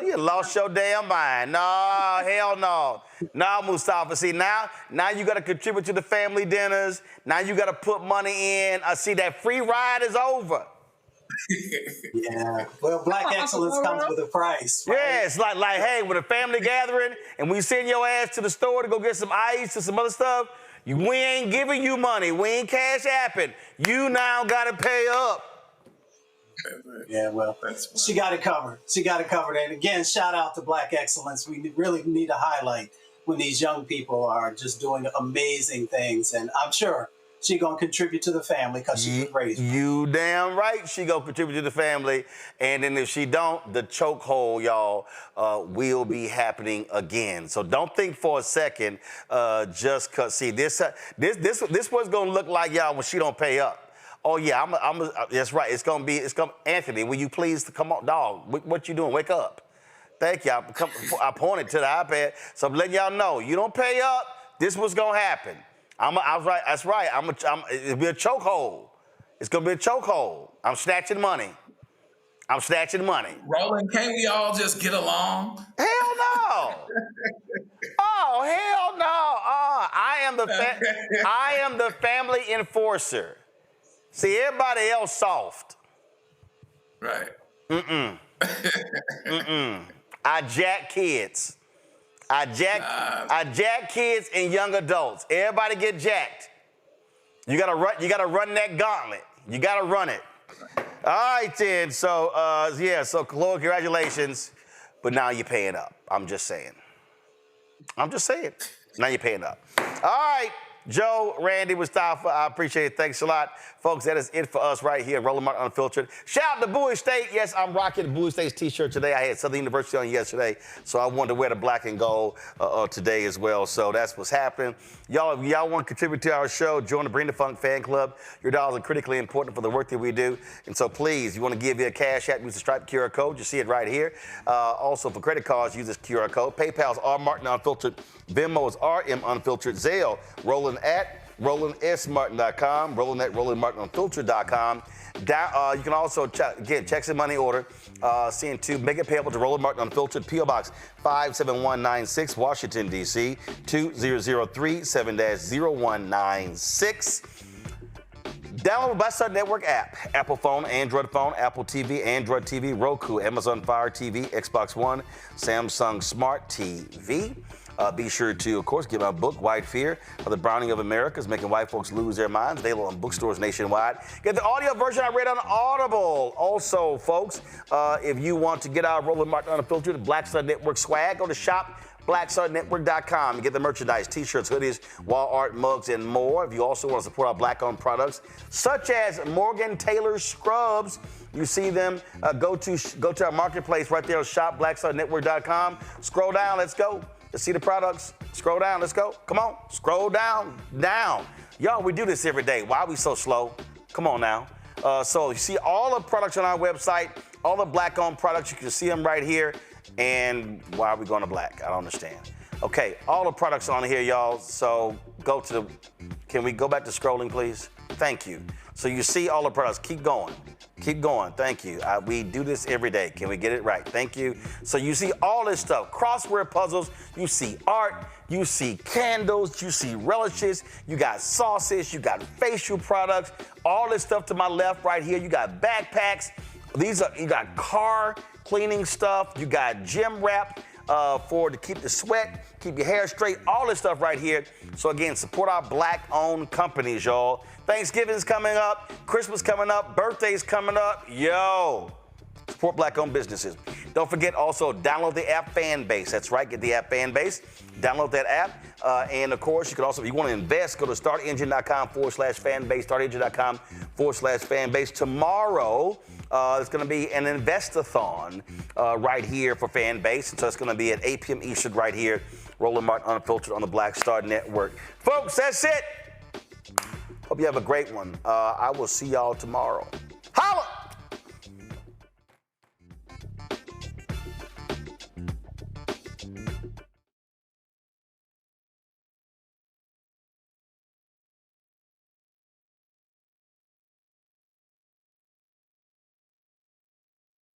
You lost your damn mind. No, hell no. No, Mustafa. See, now you got to contribute to the family dinners. Now you got to put money in. See, that free ride is over. Yeah. Well, black excellence comes with a price. Right? Yeah, it's like, hey, with a family gathering, and we send your ass to the store to go get some ice or some other stuff, we ain't giving you money. We ain't cash apping. You now got to pay up. Yeah, well, she got it covered. And again, shout out to Black Excellence. We really need to highlight when these young people are just doing amazing things. And I'm sure she going to contribute to the family because she was raised. You damn right she going to contribute to the family. And then if she don't, the chokehold, y'all, will be happening again. So don't think for a second just because, see, this what's going to look like, y'all, when she don't pay up. Oh, yeah, that's right. It's going to be, Anthony, will you please come on, dog? What you doing? Wake up. Thank you. I pointed to the iPad. So I'm letting y'all know, you don't pay up, this what's going to happen. I was right. That's right. It'll be a chokehold. It's gonna be a chokehold. I'm snatching money. Roland, can't we all just get along? Hell no. Oh, hell no. I am the family enforcer. See, everybody else soft. Right. I jack kids. I jack kids and young adults. Everybody get jacked. You gotta run that gauntlet. You gotta run it. All right, then. So so Chloe, congratulations. But now you're paying up. I'm just saying. Now you're paying up. All right. Joe, Randy, Mustafa, I appreciate it. Thanks a lot. Folks, that is it for us right here at Roland Martin Unfiltered. Shout out to Bowie State. Yes, I'm rocking Bowie State's t-shirt today. I had Southern University on yesterday, so I wanted to wear the black and gold today as well. So that's what's happening. Y'all, if y'all want to contribute to our show, join the Bring the Funk fan club. Your dollars are critically important for the work that we do. And so please, you want to give via Cash App, use the Stripe QR code. You see it right here. Also, for credit cards, use this QR code. PayPal's R Martin Unfiltered. Venmo is RM Unfiltered. Zelle, Roland at RolandSMartin.com, Roland at RolandMartinUnfiltered.com. You can also get checks and money order, send to make it payable to Roland Martin Unfiltered, P.O. Box 57196, Washington, D.C. 2003 7-0196. Download the Black Star Network app. Apple phone, Android phone, Apple TV, Android TV, Roku, Amazon Fire TV, Xbox One, Samsung Smart TV. Be sure to, of course, get my book, White Fear, The Browning of America, is making white folks lose their minds. Available on bookstores nationwide. Get the audio version I read on Audible. Also, folks, if you want to get our Roland Martin Unfiltered Black Star Network swag, go to shop.blackstarnetwork.com and get the merchandise, t-shirts, hoodies, wall art, mugs, and more. If you also want to support our black-owned products, such as Morgan Taylor Scrubs, you see them, go to our marketplace right there on shop.blackstarnetwork.com. Scroll down, let's go. Let's see the products. Scroll down, let's go. Come on, scroll down. Y'all, we do this every day. Why are we so slow? Come on now. So you see all the products on our website, all the black-owned products, you can see them right here. And why are we going to black? I don't understand. Okay, all the products on here, y'all. So can we go back to scrolling, please? Thank you. So you see all the products. Keep going. Thank you. We do this every day. Can we get it right? Thank you. So you see all this stuff. Crossword puzzles. You see art. You see candles. You see relishes. You got sauces. You got facial products. All this stuff to my left right here. You got backpacks. You got car cleaning stuff. You got gym wrap to keep the sweat, keep your hair straight. All this stuff right here. So again, support our black-owned companies, y'all. Thanksgiving's coming up. Christmas coming up. Birthday's coming up. Yo, Support black-owned businesses. Don't forget also download the app Fanbase. That's right, get the app Fanbase. Download that app. And of course, you can also, if you want to invest, go to startengine.com/fanbase, startengine.com/fanbase. Tomorrow, it's going to be an investathon right here for Fanbase. So it's going to be at 8 p.m. Eastern right here, Roland Martin Unfiltered on the Black Star Network. Folks, that's it. Hope you have a great one. I will see y'all tomorrow.